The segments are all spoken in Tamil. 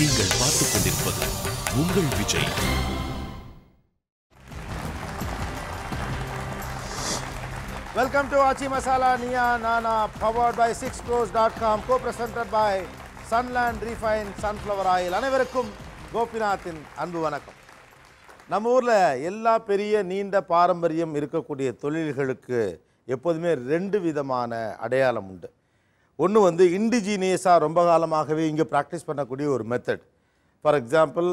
நீங்கள் பார்த்துக் கொண்டிருப்பது உங்கள் Vijay. Welcome to Achi Masala Niya Nana, powered by 6crores.com, co-presented by Sunland Refined Sunflower Oil. அனைவருக்கும் கோபிநாத்தின் அன்பு வணக்கம். நம்ம ஊரில் எல்லா பெரிய நீண்ட பாரம்பரியம் இருக்கக்கூடிய தொழில்களுக்கு எப்போதுமே ரெண்டு விதமான அடையாளம் உண்டு. ஒன்று வந்து இண்டிஜீனியஸாக ரொம்ப காலமாகவே இங்கே ப்ராக்டிஸ் பண்ணக்கூடிய ஒரு மெத்தட். ஃபார் எக்ஸாம்பிள்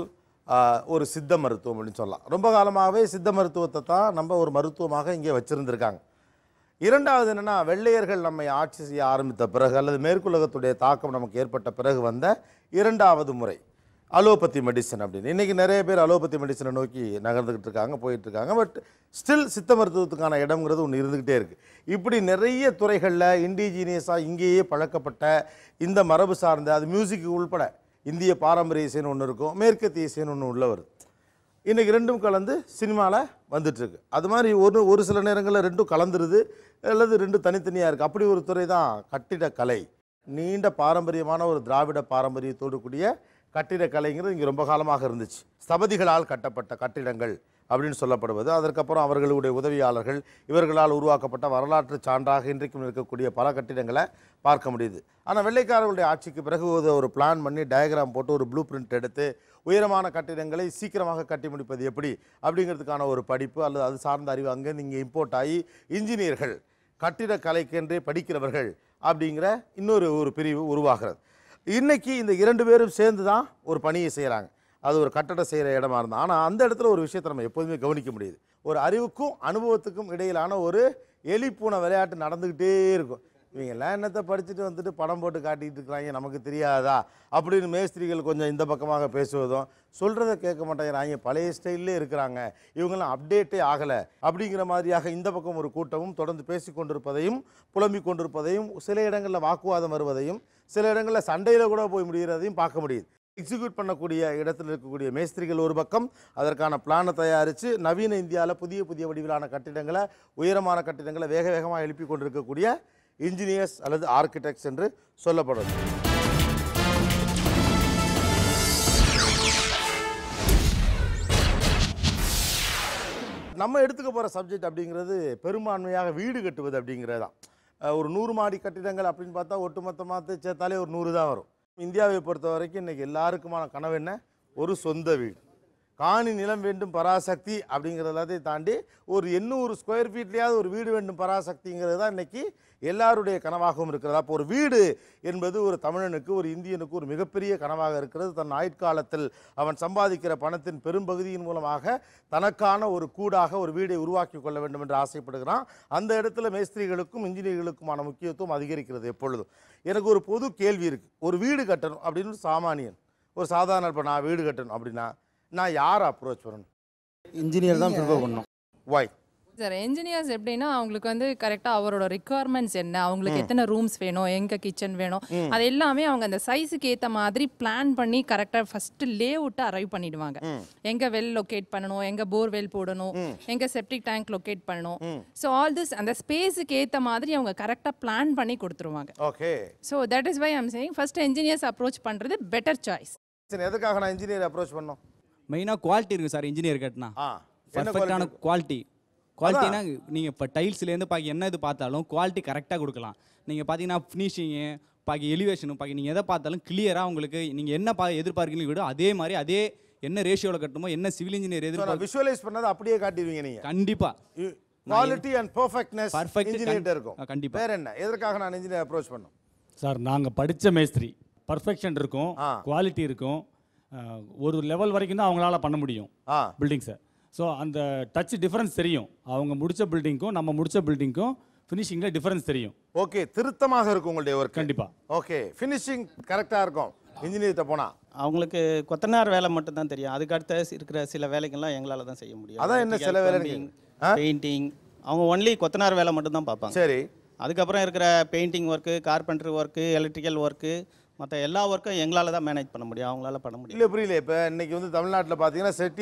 ஒரு சித்த மருத்துவம் அப்படின்னு சொல்லலாம். ரொம்ப காலமாகவே சித்த மருத்துவத்தை தான் நம்ம ஒரு மருத்துவமாக இங்கே வச்சுருந்துருக்காங்க. இரண்டாவது என்னென்னா, வெள்ளையர்கள் நம்மை ஆட்சி செய்ய ஆரம்பித்த பிறகு அல்லது மேற்குலகத்துடைய தாக்கம் நமக்கு ஏற்பட்ட பிறகு வந்த இரண்டாவது முறை அலோபதி மெடிசன் அப்படின்னு. இன்றைக்கி நிறைய பேர் அலோபதி மெடிசனை நோக்கி நகர்ந்துக்கிட்டு இருக்காங்க, போயிட்டுருக்காங்க. பட் ஸ்டில் சித்த மருத்துவத்துக்கான இடம்ங்கிறது ஒன்று இருந்துக்கிட்டே இருக்குது. இப்படி நிறைய துறைகளில் இண்டிஜீனியஸாக இங்கேயே பழக்கப்பட்ட இந்த மரபு சார்ந்த, அது மியூசிக்கு உள்பட இந்திய பாரம்பரிய இசைன்னு ஒன்று இருக்கும், மேற்கத்திய இசைன்னு ஒன்று உள்ள வருது. இன்றைக்கி ரெண்டும் கலந்து சினிமாவில் வந்துட்டுருக்கு. அது மாதிரி ஒரு சில நேரங்களில் ரெண்டும் கலந்துருது, அல்லது ரெண்டும் தனித்தனியாக இருக்குது. அப்படி ஒரு துறை தான் கட்டிடக்கலை. நீண்ட பாரம்பரியமான ஒரு திராவிட பாரம்பரியத்தோடு கூடிய கட்டிடக்கலைங்கிறது இங்கே ரொம்ப காலமாக இருந்துச்சு. ஸ்தபதிகளால் கட்டப்பட்ட கட்டிடங்கள் அப்படின்னு சொல்லப்படுவது, அதற்கப்புறம் அவர்களுடைய உதவியாளர்கள், இவர்களால் உருவாக்கப்பட்ட வரலாற்று சான்றாக இன்றைக்கும் இருக்கக்கூடிய பல கட்டிடங்களை பார்க்க முடியுது. ஆனால் வெள்ளைக்காரர்களுடைய ஆட்சிக்கு பிறகு ஒரு பிளான் பண்ணி டயக்ராம் போட்டு ஒரு ப்ளூ பிரிண்ட் எடுத்து உயரமான கட்டிடங்களை சீக்கிரமாக கட்டி முடிப்பது எப்படி அப்படிங்கிறதுக்கான ஒரு படிப்பு அல்லது அது சார்ந்த அறிவு அங்கேருந்து இங்கே இம்போர்ட் ஆகி இன்ஜினியர்கள், கட்டிடக்கலைக்கென்றே படிக்கிறவர்கள் அப்படிங்கிற ஒரு பிரிவு உருவாகிறது. இன்றைக்கி இந்த இரண்டு பேரும் சேர்ந்து தான் ஒரு பணியை செய்கிறாங்க. அது ஒரு கட்டடம் செய்கிற இடமா இருந்தால். ஆனால் அந்த இடத்துல ஒரு விஷயத்தை நம்ம எப்போதுமே கவனிக்க முடியுது. ஒரு அறிவுக்கும் அனுபவத்துக்கும் இடையிலான ஒரு எலிப்பூனை விளையாட்டு நடந்துக்கிட்டே இருக்கும். இவங்கெல்லாம் என்னத்தை படிச்சுட்டு வந்துட்டு படம் போட்டு காட்டிகிட்டு இருக்கிறாங்க, நமக்கு தெரியாதா அப்படின்னு மேஸ்திரிகள் கொஞ்சம் இந்த பக்கமாக பேசுவதும், சொல்கிறத கேட்க மாட்டேங்கிறாங்க, பழைய ஸ்டைல்லே இருக்கிறாங்க, இவங்கெல்லாம் அப்டேட்டே ஆகலை அப்படிங்கிற மாதிரியாக இந்த பக்கம் ஒரு கூட்டமும் தொடர்ந்து பேசி கொண்டிருப்பதையும் புலம்பிக் கொண்டிருப்பதையும், சில இடங்களில் வாக்குவாதம் வருவதையும், சில இடங்களில் சண்டையில் கூட போய் முடிகிறதையும் பார்க்க முடியுது. எக்ஸிக்யூட் பண்ணக்கூடிய இடத்துல இருக்கக்கூடிய மேஸ்திரிகள் ஒரு பக்கம் அதற்கான பிளானை தயாரித்து நவீன இந்தியாவில் புதிய புதிய வடிவிலான கட்டிடங்களை, உயரமான கட்டிடங்களை வேக வேகமாக எழுப்பி கொண்டிருக்கக்கூடிய இன்ஜினியர்ஸ் அல்லது ஆர்கிடெக்ட்ஸ் என்று சொல்லப்படுது. நம்ம எடுத்துக்க போகிற சப்ஜெக்ட் அப்படிங்கிறது பெரும்பான்மையாக வீடு கட்டுவது அப்படிங்கிறது தான். ஒரு 100 மாடி கட்டிடங்கள் அப்படின்னு பார்த்தா ஒட்டுமொத்தமாக சேர்த்தாலே ஒரு 100 தான் வரும். இந்தியாவை பொறுத்த வரைக்கும் இன்றைக்கி எல்லாருக்குமான கனவு என்ன? ஒரு சொந்த வீடு. காணி நிலம் வேண்டும் பராசக்தி அப்படிங்கிறத தாண்டி ஒரு 800 ஸ்கொயர் ஃபீட்லேயாவது ஒரு வீடு வேண்டும் பராசக்திங்கிறது தான் இன்றைக்கி எல்லாருடைய கனவாகவும் இருக்கிறது. அப்போ ஒரு வீடு என்பது ஒரு தமிழனுக்கு, ஒரு இந்தியனுக்கு ஒரு மிகப்பெரிய கனவாக இருக்கிறது. தன் ஆயுட்காலத்தில் அவன் சம்பாதிக்கிற பணத்தின் பெரும்பகுதியின் மூலமாக தனக்கான ஒரு கூடாக ஒரு வீடை உருவாக்கி கொள்ள வேண்டும் என்று ஆசைப்படுகிறான். அந்த இடத்துல மேஸ்திரிகளுக்கும் இன்ஜினியர்களுக்குமான முக்கியத்துவம் அதிகரிக்கிறது எப்பொழுதும். எனக்கு ஒரு பொது கேள்வி இருக்குது. ஒரு வீடு கட்டணும் அப்படின்னு சாமானியன், ஒரு சாதாரண, இப்போ நான் வீடு கட்டணும் அப்படின்னா நான் யாரை அப்ரோச் பண்ணணும்? இன்ஜினியர் தான் ப்ரிஃபர் பண்ணணும். வாய் சார், என்ஜினியர்ஸ் எப்படின்னா அவங்களுக்கு வந்து கரெக்டாக அவரோட ரிக்குவயர்மெண்ட்ஸ் என்ன, அவங்களுக்கு எத்தனை ரூம்ஸ் வேணும், எங்கே கிச்சன் வேணும், அது எல்லாமே அவங்க அந்த சைஸுக்கு ஏற்ற மாதிரி பிளான் பண்ணி கரெக்டாக ஃபஸ்ட்டு லே அவுட்டை அரைவ் பண்ணிடுவாங்க. எங்கே வெல் லொக்கேட் பண்ணணும், எங்கே போர்வெல் போடணும், எங்கே செப்டிக் டேங்க் லொக்கேட் பண்ணணும். ஸோ ஆல் திஸ் அந்த ஸ்பேஸுக்கு ஏற்ற மாதிரி அவங்க கரெக்டாக பிளான் பண்ணி கொடுத்துருவாங்க. Okay. So that is why I'm saying first engineers approach பண்ணுறது பெட்டர் சாய்ஸ். எதுக்காக நான் இன்ஜினியர் அப்ரோச் பண்ணோம்? மெயினாக குவாலிட்டி இருக்குது சார். இன்ஜினியர் கட்டினா பர்ஃபெக்டான குவாலிட்டினா நீங்கள் இப்போ டைல்ஸ்லேருந்து பாக்கி என்ன இது பார்த்தாலும் குவாலிட்டி கரெக்டாக கொடுக்கலாம். நீங்கள் பார்த்தீங்கன்னா ஃபினிஷிங்கு பாக்கி எலிவேஷனு பாக்கி நீங்கள் எதை பார்த்தாலும் கிளியராக உங்களுக்கு நீங்கள் என்ன எதிர்பார்க்கீங்களோ விட அதே மாதிரி அதே என்ன ரேஷியோவில் கட்டணுமோ என்ன சிவில் இன்ஜினியர் எதிர்பார்க்க விஷுவலைஸ் பண்ணதை அப்படியே காட்டிடுவீங்க நீங்கள். கண்டிப்பாக குவாலிட்டி அண்ட் பெர்ஃபெக்ட்னஸ் இன்ஜினியர் இருக்கும். கண்டிப்பாக. வேற என்ன, எதற்காக நான் இன்ஜினியர் அப்ரோச் பண்ணோம்? சார், நாங்கள் படித்த மேஸ்திரி பர்ஃபெக்ஷன் இருக்கும், குவாலிட்டி இருக்கும், ஒரு லெவல் வரைக்கும் தான் அவங்களால பண்ண முடியும் பில்டிங்ஸை. ஸோ அந்த டச் டிஃபரன்ஸ் தெரியும். அவங்க முடித்த பில்டிங்க்கும் நம்ம முடித்த பில்டிங்க்கும் ஃபினிஷிங்கில் டிஃபரன்ஸ் தெரியும். ஓகே, திருத்தமாக இருக்கும் உங்களுடைய ஒர்க். கண்டிப்பாக. ஓகே, ஃபினிஷிங் கரெக்டாக இருக்கும். இன்ஜினியர்கிட்ட போனால் அவங்களுக்கு கொத்தனார் வேலை மட்டும் தான் தெரியும். அதுக்கு அடுத்த இருக்கிற சில வேலைகள்லாம் எங்களால் தான் செய்ய முடியும். அதான் என்ன சில வேலை? பெயிண்டிங். அவங்க ஒன்லி கொத்தனார் வேலை மட்டும் தான் பார்ப்பாங்க. சரி. அதுக்கப்புறம் இருக்கிற painting work, carpenter work, electrical work, மற்ற எல்லா ஒர்க்கும் எங்களால் தான் மேனேஜ் பண்ண முடியும், அவங்களால பண்ண முடியும். இல்லை, புரியல. இப்போ இன்றைக்கி வந்து தமிழ்நாட்டில் பார்த்தீங்கன்னா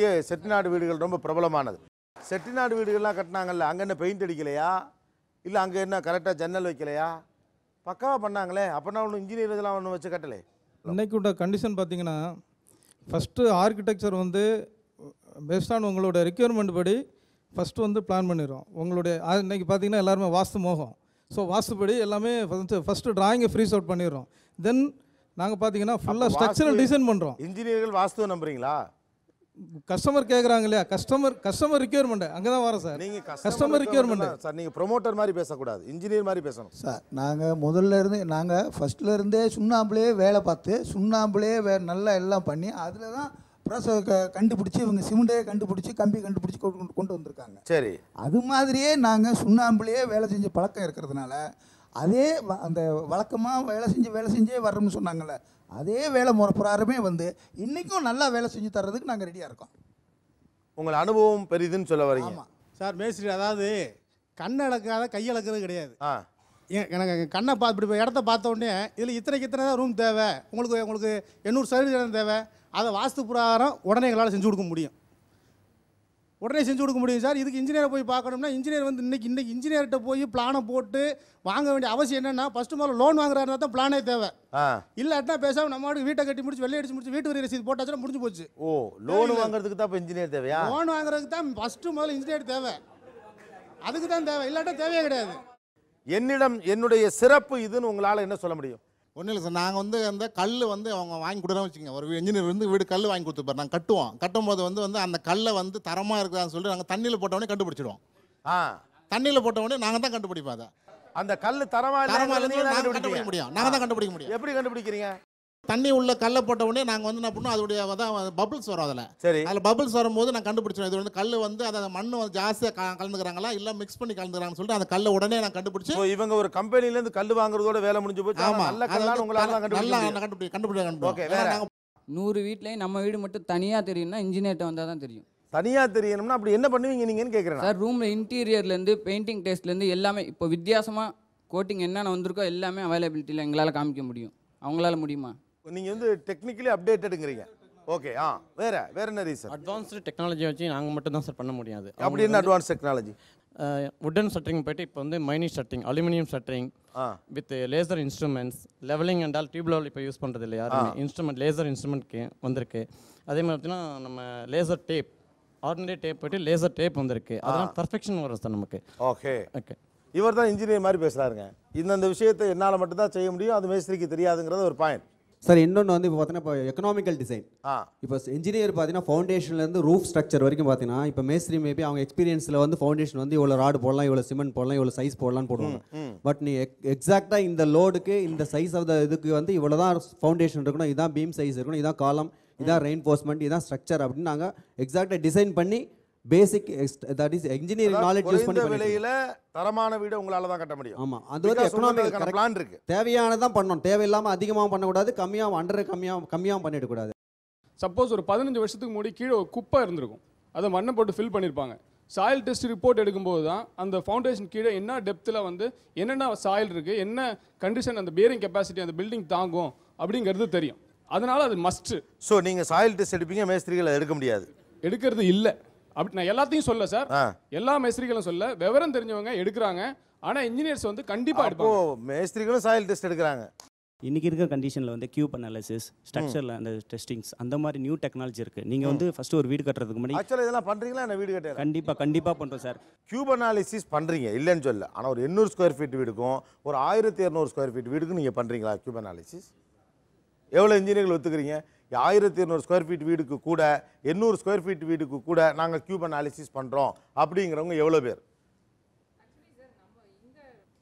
செட்டிநாடு வீடுகள் ரொம்ப பிரபலமானது. செட்டிநாடு வீடுகள்லாம் கட்டினாங்கல்ல, அங்கே என்ன பெயிண்ட் அடிக்கலையா, இல்லை அங்கே என்ன கரெக்டாக ஜன்னல் வைக்கலையா? பக்காவாக பண்ணாங்களே. அப்படின்னா ஒன்றும் இன்ஜினியர் இதெல்லாம் ஒன்றும் வச்சு கட்டலை. இன்றைக்கு கண்டிஷன் பார்த்தீங்கன்னா ஃபஸ்ட்டு ஆர்கிடெக்சர் வந்து பேஸ்ட் ஆன் உங்களோட ரெக்யர்மெண்ட் படி ஃபஸ்ட்டு வந்து பிளான் பண்ணிடுறோம். உங்களுடைய இன்றைக்கி பார்த்தீங்கன்னா எல்லாருமே வாஸ்து மோகம். ஸோ வாஸ்துபடி எல்லாமே ஃபஸ்ட்டு ட்ராயிங்கை ஃப்ரீஸ் அவுட் பண்ணிடுறோம். தென் நாங்கள் பார்த்தீங்கன்னா ஃபுல்லாக ஸ்ட்ரக்சரல் டிசைன் பண்ணுறோம். இன்ஜினியர்கள் வாஸ்துவை நம்புறீங்களா? கஸ்டமர் கேட்குறாங்க இல்லையா, கஸ்டமர் ரிக்யர்மெண்ட் அங்கே தான் வரோம் சார். நீங்கள் கஸ்டமர் ரிக்யர்மெண்ட் சார், நீங்கள் ப்ரொமோட்டர் மாதிரி பேசக்கூடாது, இன்ஜினியர் மாதிரி பேசணும் சார். நாங்கள் ஃபஸ்ட்டில் இருந்தே சுண்ணாம்புலே வேலை பார்த்து சுண்ணாம்புலே நல்லா எல்லாம் பண்ணி அதில் தான் ப்ராசஸ் கண்டுபிடிச்சி இவங்க சிமெண்ட்டே கண்டுபிடிச்சி கம்பி கண்டுபிடிச்சி கொண்டு வந்திருக்காங்க. சரி, அது மாதிரியே நாங்கள் சுண்ணாம்புலேயே வேலை செஞ்ச பழக்கம் இருக்கிறதுனால அதே அந்த வழக்கமாக வேலை செஞ்சே வர்றோம்னு சொன்னாங்கள்ல, அதே வேலை முறை பிரகாரமே வந்து இன்றைக்கும் நல்லா வேலை செஞ்சு தர்றதுக்கு நாங்கள் ரெடியாக இருக்கோம். உங்கள் அனுபவம் பெரிதுன்னு சொல்ல வரீங்க. ஆமாம் சார். மேஸ்திரி அதாவது கண்ணை இழக்காத கையளக்கிறது கிடையாது. எனக்கு கண்ணை இப்படி இடத்த பார்த்த உடனே இதில் இத்தனை தான் ரூம் தேவை, உங்களுக்கு 800 சதவீதம் தேவை, அதை வாஸ்து பிரகாரம் உடனே எங்களால் செஞ்சு கொடுக்க முடியும். சார். இதுக்கு இன்ஜினியரை போய் பார்க்கணும்னா இன்ஜினியர் வந்து இன்னைக்கு இன்ஜினியர்கிட்ட போய் பிளானை போட்டு வாங்க வேண்டிய அவசியம் என்னென்னா, ஃபஸ்ட்டு முதல்ல லோன் வாங்குறாருனா தான் பிளானே தேவை. இல்லாட்டினா பேசாமல் நம்ம வீட்டை கட்டி முடிச்சு வெள்ளை அடிச்சு முடிச்சு வீட்டு வரி ரசீது போட்டாச்சுன்னா முடிஞ்சு போச்சு. ஓ, லோன் வாங்குறதுக்கு தான் இப்போ இன்ஜினியர் தேவையா? லோன் வாங்குறதுக்கு தான் ஃபஸ்ட்டு முதல்ல இன்ஜினியர் தேவை, அதுக்கு தான் தேவை, இல்லாட்டா தேவையே கிடையாது. என்னுடைய சிறப்பு இதுன்னு உங்களால் என்ன சொல்ல முடியும்? ஒன்றும் இல்லை சார். நாங்கள் வந்து அந்த கல் வந்து அவங்க வாங்கி கொடுக்குறோம் வச்சுக்கோங்க. ஒரு இன்ஜினியர் வந்து வீடு கல் வாங்கி கொடுத்துருப்பார். நாங்கள் கட்டும்போது வந்து அந்த கல்லை வந்து தரமாக இருக்குதான்னு சொல்லிட்டு நாங்கள் தண்ணியில் போட்டவொடனே கண்டுபிடிச்சிடுவோம். தண்ணியில் போட்டவொடனே நாங்கள் தான் கண்டுபிடிப்போம். அதை அந்த கல் தரமாக கண்டுபிடிக்க முடியும். நாங்கள் தான் கண்டுபிடிக்க முடியும். எப்படி கண்டுபிடிக்கிறீங்க? தண்ணி உள்ள கல்லை போட்ட உடனே நாங்கள் வந்து என்ன பண்ணோம், அதோடைய பபிள்ஸ் வரும். அதில் சரி, அதில் பபிள்ஸ் வரும்போது நாங்கள் கண்டுபிடிச்சோம் இது வந்து கல் வந்து அதை மண் வந்து ஜாஸ்தியாக கலந்துக்கிறாங்களா இல்லை மிக்ஸ் பண்ணி கலந்துக்கிறாங்கன்னு சொல்லிட்டு அந்த கல்லை உடனே நான் கண்டுபிடிச்சி. இவங்க ஒரு கம்பெனிலேருந்து கல் வாங்குறதோட வேலை முடிஞ்சு போச்சு. ஆமாம், கண்டுபிடிக்க. ஓகே, வேற 100 வீட்லேயும் நம்ம வீடு மட்டும் தனியாக தெரியும்னா இன்ஜினியர்கிட்ட வந்தால் தான் தெரியும். தனியாக தெரியணும்னா அப்படி என்ன பண்ணுவீங்க நீங்கன்னு கேட்குறேன் சார். ரூமில் இன்டீரியர்லேருந்து பெயிண்டிங் டேஸ்ட்லேருந்து எல்லாமே இப்போ வித்தியாசமாக கோட்டிங் என்னென்ன வந்திருக்கோ எல்லாமே அவைலபிலிட்டியில் எங்களால் காமிக்க முடியும். அவங்களால முடியுமா? நீங்கள் வந்து டெக்னிக்கலி அப்டேட்டடுங்கிறீங்க. ஓகே, வேற என்ன ரீசன்? அட்வான்ஸ்டு டெக்னாலஜி வச்சு நாங்கள் மட்டும் தான் சார் பண்ண முடியாது. அப்படி என்ன அட்வான்ஸ் டெக்னாலஜி? வுடன் ஷட்டரிங் போய்ட்டு இப்போ வந்து mining shuttering, aluminium shuttering with laser instruments, levelling and all tube level இப்போ யூஸ் பண்ணுறது இல்லை யாருமே. இன்ஸ்ட்ருமெண்ட் லேசர் இன்ஸ்ட்ருமெண்ட்க்கு வந்திருக்கு. அதே மாதிரி பார்த்தீங்கன்னா நம்ம லேசர் டேப், ஆர்டினரி டேப் போய்ட்டு லேசர் டேப் வந்திருக்கு. அதெல்லாம் பர்ஃபெக்ஷன் வரும் சார் நமக்கு. ஓகே, இவர் தான் இன்ஜினியர் மாதிரி பேசுகிறாருங்க. இந்த விஷயத்தை என்னால் மட்டும்தான் செய்ய முடியும், அது மேஸ்திரிக்கு தெரியாதுங்கிறது ஒரு பாயிண்ட். சார் இன்னொன்று வந்து இப்போ பார்த்தீங்கன்னா இப்போ எக்கனாமிக்கல் டிசைன், இப்போ இன்ஜினியர் பார்த்தீங்கன்னா ஃபவுண்டேஷன்லேருந்து ரூஃப் ஸ்ட்ரக்சர் வரைக்கும் பார்த்தீங்கன்னா இப்போ மேஸ்திரி மேபி அவங்க எக்ஸ்பீரியன்ஸில் வந்து ஃபவுண்டேஷன் வந்து இவ்வளோ ராடு போடலாம், இவ்வளோ சிமெண்ட் போடலாம், இவ்வளோ சைஸ் போடலாம்னு போடுவாங்க. பட் நீ எக்ஸாக்டாக இந்த லோடுக்கு இந்த சைஸ் ஆஃப் த இதுக்கு வந்து இவ்வளோ தான் ஃபவுண்டேஷன் இருக்கணும், இதான் பீம் சைஸ் இருக்கணும், இதான் காலம், இதான் ரெயின்ஃபோர்ஸ்மெண்ட், இதான் ஸ்ட்ரக்சர் அப்படின்னு நாங்கள் எக்ஸாக்டாக டிசைன் பண்ணி basic that is engineering knowledge use பண்ணி விலையில தரமான வீடு உங்களால தான் கட்ட முடியும். ஆமா, அது வந்து எக்கனாமிக் பிளான் இருக்கு. தேவையானதான் பண்ணணும், தேவையில்லாம அதிகமாக பண்ணக்கூடாது, கம்மியாக பண்ணிடக்கூடாது. சப்போஸ் ஒரு 15 வருஷத்துக்கு முன்னாடி கீழே ஒரு குப்பை இருந்திருக்கும், அதை மண்ணை போட்டு ஃபில் பண்ணியிருப்பாங்க. சாயில் டெஸ்ட் ரிப்போர்ட் எடுக்கும்போது தான் அந்த ஃபவுண்டேஷன் கீழே என்ன டெப்த்தில் வந்து என்னென்ன சாயில் இருக்குது, என்ன கண்டிஷன் அந்த பேரிங் கெப்பாசிட்டி அந்த பில்டிங் தாங்கும் அப்படிங்கிறது தெரியும். அதனால அது மஸ்ட். ஸோ நீங்கள் சாயில் டெஸ்ட் எடுப்பீங்க, மேஸ்திரிகள் எடுக்க முடியாது, எடுக்கிறது இல்லை. அப்படி நான் எல்லாத்தையும் சொல்ல சார், எல்லா மேஸ்திரிகளும் சொல்ல, விவரம் தெரிஞ்சவங்க எடுக்கிறாங்க. ஆனால் இன்ஜினியர்ஸ் வந்து கண்டிப்பாக எடுப்போம். மேஸ்திரிகளும் சாயில் டெஸ்ட் எடுக்கிறாங்க. இன்றைக்கி இருக்கிற கண்டிஷனில் வந்து கியூப் அனாலிசிஸ், ஸ்ட்ரக்சரில் அந்த டெஸ்டிங்ஸ், அந்த மாதிரி நியூ டெக்னாலஜி இருக்குது. நீங்கள் வந்து ஃபஸ்ட்டு ஒரு வீடு கட்டுறதுக்கு முன்னாடி ஆக்சுவலாக இதெல்லாம் பண்ணுறீங்களா? என்ன வீடு கட்ட கண்டிப்பாக பண்ணுறோம் சார். கியூப் அனாலிசிஸ் பண்ணுறீங்க இல்லைன்னு சொல்ல, ஆனால் ஒரு 800 ஸ்கொயர் ஃபீட் வீடுக்கும் ஒரு 1200 ஸ்கொயர் ஃபீட் வீடுக்கும் நீங்கள் பண்ணுறீங்களா கியூப் அனாலிசிஸ்? எவ்வளோ இன்ஜினியர்கள் ஒத்துக்கிறீங்க? 1200 ஸ்கொயர் ஃபீட் வீடுக்கு கூட 800 ஸ்கொயர் ஃபீட் வீடுக்கு கூட நாங்கள் கியூப் அனாலிசிஸ் பண்ணுறோம் அப்படிங்கிறவங்க எவ்வளோ பேர்?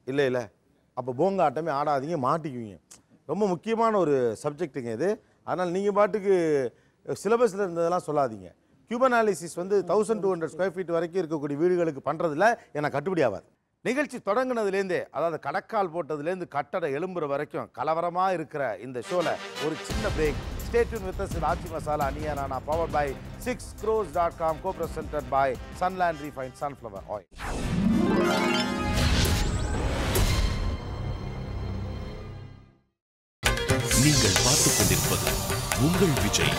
இல்லை, அப்போ போங்க ஆட்டமே ஆடாதீங்க, மாட்டிக்குவீங்க. ரொம்ப முக்கியமான ஒரு சப்ஜெக்ட்டுங்க இது. அதனால் நீங்கள் பாட்டுக்கு சிலபஸில் இருந்ததெல்லாம் சொல்லாதீங்க. கியூப் அனாலிசிஸ் வந்து 1200 ஸ்கொயர் ஃபீட் வரைக்கும் இருக்கக்கூடிய வீடுகளுக்கு பண்ணுறதில்ல, எனக்கு கட்டுப்படி ஆகாது. நிகழ்ச்சி தொடங்கினதுலேருந்தே, அதாவது கடக்கால் போட்டதுலேருந்து கட்டட எழும்புற வரைக்கும் கலவரமாக இருக்கிற இந்த ஷோவில் ஒரு சின்ன break. Stay tuned with us in Achi Masala Niya Nana, powered by 6crores.com, co-presented by Sunland Refined Sunflower Oil. நீங்கள் பார்த்துக் கொண்டிருப்பது உங்கள் Vijay.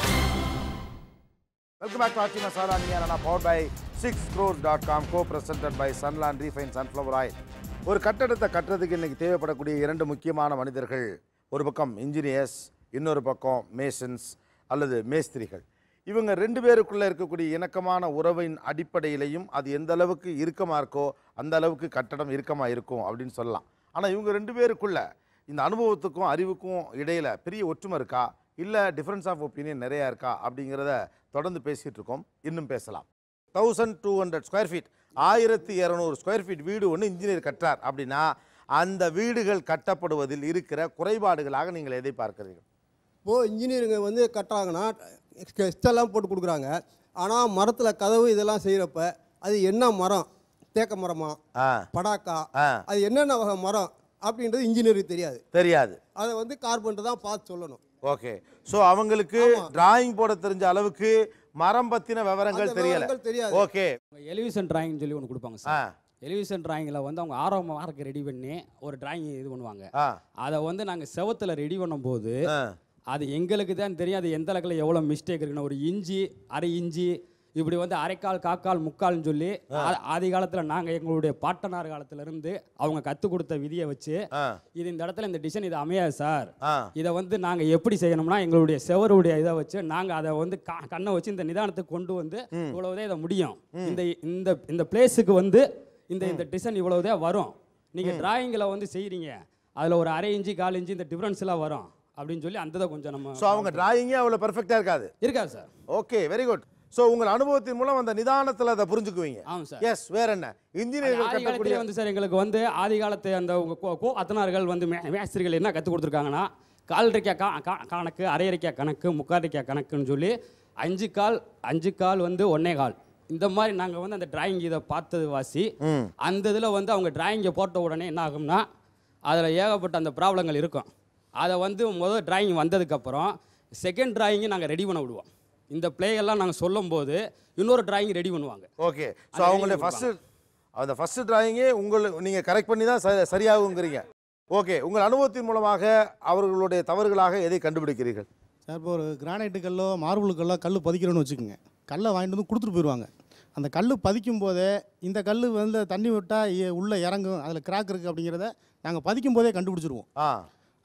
Welcome back to Achi Masala Niya Nana, powered by 6crores.com, co-presented by Sunland Refined Sunflower Oil. ஒரு கட்டடத்தை கட்டுறதுக்கு இன்னைக்கு தேவைப்படக்கூடிய 2 முக்கியமான மனிதர்கள். ஒரு பக்கம் இன்ஜினியர்ஸ், இன்னொரு பக்கம் மேசன்ஸ். அல்லது மேஸ்திரிகள். இவங்க 2 பேருக்குள்ளே இருக்கக்கூடிய இணக்கமான உறவின் அடிப்படையிலையும் அது எந்த அளவுக்கு இறுக்கமாக இருக்கோ அந்த அளவுக்கு கட்டடம் இறுக்கமாக இருக்கும் அப்படின்னு சொல்லலாம். ஆனால் இவங்க 2 பேருக்குள்ள இந்த அனுபவத்துக்கும் அறிவுக்கும் இடையில் பெரிய ஒற்றுமை இருக்கா, இல்லை டிஃப்ரென்ஸ் ஆஃப் ஒப்பீனியன் நிறையா இருக்கா அப்படிங்கிறத தொடர்ந்து பேசிகிட்டு இருக்கோம். இன்னும் பேசலாம். 1200 ஸ்கொயர் ஃபீட் 1200 ஸ்கொயர் ஃபீட் வீடு ஒன்று இன்ஜினியர் கட்டுறார் அப்படின்னா அந்த வீடுகள் கட்டப்படுவதில் இருக்கிற குறைபாடுகளாக நீங்கள் எதை பார்க்கிறீர்கள்? இப்போது இன்ஜினியருங்க வந்து கட்டுறாங்கன்னா ஸ்கெட்செல்லாம் போட்டு கொடுக்குறாங்க. ஆனால் மரத்தில் கதவு இதெல்லாம் செய்கிறப்ப அது என்ன மரம், தேக்க மரமா படாக்கா, அது என்னென்ன வகை மரம் அப்படின்றது இன்ஜினியருக்கு தெரியாது. அதை வந்து கார்பெண்டர் தான் பார்த்து சொல்லணும். ஓகே. ஸோ அவங்களுக்கு டிராயிங் போட தெரிஞ்ச அளவுக்கு மரம் பற்றின விவரங்கள் தெரியல. ஓகே. எலிவேஷன் டிராயிங் சொல்லி ஒன்று கொடுப்பாங்க சார். எலிவேஷன் டிராயிங்கில் வந்து அவங்க ஆரம்ப மார்க்கு ரெடி பண்ணி ஒரு டிராயிங் இது பண்ணுவாங்க. அதை வந்து நாங்கள் செவத்தில் ரெடி பண்ணும்போது அது எங்களுக்கு தான் தெரியும் அது எந்த அளவுக்கு எவ்வளோ மிஸ்டேக் இருக்குன்னு. ஒரு இஞ்சி, அரை இஞ்சி, இப்படி வந்து அரைக்கால், காக்கால், முக்கால்னு சொல்லி ஆதி காலத்தில் நாங்கள் எங்களுடைய பாட்டனார் காலத்திலேருந்து அவங்க கற்றுக் கொடுத்த விதியை வச்சு இது இந்த இடத்துல இந்த டிசைன் இது அமையாது சார், இதை வந்து நாங்கள் எப்படி செய்யணும்னா எங்களுடைய செவருடைய இதை வச்சு நாங்கள் அதை வந்து கண்ணை வச்சு இந்த நிதானத்துக்கு கொண்டு வந்து இவ்வளவுதான் இதை முடியும், இந்த பிளேஸுக்கு வந்து இந்த டிசைன் இவ்வளவுதான் வரும், நீங்கள் டிராயிங்கில் வந்து செய்கிறீங்க அதில் ஒரு அரை இஞ்சி, 1/4 இஞ்சி இந்த டிஃப்ரென்ஸ்லாம் வரும் அப்படின்னு சொல்லி அந்த கொஞ்சம் நம்ம. ஸோ அவங்க டிராயிங்கே அவ்வளோ பெர்ஃபெக்டாக இருக்காது sir. Okay, very good. So உங்கள் அனுபவத்தின் மூலம் அந்த நிதானத்தில் அதை புரிஞ்சுக்குவீங்க. ஆமாம் சார். எஸ், வேற என்ன இன்ஜினியர்கள் கட்டக்கூடிய வந்து சார் எங்களுக்கு வந்து ஆதி காலத்து அந்த அத்தனார்கள் வந்து மேஸ்திரிகள் என்ன கற்றுக் கொடுத்துருக்காங்கன்னா 1/4 கணக்கு, அரையரைக்கா கணக்கு, 3/4 கணக்குன்னு சொல்லி 5 கால் வந்து 1/4 இந்த மாதிரி நாங்கள் வந்து அந்த டிராயிங் இதை பார்த்தது வாசி அந்த இதில் வந்து அவங்க டிராயிங்கை போட்ட உடனே என்ன ஆகும்னா அதில் ஏகப்பட்ட அந்த ப்ராப்ளங்கள் இருக்கும். அதை வந்து முதல் டிராயிங் வந்ததுக்கப்புறம் செகண்ட் டிராயிங்கை நாங்கள் ரெடி பண்ண விடுவோம். இந்த பிளேயெல்லாம் நாங்கள் சொல்லும் போது இன்னொரு டிராயிங் ரெடி பண்ணுவாங்க. ஓகே. ஸோ அவங்களுடைய ஃபஸ்ட்டு டிராயிங்கே நீங்கள் கரெக்ட் பண்ணி தான் சரியாகுங்கிறீங்க. ஓகே. உங்கள் அனுபவத்தின் மூலமாக அவர்களுடைய தவறுகளாக எதை கண்டுபிடிக்கிறீர்கள்? சார், இப்போ ஒரு கிரானைட்டு கல்லோ மார்பிள் கல்லோ கல் பதிக்கிறோன்னு வச்சுக்கோங்க. கல்லை வாங்கிட்டு வந்து கொடுத்துட்டு போயிடுவாங்க. அந்த கல் பதிக்கும் போதே இந்த கல் வந்து தண்ணி விட்டால் உள்ளே இறங்கும், அதில் கிராக் இருக்குது அப்படிங்கிறத நாங்கள் பதிக்கும் போதே கண்டுபிடிச்சிருவோம்.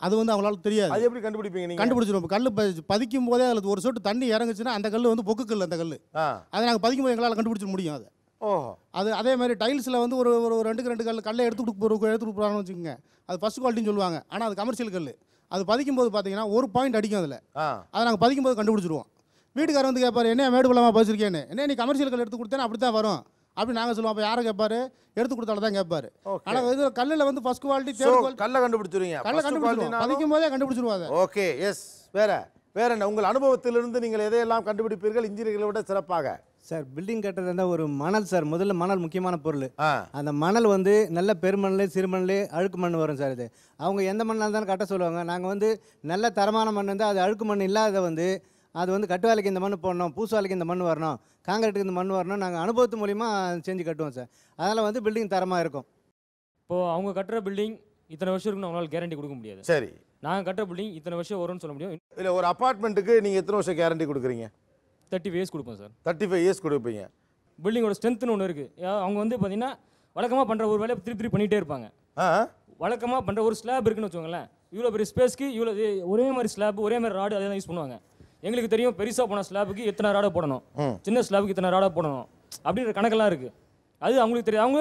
அது வந்து அவங்களால தெரியாது. அது எப்படி கண்டுபிடிப்பீங்க நீங்கள்? கண்டுபிடிச்சிருவோம். கல் பதிக்கும் போதே அதில் ஒரு சொட்டு தண்ணி இறங்குச்சுன்னா அந்த கல் வந்து பொக்கு கல். அந்த கல் அதை நாங்கள் பதிக்கும் போது எங்களால் கண்டுபிடிச்சிட முடியும். அது அதே மாதிரி டைல்ஸில் வந்து ஒரு 2 கல்லை எடுத்து கொடுக்குறாங்கன்னு வச்சுக்கோங்க. அது ஃபர்ஸ்ட் குவாலிட்டின்னு சொல்லுவாங்க. ஆனால் அது கமர்ஷியல் கல். அது பதிக்கும் போது பார்த்தீங்கன்னா 1 பாயிண்ட் அடிக்கும் அதில். அதை நாங்கள் பதிக்கும் போது கண்டுபிடிச்சிருவோம். வீட்டுக்காரர் வந்து கேட்பாரு, என்ன மேடு பள்ளமாக பதிச்சிருக்கேன்னு, என்ன நீ கமர்ஷியல் கல் எடுத்து கொடுத்தேன்னு அப்படி தான் வரும் அப்படி நாங்கள் சொல்லுவோம். அப்போ யாரை கேட்பாரு? எடுத்து கொடுத்தால தான் கேட்பாரு. ஆனால் இது கல்லில் வந்து ஃபர்ஸ்ட் குவாலிட்டி, தேர்ட் குவாலிட்டி கல்லை கண்டுபிடிச்சிருவீங்க. கல்லை கண்டுபிடிச்சிருவோம். பதிக்கும் போதே கண்டுபிடிச்சிருவாங்க. ஓகே. எஸ். வேற என்ன உங்கள் அனுபவத்திலிருந்து நீங்கள் எதையெல்லாம் கண்டுபிடிப்பீர்கள் இன்ஜினியர்களை விட சிறப்பாக? சார், பில்டிங் கட்டுறது ஒரு மணல் சார். முதல்ல மணல் முக்கியமான பொருள். அந்த மணல் வந்து நல்ல பெருமணல், சிறுமணல், அழுக்கு மண் வரும் சார். இது அவங்க எந்த மண்ணால் தான் கட்ட சொல்லுவாங்க. நாங்கள் வந்து நல்ல தரமான மண் வந்து அது அழுக்கு மண் இல்லாத வந்து அது வந்து கட்டு வேலைக்கு இந்த மண் போடணும், பூசு வேலைக்கு இந்த மண் வரணும், காங்கிரீட்டுக்கு இந்த மண் வரணும், நாங்கள் அனுபவத்து மூலிமா செஞ்சு கட்டுவோம் சார். அதனால் வந்து பில்டிங் தரமாக இருக்கும். இப்போது அவங்க கட்டுற பில்டிங் இத்தனை வருஷம் இருக்குன்னு அவங்களால கேரண்டி கொடுக்க முடியாது. சரி. நாங்கள் கட்டுற பில்டிங் இத்தனை வருஷம் வரும்னு சொல்ல முடியும். இல்லை, ஒரு அப்பார்ட்மெண்ட்டுக்கு நீங்கள் எத்தனை வருஷம் கேரண்டி கொடுக்குறீங்க? 35 இயர்ஸ் கொடுப்போம் சார். 35 இயர்ஸ் கொடுப்பீங்க. பில்டிங்கோட ஸ்ட்ரென்த்னு ஒன்று இருக்குது. அவங்க வந்து பார்த்தீங்கன்னா வழக்கமாக பண்ணுற ஒரு வேலையை திருப்பி பண்ணிகிட்டே இருப்பாங்க. வழக்கமாக பண்ணுற ஒரு ஸ்லாப் இருக்குன்னு வச்சுக்கோங்களேன். இவ்வளோ பெரிய ஸ்பேஸ்க்கு இவ்வளோ ஒரே மாதிரி ஸ்லாப், ஒரே மாதிரி ராடு அதை தான் யூஸ் பண்ணுவாங்க. எங்களுக்கு தெரியும் பெருசாக போன ஸ்லாபுக்கு எத்தனை ராடை போடணும், சின்ன ஸ்லாபுக்கு இத்தனை ராடை போடணும் அப்படின்ற கணக்கெல்லாம் இருக்குது. அது அவங்களுக்கு தெரியும். அவங்க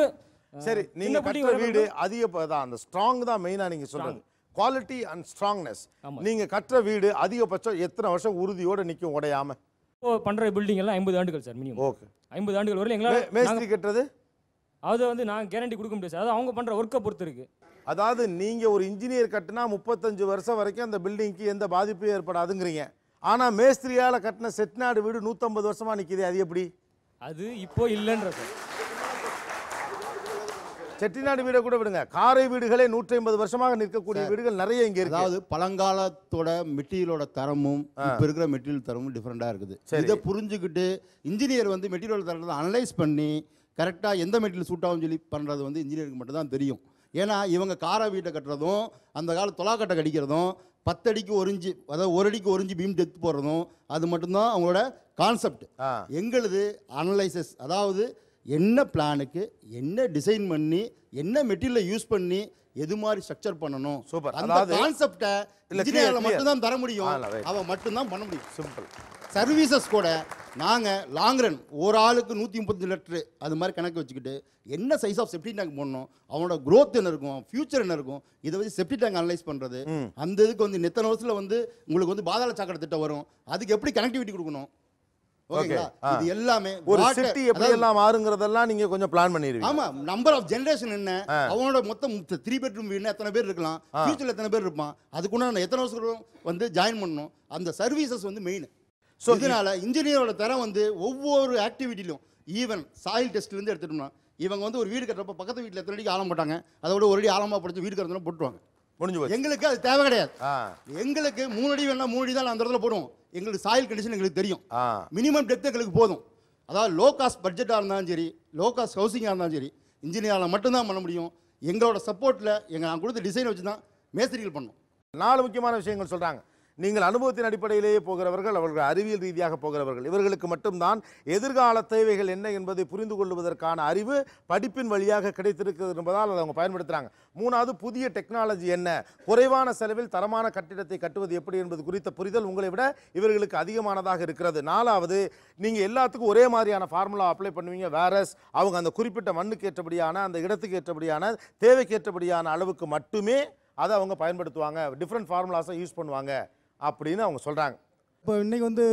சரி, நீங்கள் கட்டுற வீடு அதிக தான் அந்த ஸ்ட்ராங் தான் மெயினாக நீங்கள் சொல்கிறது. Quality and strongness. நீங்கள் கட்டுற வீடு அதிகபட்சம் எத்தனை வருஷம் உறுதியோடு நிற்கும் உடையாமல்? இப்போ பண்ணுற பில்டிங் எல்லாம் 50 ஆண்டுகள் சார் மினிமம். ஓகே. 50 ஆண்டுகள் வரையும் எங்களால் மேஸ்திரி கட்டுறது அதை வந்து நான் கேரண்டி கொடுக்க முடியாது சார். அது அவங்க பண்ணுற ஒர்க்கை பொறுத்து இருக்குது. அதாவது நீங்கள் ஒரு இன்ஜினியர் கட்டினா 35 வருஷம் வரைக்கும் அந்த பில்டிங்க்கு எந்த பாதிப்பும் ஏற்படாதுங்கிறீங்க. ஆனால் மேஸ்திரியால் கட்டின செட்டிநாடு வீடு 150 வருஷமாக நிற்கிது. அது எப்படி? அது இப்போ இல்லைன்ற சார். செட்டிநாடு வீடை கூட விடுங்க, காரை வீடுகளே 150 வருஷமாக நிற்கக்கூடிய வீடுகள் நிறைய இங்கே இருக்கு. அதாவது பழங்காலத்தோட மெட்டீரியலோட தரமும் இப்போ இருக்கிற மெட்டீரியல் தரமும் டிஃப்ரெண்டாக இருக்குது. இதை புரிஞ்சுக்கிட்டு இன்ஜினியர் வந்து மெட்டீரியல் தரத்தை அனலைஸ் பண்ணி கரெக்டாக எந்த மெட்டீரியல் சூட் ஆகும் சொல்லி பண்ணுறது வந்து இன்ஜினியருக்கு மட்டும் தான் தெரியும். ஏன்னா இவங்க காரை வீட்டை கட்டுறதும் அந்த கால தொலாக்கட்டை கடிக்கிறதும் 10 அடிக்கு 1 இன்ச்சு, அதாவது 1 அடிக்கு 1 இன்ச்சு பீம் டெப்த் போடுறதும் அது மட்டும்தான் அவங்களோட கான்செப்ட். எங்களுது அனலைசஸ், அதாவது என்ன பிளானுக்கு என்ன டிசைன் பண்ணி என்ன மெட்டீரியலை யூஸ் பண்ணி எது மாதிரி ஸ்ட்ரக்சர் பண்ணணும் சூப்பர். அந்த கான்செப்டை இன்ஜினியர்ல மட்டும்தான் தர முடியும், அவன் மட்டும்தான் பண்ண முடியும். சிம்பிள். சர்வீசஸ் கூட நாங்கள் லாங் ரன் ஒரு ஆளுக்கு 135 லிட்டரு அது மாதிரி கணக்கு வச்சுக்கிட்டு என்ன சைஸ் ஆஃப் செப்டி டேங்க் போடணும், அவனோட க்ரோத் என்ன இருக்கும், ஃபியூச்சர் என்ன இருக்கும், இதை வச்சு செப்டி டேங்க் அனலைஸ் பண்ணுறது. அந்த இதுக்கு வந்து எத்தனை வருஷத்தில் வந்து உங்களுக்கு வந்து பாதாள சாக்கடை திட்டம் வரும், அதுக்கு எப்படி கனெக்டிவிட்டி கொடுக்கணும், ஓகேங்களா? இது எல்லாமே ஒரு சிட்டி எப்படி எல்லாம் மாறுங்கிறதெல்லாம் நீங்க கொஞ்சம் பிளான் பண்ணிருவீங்க. ஆமா, நம்பர் ஆஃப் ஜெனரேஷன் என்ன, அவனோட மொத்தம் 3 பெட்ரூம் வீடுனா எத்தனை பேர் இருக்கலாம், ஃபியூச்சர்ல எத்தனை பேர் இருப்பான், அதுக்குள்ள எத்தனை வருஷம் வந்து ஜாயின் பண்ணணும், அந்த சர்வீசஸ் வந்து மெயின். ஸோ இதனால இன்ஜினியரோட தரம் வந்து ஒவ்வொரு ஆக்டிவிட்டிலும் ஈவன் சாயில் டெஸ்ட்லேருந்து எடுத்துட்டோம்னா இவங்க வந்து ஒரு வீடு கட்டுறப்ப பக்கத்து வீட்டில் எத்தனை அடிக்கு ஆழம் போட்டாங்க, அதோட ஒரு அடி ஆழமாக படிச்சு வீடு கட்டுறதுனா போட்டுருவாங்க. முடிஞ்சு எங்களுக்கு அது தேவை கிடையாது. எங்களுக்கு 3 அடி வேணா 3 அடி தான் அந்த இடத்துல போடுவோம். எங்களுக்கு சாயில் கண்டிஷன் எங்களுக்கு தெரியும், மினிமம் டெப்த் எங்களுக்கு போதும். அதாவது லோ காஸ்ட் பட்ஜெட்டாக இருந்தாலும் சரி, லோ காஸ்ட் ஹவுசிங்காக இருந்தாலும் சரி, இன்ஜினியரால் மட்டும்தான் பண்ண முடியும். எங்களோட சப்போர்ட்டில் நான் கொடுத்த டிசைன் வச்சு தான் மேஸ்திரிகள் பண்ணோம். 4 முக்கியமான விஷயங்கள் சொல்கிறாங்க. நீங்கள் அனுபவத்தின் அடிப்படையிலேயே போகிறவர்கள், அவர்கள் அறிவியல் ரீதியாக போகிறவர்கள், இவர்களுக்கு மட்டும்தான் எதிர்கால தேவைகள் என்ன என்பதை புரிந்து கொள்வதற்கான அறிவு படிப்பின் வழியாக கிடைத்திருக்கிறது என்பதால் அதை அவங்க பயன்படுத்துகிறாங்க. 3வது, புதிய டெக்னாலஜி என்ன, குறைவான செலவில் தரமான கட்டிடத்தை கட்டுவது எப்படி என்பது குறித்த புரிதல் உங்களை விட இவர்களுக்கு அதிகமானதாக இருக்கிறது. 4வது, நீங்கள் எல்லாத்துக்கும் ஒரே மாதிரியான ஃபார்முலா அப்ளை பண்ணுவீங்க, வேரஸ் அவங்க அந்த குறிப்பிட்ட மண்ணுக்கு ஏற்றபடியான, அந்த இடத்துக்கு ஏற்றபடியான, தேவைக்கு ஏற்றபடியான அளவுக்கு மட்டுமே அதை அவங்க பயன்படுத்துவாங்க, டிஃப்ரெண்ட் ஃபார்முலாஸை யூஸ் பண்ணுவாங்க அப்படின்னு அவங்க சொல்கிறாங்க. இப்போ இன்றைக்கி வந்து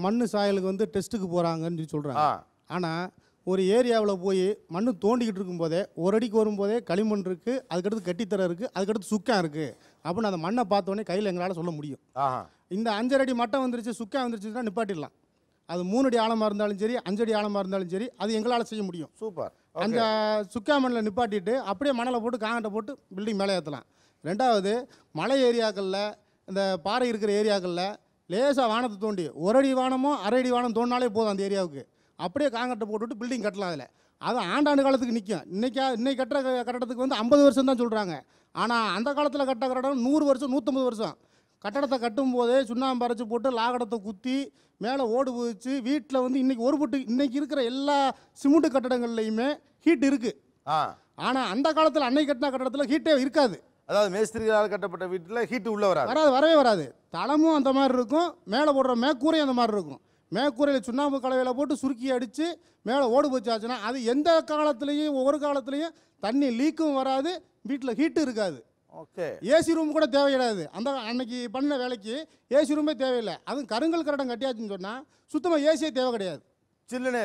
மண் சாயலுக்கு வந்து டெஸ்ட்டுக்கு போகிறாங்கன்னு சொல்லி சொல்கிறாங்க. ஆனால் ஒரு ஏரியாவில் போய் மண் தோண்டிக்கிட்டு இருக்கும்போதே ஒரு அடிக்கு வரும்போதே களிமண் இருக்குது, அதுக்கடுத்து கட்டித்தர இருக்குது, அதுக்கடுத்து சுக்கம் இருக்குது அப்படின்னு அந்த மண்ணை பார்த்தோன்னே கையில் எங்களால் சொல்ல முடியும். இந்த 5 அடி மட்டம் வந்துருச்சு, சுக்கம் வந்துருச்சுன்னா நிப்பாட்டிடலாம். அது 3 அடி ஆழமாக இருந்தாலும் சரி, 5 அடி ஆழமாக இருந்தாலும் சரி, அது எங்களால் செய்ய முடியும். சூப்பர். அந்த சுக்கா மண்ணில் நிப்பாட்டிட்டு அப்படியே மணலை போட்டு காங்கட்டை போட்டு பில்டிங் மேலே ஏற்றலாம். 2வது, மலை ஏரியாக்களில் இந்த பாறை இருக்கிற ஏரியாக்களில் லேசாக வானத்தை தோண்டி 1 அடி வானமோ 1/2 அடி வானம் தோண்டினாலே போதும் அந்த ஏரியாவுக்கு, அப்படியே காங்கட்டை போட்டுவிட்டு பில்டிங் கட்டலாம். அதில் அது ஆண்டாண்டு காலத்துக்கு நிற்கும். இன்னைக்கு கட்டுற கட்டடத்துக்கு வந்து 50 வருஷம் தான் சொல்கிறாங்க. ஆனால் அந்த காலத்தில் கட்ட கட்டடம் 100 வருஷம் 150 வருஷம். கட்டடத்தை கட்டும்போதே சுண்ணாம்பு அரைச்சி போட்டு லாகடத்தை குத்தி மேலே ஓடு வச்சு வீட்டில் வந்து இன்றைக்கி இருக்கிற எல்லா சிமெண்ட் கட்டடங்கள்லையுமே ஹீட் இருக்குது. ஆனால் அந்த காலத்தில் அன்னைக்கு கட்டின கட்டடத்தில் ஹீட்டே இருக்காது. அதாவது மேஸ்திரிகளால் கட்டப்பட்ட வீட்டில் ஹீட்டு உள்ளே வரவே வராது. தளமும் அந்த மாதிரி இருக்கும், மேலே போடுற மேற்கூரையும் அந்த மாதிரி இருக்கும். மேற்கூரையில் சுண்ணாம்பு கலவையில் போட்டு சுருக்கி அடித்து மேலே ஓடு வச்சாச்சுன்னா அது எந்த காலத்துலேயும் ஒவ்வொரு காலத்துலேயும் தண்ணி லீக்கும் வராது, வீட்டில் ஹீட்டு இருக்காது. ஓகே. ஏசி ரூம் கூட தேவை கிடையாது. அந்த அன்னைக்கு பண்ண வேலைக்கு ஏசி ரூமே தேவையில்லை. அதுவும் கருங்கல் கட்டடம் கட்டியாச்சுன்னு சொன்னால் சுத்தமாக ஏசியே தேவை கிடையாது, ஜில்லுனே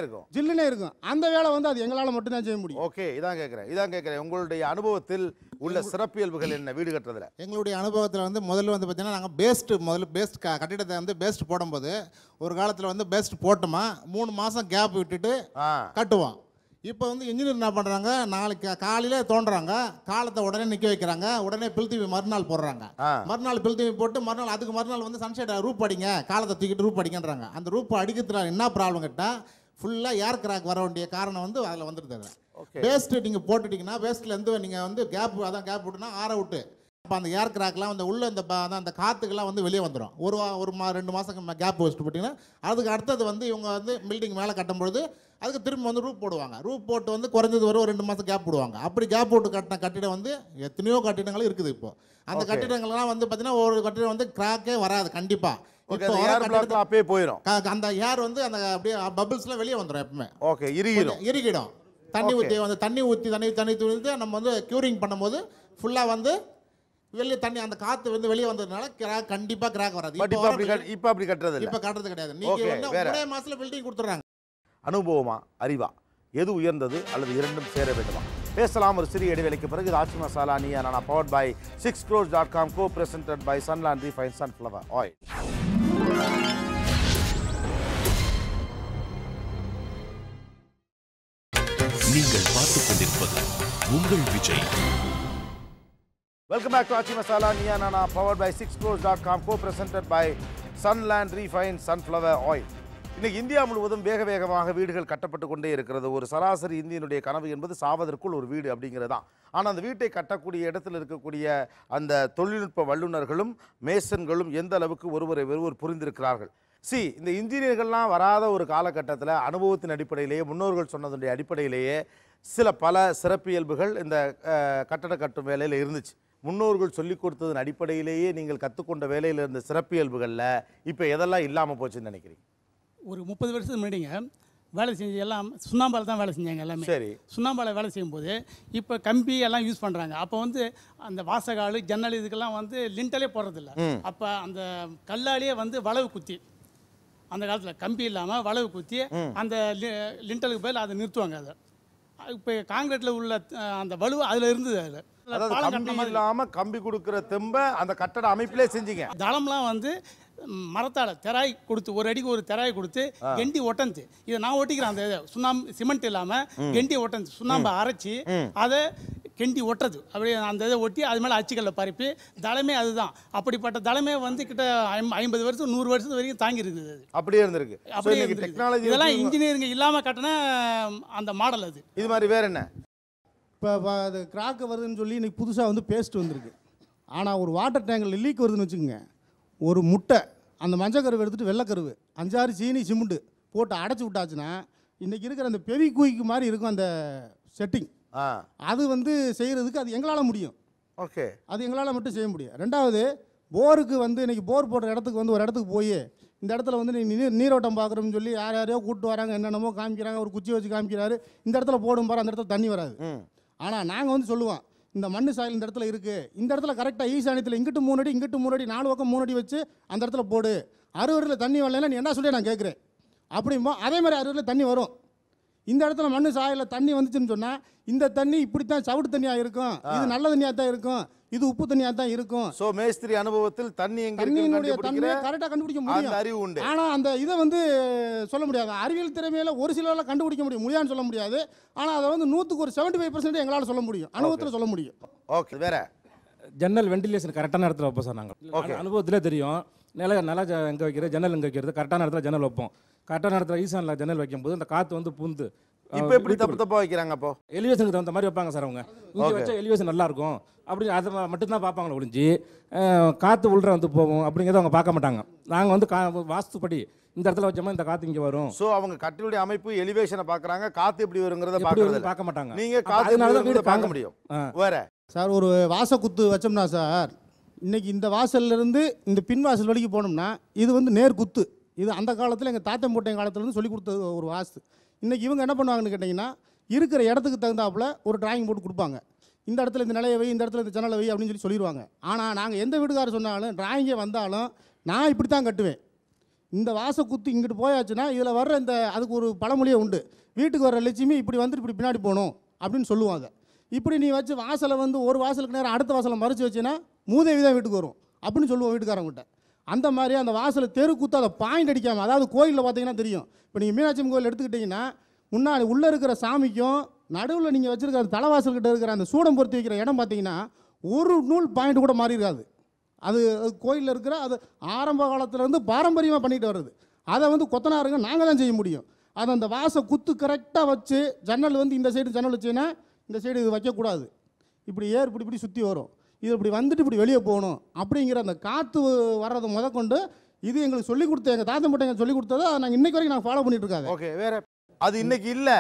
இருக்கும். அந்த வேலை வந்து அது எங்களால் மட்டும்தான் செய்ய முடியும். ஓகே, இதான் கேட்குறேன். உங்களுடைய அனுபவத்தில் உள்ள சிறப்பியல்புகள் என்ன வீடு கட்டுறதுல? எங்களுடைய அனுபவத்தில் வந்து முதல்ல வந்து பார்த்தீங்கன்னா நாங்கள் பேஸ்ட் கட்டிடத்தை வந்து பேஸ்ட் போடும்போது ஒரு காலத்தில் வந்து பேஸ்ட் போட்டோமா 3 மாதம் கேப் விட்டுட்டு கட்டுவோம். இப்போ வந்து இன்ஜினியர் என்ன பண்ணுறாங்க, நாளைக்கு காலையில் தோன்றுறாங்க, காலத்தை உடனே நிற்க வைக்கிறாங்க, உடனே பில்தீவி மறுநாள் போடுறாங்க. மறுநாள் பில்தீவி போட்டு அதுக்கு மறுநாள் வந்து சன்சைட் ரூப் அடிங்க, காலத்தை தூக்கிட்டு ரூப் அடிங்கன்றாங்க. அந்த ரூப் அடிக்கிறதுல என்ன ப்ராப்ளம் கேட்டால் ஃபுல்லாக ஏர் கிராக் வர வேண்டிய காரணம் வந்து அதில் வந்துடுது. பேஸ்ட்டு நீங்கள் போட்டுட்டிங்கன்னா பேஸ்ட்லேருந்து நீங்கள் வந்து கேப் விட்டுனா ஆற விட்டு அப்போ அந்த ஏர் கிராக்லாம் வந்து உள்ள அந்த காற்றுக்கெல்லாம் வந்து வெளியே வந்துடும். 2 மாதம் கேப் வச்சுட்டு போட்டிங்கன்னா அதுக்கு அடுத்தது வந்து இவங்க வந்து பில்டிங் மேலே கட்டும்பொழுது அதுக்கு திரும்ப வந்து ரூப் போடுவாங்க. ரூப் போட்டு வந்து குறைஞ்சது ஒரு 2 மாதம் கேப் போடுவாங்க. அப்படி கேப் போட்டு கட்டின கட்டிடம் வந்து எத்தனையோ கட்டிடங்களும் இருக்குது. இப்போ அந்த கட்டிடங்கள்லாம் வந்து பார்த்தீங்கன்னா ஒரு கட்டிடம் வந்து கிராக்கே வராது கண்டிப்பாக. அப்பயே போயிடும். அந்த ஏர் வந்து அந்த அப்படியே பபிள்ஸ்லாம் வெளியே வந்துடும் எப்பவுமே. ஓகே, இறுகிடும். தண்ணி ஊற்றி நம்ம வந்து க்யூரிங் பண்ணும்போது ஃபுல்லாக வந்து வெளியே தண்ணி அந்த காற்று வந்து வெளியே வந்ததுனால கண்டிப்பாக கிராக் வராது. இப்போ அப்படி கட்டுறது கிடையாது. நீங்கள் வந்து ஒரே மாதத்தில் பில்டிங் கொடுத்துட்றாங்க. அனுபவமா அறிவா எது உயர்ந்தது அல்லது இரண்டும் சேர வேண்டுமா? பேசலாம் ஒரு சிறிய இடைவேளைக்கு பிறகு. இது ஆச்சி Masala Neeya Naana powered by 6crores.com, co-presented by Sunland Refined Sunflower Oil. நீங்கள் பார்த்துக் கொண்டிருப்பது உங்கள் Vijay. Welcome back to Aachi Masala Neeya Naana powered by 6crores.com, co-presented by Sunland Refined Sunflower Oil. இன்னைக்கு இந்தியா முழுவதும் வேகமாக வீடுகள் கட்டப்பட்டு கொண்டே இருக்கிறது. ஒரு சராசரி இந்தியனுடைய கனவு என்பது சாவதற்குள் ஒரு வீடு அப்படிங்கிறது தான். ஆனால் அந்த வீட்டை கட்டக்கூடிய இடத்தில் இருக்கக்கூடிய அந்த தொழில்நுட்ப வல்லுநர்களும் மேசன்களும் எந்த அளவுக்கு ஒருவர் புரிந்திருக்கிறார்கள். இந்த இன்ஜினியர்கள்லாம் வராத ஒரு காலகட்டத்தில் அனுபவத்தின் அடிப்படையிலேயே முன்னோர்கள் சொன்னதுடைய அடிப்படையிலேயே பல சிறப்பியல்புகள் இந்த கட்டட கட்டும் வேலையில் இருந்துச்சு. முன்னோர்கள் சொல்லிக் கொடுத்ததன் அடிப்படையிலேயே நீங்கள் கற்றுக்கொண்ட வேலையில் இருந்த சிறப்பியல்புகளில் இப்போ எதெல்லாம் இல்லாமல் போச்சுன்னு நினைக்கிறீங்க? ஒரு 30 வருஷத்துக்கு முன்னாடிங்க வேலை செஞ்சு எல்லாம் சுண்ணாம்பால் தான் வேலை செஞ்சாங்க எல்லாமே. சரி. சுண்ணாம்பால் வேலை செய்யும்போது இப்போ கம்பி எல்லாம் யூஸ் பண்ணுறாங்க. அப்போ வந்து அந்த வாசகால் ஜன்னல் இதுக்கெல்லாம் வந்து லிண்டலே போடுறதில்ல. அப்போ அந்த கல்லாலேயே வந்து வளவு குத்தி அந்த காலத்தில் கம்பி இல்லாமல் வளவு குத்தி அந்த லிண்டலுக்கு பதில் அதை நிறுத்துவாங்க. அதை இப்போ காங்கிரீட்டில் உள்ள அந்த வலுவு அதில் இருந்தது. அதில் இல்லாமல் கம்பி கொடுக்குற தெம்ப அந்த கட்டட அமைப்பிலே செஞ்சீங்க. தளம்லாம் வந்து மரத்தால் தெராய் கொடுத்து ஒரு அடிக்கு ஒரு தெராய் கொடுத்து கெண்டி ஒட்டந்து இதை நான் ஒட்டிக்கிறேன். அந்த சுண்ணாம்பு சிமெண்ட் இல்லாமல் கெண்டி ஒட்டந்து சுண்ணாம்பை அரைச்சி அதை கெண்டி ஒட்டுறது அப்படியே அந்த இதை ஒட்டி அது மேலே அச்சுக்கல்ல பரப்பி தளமே அதுதான். அப்படிப்பட்ட தளமே வந்து கிட்ட 50 வருஷம் 100 வருஷத்து வரைக்கும் தாங்கி இருக்குது. அது அப்படியே இருந்திருக்கு. அப்படியே டெக்னாலஜி இதெல்லாம் இன்ஜினியரிங் இல்லாமல் கட்டின அந்த மாடல். அது இது மாதிரி வேற என்ன இப்போ அது கிராக்கு வருதுன்னு சொல்லி இன்றைக்கி புதுசாக வந்து பேஸ்ட் வந்திருக்கு. ஆனால் ஒரு வாட்டர் டேங்கில் லீக் வருதுன்னு வச்சுக்கோங்க, ஒரு முட்டை அந்த மஞ்சக்கருவை எடுத்துகிட்டு வெள்ளைக்கருவு 5-6 சீனி சிமெண்ட்டு போட்டு அடைச்சி விட்டாச்சுன்னா இன்றைக்கி இருக்கிற அந்த பெவி குயிக்கு மாதிரி இருக்கும் அந்த செட்டிங். அது வந்து செய்கிறதுக்கு அது எங்களால் முடியும். ஓகே, அது எங்களால் மட்டும் செய்ய முடியும். ரெண்டாவது போருக்கு வந்து இன்றைக்கி போர் போடுற இடத்துக்கு வந்து ஒரு இடத்துக்கு போய் இந்த இடத்துல வந்து நீங்கள் நீரோட்டம் பார்க்குறோம்னு சொல்லி யாரையோ கூப்பிட்டு வராங்க, என்னென்னமோ காமிக்கிறாங்க, ஒரு குச்சி வச்சு காமிக்கிறாரு, இந்த இடத்துல போடும் பாரு அந்த இடத்துல தண்ணி வராது. ஆனால் நாங்கள் வந்து சொல்லுவோம் இந்த மண்ணு சாயில் இந்த இடத்துல இருக்குது, இந்த இடத்துல கரெக்டாக ஈசானியத்தில் இங்கிட்டு 3 அடி இங்கிட்டு 3 அடி 4 பக்கம் 3 அடி வச்சு அந்த இடத்துல போடு. 60 அடியில் தண்ணி வரலைன்னா நீ என்ன சொல்லி நான் கேட்குறேன் அப்படிம்போ அதே மாதிரி 60 அடியில் தண்ணி வரும். இந்த இடத்துல மண்ணு சாயில் தண்ணி வந்துச்சுன்னு சொன்னால் இந்த தண்ணி இப்படித்தான் சவுட்டு தண்ணியாக இருக்கும், இது நல்ல தண்ணியாக தான் இருக்கும், இது உப்பு தண்ணியாக தான் இருக்கும். ஸோ மேஸ்திரி அனுபவத்தில் தண்ணியினுடைய தண்ணியை கரெக்டாக கண்டுபிடிக்க முடியும். அறிவு உண்டு. ஆனால் அந்த இதை வந்து சொல்ல முடியாது. அறிவியல் திறமையில ஒரு சிலரெல்லாம் கண்டுபிடிக்க முடியாதுன்னு சொல்ல முடியாது. ஆனால் அதை வந்து 100க்கு ஒரு 75% எங்களால் சொல்ல முடியும், அனுபவத்தில் சொல்ல முடியும். ஓகே, வேற ஜன்னல் வெண்டிலேஷன் கரெக்டான இடத்துல வைப்போம் சார். நாங்கள் அனுபவத்திலே தெரியும். நில எங்கே வைக்கிறது, ஜன்னல் எங்கே வைக்கிறது, கரெக்டான இடத்துல ஜன்னல் வைப்போம். கரெக்டான இடத்துல ஈசானில் ஜன்னல் வைக்கும்போது அந்த காற்று வந்து பூந்து இப்போ எப்படி தப்பா வைக்கிறாங்க? அப்போ எலிவேஷனுக்கு தகுந்த மாதிரி வைப்பாங்க சார். அவங்க இங்கே வச்சா எலிவேஷன் நல்லா இருக்கும் அப்படி அதை மட்டும்தான் பார்ப்பாங்களே ஒழிஞ்சு காற்று உள்ள வந்து போகும் அப்படிங்கிறத அவங்க பார்க்க மாட்டாங்க. நாங்கள் வந்து வாஸ்துப்படி இந்த இடத்துல வச்சோமா இந்த காற்று இங்கே வரும். ஸோ அவங்க கட்டிலுடைய அமைப்பு எலிவேஷனை பார்க்குறாங்க, காற்று எப்படி வருங்கிறத பார்க்க மாட்டாங்க. நீங்கள் காற்று பார்க்க முடியும். வேற சார் ஒரு வாசக்குத்து வச்சோம்னா சார், இன்னைக்கு இந்த வாசல்லேருந்து இந்த பின் வாசல் வரைக்கும் போனோம்னா இது வந்து நேர் குத்து. இது அந்த காலத்தில் எங்கள் தாத்தன் போட்டையன் காலத்துலேருந்து சொல்லி கொடுத்தது ஒரு வாஸ்து. இன்றைக்கி இவங்க என்ன பண்ணுவாங்கன்னு கேட்டிங்கன்னா இருக்கிற இடத்துக்கு தகுந்தாப்புல ஒரு டிராயிங் போட்டு கொடுப்பாங்க. இந்த இடத்துல இந்த நிலையை வை, இந்த இடத்துல இந்த ஜன்னலை வை அப்படின்னு சொல்லிடுவாங்க. ஆனால் நாங்கள் எந்த வீட்டுக்காரர் சொன்னாலும் டிராயிங்கே வந்தாலும் நான் இப்படி தான் கட்டுவேன். இந்த வாசக்குத்து இங்கிட்டு போயாச்சுன்னா இதில் வர்ற இந்த அதுக்கு ஒரு பழமொழியே உண்டு, வீட்டுக்கு வர்ற லட்சுமி இப்படி வந்துட்டு இப்படி பின்னாடி போகணும் அப்படின்னு சொல்லுவாங்க. இப்படி நீ வச்சு வாசலை வந்து ஒரு வாசலுக்கு நேரம் அடுத்த வாசலை மறைச்சி வச்சுன்னா மூதேவி தான் வீட்டுக்கு வரும் அப்படின்னு சொல்லுவோம் வீட்டுக்காரங்கிட்ட. அந்த மாதிரி அந்த வாசலை தெருக்குத்து அதை பாயிண்ட் அடிக்காமல், அதாவது கோயிலில் பார்த்தீங்கன்னா தெரியும். இப்போ நீங்கள் மீனாட்சி கோயில் எடுத்துக்கிட்டிங்கன்னா முன்னாடி உள்ளே இருக்கிற சாமிக்கும் நடுவில் நீங்கள் வச்சுருக்கிற அந்த தலைவாசல்கிட்ட இருக்கிற அந்த சூடம் பொருத்தி வைக்கிற இடம் பார்த்தீங்கன்னா ஒரு நூல் பாயிண்ட் கூட மாறி இருக்காது. அது கோயிலில் இருக்கிற அது ஆரம்ப காலத்துலேருந்து பாரம்பரியமாக பண்ணிட்டு வருது. அதை வந்து கொத்தனாருங்க நாங்கள் தான் செய்ய முடியும். அதை அந்த வாசை குத்து கரெக்டாக வச்சு ஜன்னல் வந்து இந்த சைடு ஜன்னல் வச்சுன்னா இந்த சைடு இது வைக்கக்கூடாது, இப்படி இப்படி சுற்றி வரும், இது இப்படி வந்துட்டு இப்படி வெளியே போகணும் அப்படிங்கிற அந்த காற்று வர்றதை முதற்கொண்டு இது எங்களுக்கு சொல்லிக் கொடுத்த எங்கள் தாத்தன் போட்ட எங்களுக்கு சொல்லிக் கொடுத்ததை நாங்கள் இன்னைக்கு வரைக்கும் நாங்கள் ஃபாலோ பண்ணிட்டு இருக்காங்க. ஓகே, வேற அது இன்னைக்கு இல்லை,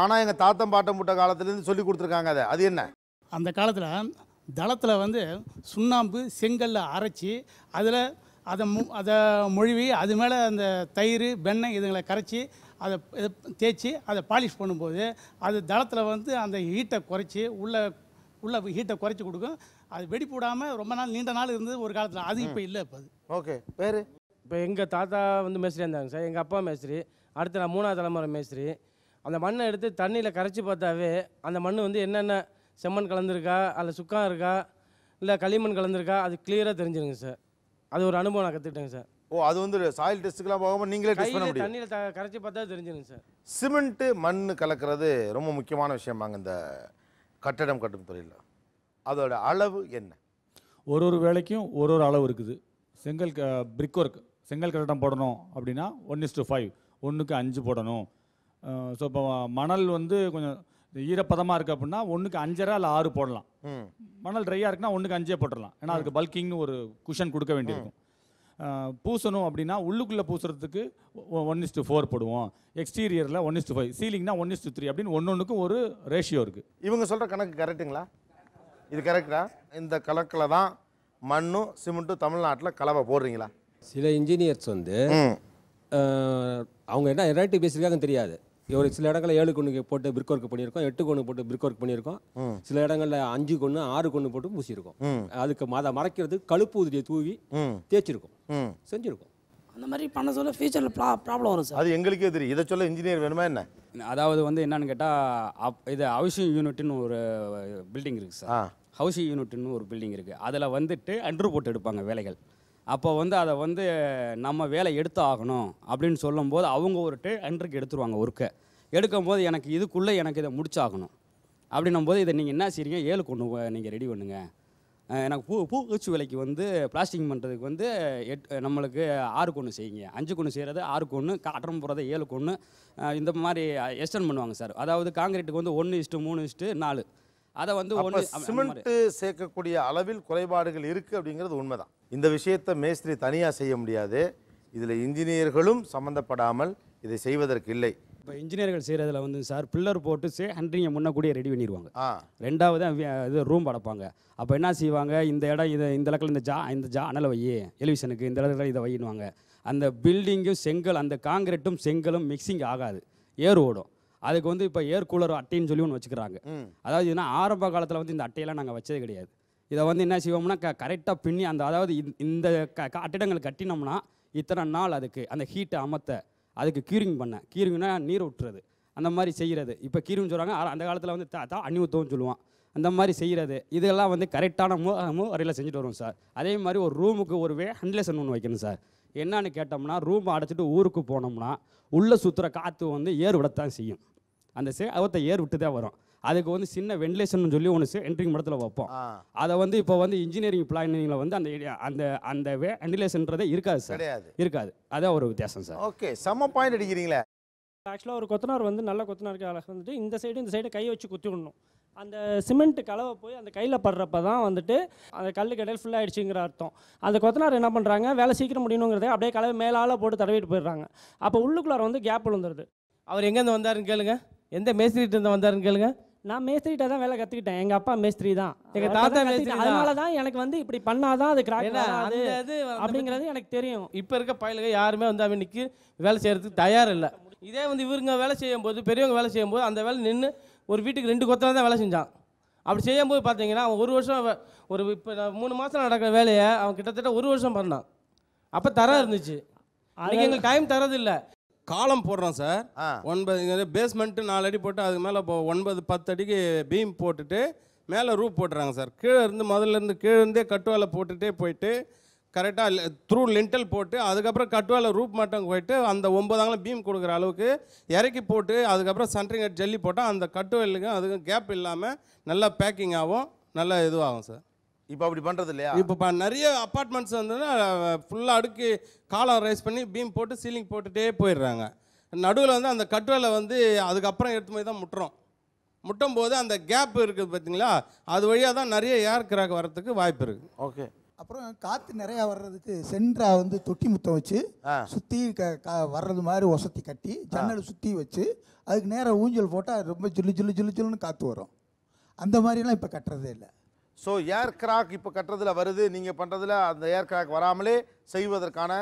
ஆனால் எங்கள் தாத்தன் பாட்டம் போட்ட காலத்துலேருந்து சொல்லி கொடுத்துருக்காங்க. அது என்ன? அந்த காலத்தில் தளத்தில் வந்து சுண்ணாம்பு செங்கல்ல அரைச்சி அதை மொழிவி அது மேலே அந்த தயிர் வெண்ணெய் இதுங்களை கரைச்சி அதை தேய்ச்சி அதை பாலிஷ் பண்ணும்போது அது தளத்தில் வந்து அந்த ஹீட்டை குறைச்சி உள்ள ஹீட்டை குறைச்சி கொடுக்கும். அது வெடிப்பு விடாமல் ரொம்ப நாள் நீண்ட நாள் இருந்தது ஒரு காலத்தில். அது இப்போ இல்லை. இப்போ அது ஓகே, வேறு இப்போ எங்கள் தாத்தா வந்து மேஸ்திரி இருந்தாங்க சார், எங்கள் அப்பா மேஸ்திரி, அடுத்து நான் 3ஆவது தலைமுறை மேஸ்திரி. அந்த மண்ணை எடுத்து தண்ணியில் கரைச்சி பார்த்தாவே அந்த மண் வந்து என்னென்ன செம்மண் கலந்துருக்கா, அதில் சுக்கம் இருக்கா, இல்லை களிமண் கலந்துருக்கா, அது கிளியராக தெரிஞ்சிருங்க சார். அது ஒரு அனுபவம் நான் கற்றுக்கிட்டேங்க சார். ஓ, அது வந்து சாயில் டெஸ்ட்டுக்கெல்லாம் போகாமல் நீங்களே டெஸ்ட் பண்ண முடியும். தண்ணியில் கரைச்சி பார்த்தா தெரிஞ்சிருங்க சார். சிமெண்ட்டு மண் கலக்கிறது ரொம்ப முக்கியமான விஷயமாங்க இந்த கட்டடம் கட்டும் தொழிலில். அதோட அளவு என்ன? ஒரு வேலைக்கும் ஒரு அளவு இருக்குது. செங்கல் பிரிக் ஒர்க் செங்கல் கட்டடம் போடணும் அப்படின்னா 1:5 1க்கு 5 போடணும். ஸோ இப்போ மணல் வந்து கொஞ்சம் ஈரப்பதமாக இருக்குது அப்படின்னா 1க்கு 5.5 இல்லை 6 போடலாம். மணல் ட்ரையாக இருக்குன்னா 1க்கு 5 போட்டுடலாம். ஏன்னா அதுக்கு பல்கிங்னு ஒரு குஷன் கொடுக்க வேண்டியிருக்கும். பூசணும் அப்படின்னா உள்ளுக்குள்ளே பூசுறதுக்கு 1:4 போடுவோம், எக்ஸ்டீரியரில் 1:5, சீலிங்னா 1:3 அப்படின்னு ஒன்றுக்கும் ஒரு ரேஷியோ இருக்குது. இவங்க சொல்கிற கணக்கு கரெக்டுங்களா? இது கரெக்டா? இந்த கணக்கில் தான் மண்ணும் சிமெண்ட்டும் தமிழ்நாட்டில் கலவை போடுறீங்களா? சில இன்ஜினியர்ஸ் வந்து அவங்க என்ன எராட்டி பேசியிருக்காங்கன்னு தெரியாது. ஒரு சில இடங்களில் 7 கொண்டு போட்டு பிரிக் ஒர்க் பண்ணியிருக்கோம், 8 கொண்டு போட்டு பிரிக் ஒர்க் பண்ணியிருக்கோம், சில இடங்களில் 5 கொண்டு 6 கொண்டு போட்டு பூசியிருக்கோம். அதுக்கு மறைக்கிறது கழுப்பு உதிரியை தூவி தேய்ச்சிருக்கோம், செஞ்சுருக்கோம். அந்த மாதிரி பண்ண சொல்ல ஃபியூச்சரில் ப்ராப்ளம் வரும் சார். அது எங்களுக்கே தெரியும். இதை சொல்ல இன்ஜினியர் வேணுமா என்ன? அதாவது வந்து என்னன்னு கேட்டால் இது ஹவுசிங் யூனிட்னு ஒரு பில்டிங் இருக்குது சார். ஹவுசிங் யூனிட்னு ஒரு பில்டிங் இருக்குது. அதில் வந்துட்டு அண்டர் போட்டு எடுப்பாங்க வேலைகள். அப்போ வந்து அதை வந்து நம்ம வேலை எடுத்து ஆகணும் அப்படின்னு சொல்லும்போது அவங்க ஒரு அண்டருக்கு எடுத்துருவாங்க ஒர்க்கை. எடுக்கும்போது எனக்கு இதுக்குள்ளே எனக்கு இதை முடிச்சாகணும் அப்படின்னும் போது இதை நீங்கள் என்ன செய்றீங்க, 7 கொண்டு நீங்கள் ரெடி பண்ணுங்க. எனக்கு பூச்சி வேலைக்கு வந்து பிளாஸ்டிங் பண்ணுறதுக்கு வந்து நம்மளுக்கு 6 கொண்டு செய்யுங்க, 5 கொண்டு செய்கிறது 6 கொண்டு, காட்டன் போகிறத 7 கொண்டு, இந்த மாதிரி எக்ஸ்டெண்ட் பண்ணுவாங்க சார். அதாவது காங்கிரீட்டுக்கு வந்து 1:3:4. அதை வந்து சிமெண்ட்டு சேர்க்கக்கூடிய அளவில் குறைபாடுகள் இருக்குது அப்படிங்கிறது உண்மைதான். இந்த விஷயத்தை மேஸ்திரி தனியாக செய்ய முடியாது. இதில் இன்ஜினியர்களும் சம்மந்தப்படாமல் இதை செய்வதற்கு இல்லை. இப்போ இன்ஜினியர்கள் செய்கிறதுல வந்து சார் பில்லர் போட்டு ஹண்ட்ரிங்கை முன்னக்கூடியே ரெடி பண்ணிடுவாங்க. ரெண்டாவது இது ரூம் அடைப்பாங்க. அப்போ என்ன செய்வாங்க, இந்த இடம் இந்த இடத்துல இந்த ஜா அனலை வை, எலிவிஷனுக்கு இந்த இடத்துல இதை வையிடுவாங்க. அந்த பில்டிங்கும் செங்கல், அந்த காங்கிரீட்டும் செங்கலும் மிக்சிங் ஆகாது, ஏர் ஓடும். அதுக்கு வந்து இப்போ ஏர் கூலர் அட்டைன்னு சொல்லி ஒன்று வச்சுக்கிறாங்க. அதாவது ஏன்னா ஆரம்ப காலத்தில் வந்து இந்த அட்டையெல்லாம் நாங்கள் வச்சது கிடையாது. இதை வந்து என்ன செய்வோம்னா கரெக்டாக பின்னி அந்த அதாவது இந்த கட்டிடங்கள் கட்டினோம்னா இத்தனை நாள் அதுக்கு அந்த ஹீட்டை அமர்த்த, அதுக்கு கீரிங் கீரிங்னா நீர் விட்டுறது, அந்த மாதிரி செய்கிறது. இப்போ கீரிங் சொல்கிறாங்க, அந்த காலத்தில் வந்து அண்ணி ஊற்றவும் சொல்லுவான். அந்த மாதிரி செய்கிறது இதெல்லாம் வந்து கரெக்டான முறையில் செஞ்சுட்டு வருவோம் சார். அதே மாதிரி ஒரு ரூமுக்கு ஒரு வென்டிலேஷன் ஒன்று வைக்கணும் சார். என்னன்னு கேட்டோம்னா ரூம் அடைச்சிட்டு ஊருக்கு போனோம்னா உள்ளே சுற்றுற காற்று வந்து ஏர் விடத்தான் செய்யும். அந்த அவத்தை ஏர் விட்டு தான் வரும். அதுக்கு வந்து சின்ன வென்டிலேஷன் சொல்லி ஒன்று என்ட்ரிங் மடத்தில் வைப்போம். அதை வந்து இப்போ வந்து இன்ஜினியரிங் பிளானிங்கில் வந்து அந்த அந்த வென்டிலேஷன்றதே இருக்காது சார், இருக்காது. அதான் ஒரு வித்தியாசம் சார். ஓகே, செம்ம பாயிண்ட் அடிக்கிறீங்களே. ஆக்சுவலாக ஒரு கொத்தனார் வந்து நல்ல கொத்தனாருக்கு வந்துட்டு இந்த சைடு கை வச்சு குத்தி விடணும். அந்த சிமெண்ட் கலவை போய் அந்த கையில் படுறப்ப தான் வந்துட்டு அந்த கல் கடையில் ஃபுல்லாக ஆகிடுச்சுங்கிற அர்த்தம். அந்த கொத்தனார் என்ன பண்ணுறாங்க, வேலை சீக்கிரம் முடியணுங்கிறத அப்படியே கலவை மேலால் போட்டு தடவிட்டு போயிடுறாங்க. அப்போ உள்ளுக்குள்ளார வந்து கேப் விழுந்துருது. அவர் எங்கேருந்து வந்தாருன்னு கேளுங்க, எந்த மேஸ்திரிட்டு இருந்து வந்தாருன்னு கேளுங்க. நான் மேஸ்திரிட்ட தான் வேலை கற்றுக்கிட்டேன். எங்கள் அப்பா மேஸ்திரி தான், எங்கள் தாத்தா மேஸ்திரி. அதனால தான் எனக்கு வந்து இப்படி பண்ணாதான் அது கிராக் அப்படிங்கிறது எனக்கு தெரியும். இப்போ இருக்க பயலுங்க யாருமே வந்து அவனுக்கு வேலை செய்கிறதுக்கு தயார் இல்லை. இதே வந்து இவருங்க வேலை செய்யும்போது, பெரியவங்க வேலை செய்யும்போது அந்த வேலை நின்று ஒரு வீட்டுக்கு 2 கொத்தனார் தான் வேலை செஞ்சான். அப்படி செய்யும்போது பார்த்தீங்கன்னா அவன் 1 வருஷம் ஒரு இப்போ 3 மாதம் நடக்கிற வேலையை அவன் கிட்டத்தட்ட 1 வருஷம் பண்ணான். அப்போ தரம் இருந்துச்சு. அதுக்கு எங்களுக்கு டைம் தரதில்லை. காலம் போடுறோம் சார். 9 பேஸ்மெண்ட்டு 4 அடி போட்டு அதுக்கு மேலே இப்போ 9-10 அடிக்கு பீம் போட்டுட்டு மேலே ரூப் போட்டுறாங்க சார். கீழே இருந்து முதல்ல இருந்து கீழே இருந்தே கட்டுவாலை போட்டுகிட்டே போயிட்டு கரெக்டாக த்ரூ லிண்டல் போட்டு அதுக்கப்புறம் கட்டுவாலை ரூப் மட்டும் போயிட்டு அந்த 9 ஆங்கிலம் பீம் கொடுக்குற அளவுக்கு இறக்கி போட்டு அதுக்கப்புறம் சென்ட்ரிங் ஜல்லி போட்டால் அந்த கட்டுவலுக்கு அதுக்கும் கேப் இல்லாமல் நல்லா பேக்கிங் ஆகும், நல்லா இதுவாகும் சார். இப்போ அப்படி பண்ணுறது இல்லையா? இப்போ நிறைய அப்பார்ட்மெண்ட்ஸ் வந்து ஃபுல்லாக அடுக்கி காலம் ரைஸ் பண்ணி பீம் போட்டு சீலிங் போட்டுகிட்டே போயிடுறாங்க. நடுவில் வந்து அந்த கட்டுவலை வந்து அதுக்கப்புறம் எடுத்து போய் தான் முட்டும் போது அந்த கேப் இருக்குது பார்த்தீங்களா, அது வழியாக தான் நிறைய ஏர் கிராக் வர்றதுக்கு வாய்ப்பு இருக்குது. ஓகே. அப்புறம் காற்று நிறையா வர்றதுக்கு சென்ட்ராக வந்து தொட்டி முத்தம் வச்சு சுற்றி வர்றது மாதிரி ஒசத்தி கட்டி ஜன்னல் சுற்றி வச்சு அதுக்கு நேராக ஊஞ்சல் போட்டால் ரொம்ப ஜில்லுன்னு காற்று வரும். அந்த மாதிரிலாம் இப்போ கட்டுறதே இல்லை. ஸோ ஏர் கிராக் இப்போ கட்டுறதுல வருது, நீங்கள் பண்ணுறதுல அந்த ஏர் கிராக் வராமலே செய்வதற்கான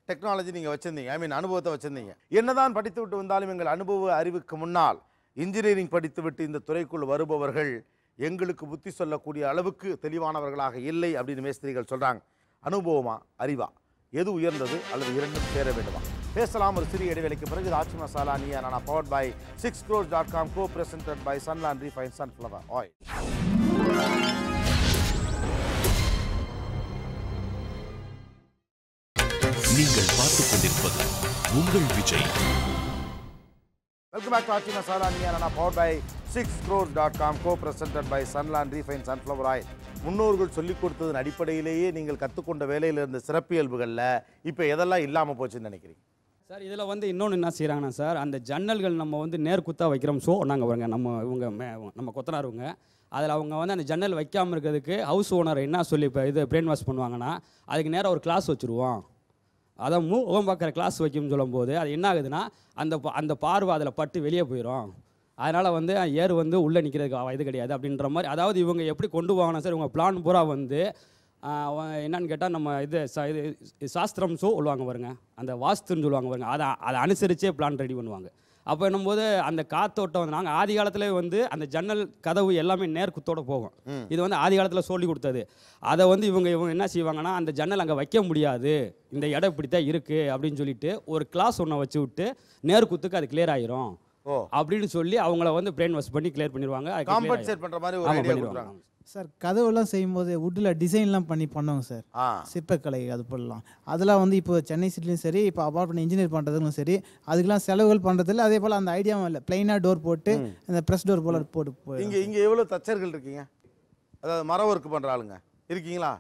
டெக்னாலஜி நீங்கள் வச்சுருந்தீங்க, அனுபவத்தை வச்சுருந்தீங்க. என்னதான் படித்து விட்டு வந்தாலும் எங்கள் அனுபவ அறிவுக்கு முன்னால் இன்ஜினியரிங் படித்துவிட்டு இந்த துறைக்குள் வருபவர்கள் எங்களுக்கு புத்தி சொல்லக்கூடிய அளவுக்கு தெளிவானவர்களாக இல்லை அப்படின்னு மேஸ்திரிகள் சொல்கிறாங்க. அனுபவமா அறிவா எது உயர்ந்தது அல்லது இரண்டும் சேர வேண்டுமா? பேசலாம் ஒரு சிறிய இடைவேளைக்கு பிறகு. ஆச்சி Masala Neeya Naana powered by 6crores.com, co-presented by Sunland Refined Sunflower Oil. நீங்கள் பார்த்துக் கொண்டிருப்பது உங்கள் Vijay. Welcome back to Aachi Masala Neeya Naana powered by 6crores.com, co-presented by Sunland Refined Sunflower Oil. முன்னோர்கள் சொல்லிக் கொடுத்ததன் அடிப்படையிலேயே நீங்கள் கற்றுக்கொண்ட வேலையில் இருந்த சிறப்பியல்புகளில் இப்போ எதெல்லாம் இல்லாமல் போச்சுன்னு நினைக்கிறீங்க சார்? இதில் வந்து இன்னொன்று என்ன செய்கிறாங்கன்னா சார், அந்த ஜன்னல்கள் நம்ம வந்து நேர்குத்தாக வைக்கிறோம். ஸோ நாங்கள் வருங்க நம்ம கொத்தனாருங்க அதில் அவங்க வந்து அந்த ஜன்னல் வைக்காமல் இருக்கிறதுக்கு ஹவுஸ் ஓனர் என்ன சொல்லி இப்போ இது பிரெயின் வாஷ் பண்ணுவாங்கன்னா அதுக்கு நேராக ஒரு கிளாஸ் வச்சுருவோம், அதை முகம் பார்க்குற கிளாஸ் வைக்கும்னு சொல்லும்போது அது என்ன ஆகுதுன்னா அந்த பார்வை அதில் பட்டு வெளியே போயிடும். அதனால் வந்து ஏர் வந்து உள்ளே நிற்கிறதுக்கு இது கிடையாது அப்படின்ற மாதிரி. அதாவது இவங்க எப்படி கொண்டு போவாங்கன்னா சார், இவங்க பிளான் பூரா வந்து என்னன்னு கேட்டால் நம்ம இது சாஸ்திரம் சொல்லுவாங்க பாருங்க, அந்த வாஸ்துன்னு சொல்லுவாங்க பாருங்க, அதை அனுசரித்தே பிளான் ரெடி பண்ணுவாங்க. அப்போ என்னும்போது அந்த காத்தோட்டம் வந்து நாங்கள் ஆதி காலத்தில் வந்து அந்த ஜன்னல் கதவு எல்லாமே நேர்குத்தோடு போகும். இது வந்து ஆதி காலத்தில் சொல்லி கொடுத்தது. அதை வந்து இவங்க என்ன செய்வாங்கன்னா, அந்த ஜன்னல் அங்கே வைக்க முடியாது, இந்த இடம் இப்படி தான் இருக்குது அப்படின்னு சொல்லிட்டு ஒரு கிளாஸ் ஒன்றை வச்சு விட்டு நேர்குத்துக்கு அது கிளியர் ஆயிரும் அப்படின்னு சொல்லி அவங்கள வந்து பிரெயின் வாஷ் பண்ணி கிளியர் பண்ணிடுவாங்க. காம்பன்சேட் பண்ணுற மாதிரி ஒரு ஐடியா கொடுக்குறாங்க சார். கதவுலாம் செய்யும்போது வுட்டில் டிசைன்லாம் பண்ணுவாங்க சார், சிற்பக்கலை அது போடலாம். அதெல்லாம் வந்து இப்போ சென்னை சிட்டிலையும் சரி, இப்போ அபார்ட்மெண்ட் இன்ஜினியர் பண்ணுறதுக்கும் சரி, அதுக்கெல்லாம் செலவுகள் பண்ணுறதில்ல. அதே போல் அந்த ஐடியாவும் இல்லை, பிளைனாக டோர் போட்டு இந்த ப்ரெஸ் டோர் போல் போட்டு இங்கே எவ்வளோ தச்சர்கள் இருக்கீங்க, அதாவது மர ஒர்க் பண்ணுற ஆளுங்க இருக்கீங்களா?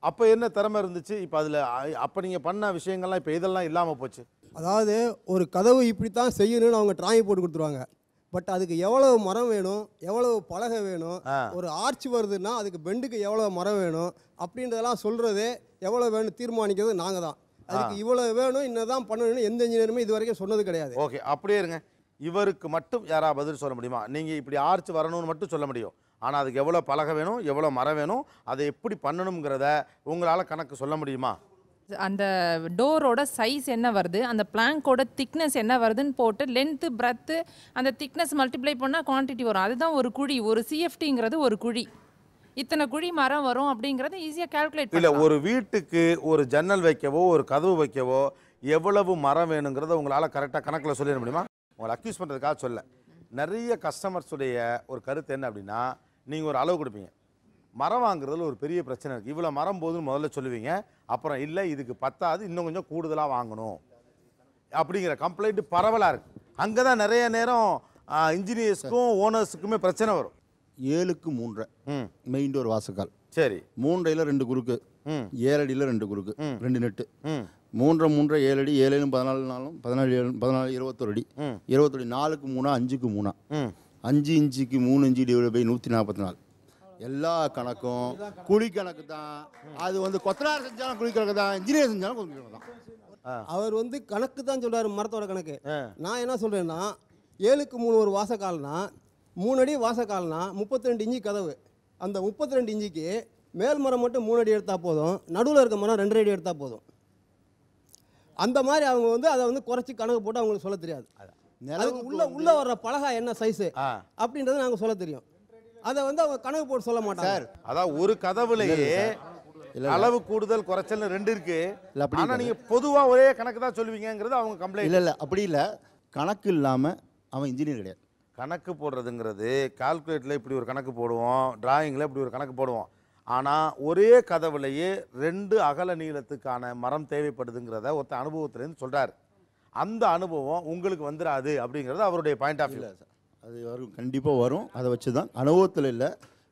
அப்போ என்ன திறமை இருந்துச்சு? இப்போ அதில் அப்போ நீங்கள் பண்ண விஷயங்கள்லாம் இப்போ இதெல்லாம் இல்லாமல் போச்சு. அதாவது ஒரு கதவு இப்படி தான் செய்யணும்னு அவங்க டிராயிங் போட்டு கொடுத்துருவாங்க. பட் அதுக்கு எவ்வளவு மரம் வேணும், எவ்வளவு பலகை வேணும், ஒரு ஆர்ச் வருதுன்னா அதுக்கு பெண்டுக்கு எவ்வளோ மரம் வேணும் அப்படின்றதெல்லாம் சொல்கிறது, எவ்வளோ வேணும் தீர்மானிக்கிறது நாங்கள் தான். அதுக்கு இவ்வளோ வேணும், இன்னதான் பண்ணணும்னு எந்த இன்ஜினியருமே இது வரைக்கும் சொன்னது கிடையாது. ஓகே, அப்படியே இருங்க. இவருக்கு மட்டும் யாராவது பதில் சொல்ல முடியுமா? நீங்கள் இப்படி ஆர்ச் வரணும்னு மட்டும் சொல்ல முடியும், ஆனால் அதுக்கு எவ்வளோ பலகை வேணும், எவ்வளோ மரம் வேணும், அதை எப்படி பண்ணணுங்கிறத உங்களால் கணக்கு சொல்ல முடியுமா? அந்த டோரோட சைஸ் என்ன வருது, அந்த பிளாங்கோட திக்னஸ் என்ன வருதுன்னு போட்டு லென்த்து பிரெத்து அந்த திக்னஸ் மல்டிப்ளை பண்ணால் குவான்டிட்டி வரும். அதுதான் ஒரு குழி. ஒரு சிஎஃப்டிங்கிறது ஒரு குழி, இத்தனை குழி மரம் வரும் அப்படிங்கிறது ஈஸியாக கால்குலேட் இல்லை. ஒரு வீட்டுக்கு ஒரு ஜன்னல் வைக்கவோ ஒரு கதவு வைக்கவோ எவ்வளவு மரம் வேணுங்கிறத உங்களால் கரெக்டாக கணக்கில் சொல்லிட முடியுமா? உங்களை அக்யூஸ் பண்ணுறதுக்காக சொல்ல. நிறைய கஸ்டமர்ஸுடைய ஒரு கருத்து என்ன அப்படின்னா, நீங்கள் ஒரு அளவு கொடுப்பீங்க, மரம் வாங்குறதுல ஒரு பெரிய பிரச்சனை இருக்குது, இவ்வளோ மரம் போதுன்னு முதல்ல சொல்லுவீங்க, அப்புறம் இல்லை இதுக்கு பத்தாது இன்னும் கொஞ்சம் கூடுதலாக வாங்கணும் அப்படிங்கிற கம்ப்ளைண்ட் பரவலாக இருக்குது. அங்கே தான் நிறைய நேரம் இன்ஜினியர்ஸ்க்கும் ஓனர்ஸுக்குமே பிரச்சனை வரும். 7க்கு 3 மெயின் டோர் வாசக்கால், சரி 3 அடியில் 2 குறுக்கு, 7 அடியில் 2 குறுக்கு, 2 நெட்டு, 3 7 அடி, 7 14 நாளும் 14 21 அடி, 21 அடி, 4க்கு 3 5க்கு 3, 5 இன்ச்சுக்கு 3 இன்ச்சு டிவைட் பை 144. எல்லா கணக்கும் குழி கணக்கு தான். அது வந்து கொத்தனார் செஞ்சாலும் குழி கணக்கு தான், இன்ஜினியர் செஞ்சாலும் குழி கணக்கு தான். அவர் வந்து கணக்கு தான் சொல்றாரு, மரத்தோட கணக்கு. நான் என்ன சொல்றேன்னா 7க்கு 3 ஒரு வாசக்கால்னா 3 அடி வாசக்கால்னா 32 இன்ச்சு கதவு. அந்த 32 இன்ச்சுக்கு மேல் மரம் மட்டும் 3 அடி எடுத்தால் போதும், நடுவில் இருக்க மரம் 2 அடி எடுத்தால் போதும். அந்த மாதிரி அவங்க வந்து அதை வந்து குறைச்சி கணக்கு போட்டு அவங்களுக்கு சொல்ல தெரியாது. அதுக்கு உள்ள வர்ற பலகா என்ன சைஸு அப்படின்றது நாங்கள் சொல்ல தெரியும். அதை வந்து அவங்க கணக்கு போட்டு சொல்ல மாட்டாங்க. அதான் ஒரு கதவுலையே அளவு கூடுதல் குறைச்சல் 2 இருக்கு. ஆனா நீங்க பொதுவா ஒரே கணக்கு தான் சொல்லுவீங்கங்கிறது அவங்க கம்ப்ளைண்ட். இல்ல அப்படி இல்ல, கணக்கு இல்லாம அவன் இன்ஜினியர் கிடையாது. கணக்கு போடுறதுங்கிறது கால்குலேட்டர்ல இப்படி ஒரு கணக்கு போடுவோம், டிராயிங்ல இப்படி ஒரு கணக்கு போடுவோம். ஆனா ஒரே கதவுலையே 2 அகல நீளத்துக்கான மரம் தேவைப்படுதுங்கிறத ஒருத்த அனுபவத்திலேருந்து சொல்றாரு. அந்த அனுபவம் உங்களுக்கு வந்துடாது அப்படிங்கிறது அவருடைய பாயிண்ட் ஆஃப் வியூ. அது வரும், கண்டிப்பாக வரும். அதை வச்சு தான் அனுபவத்தில் இல்லை.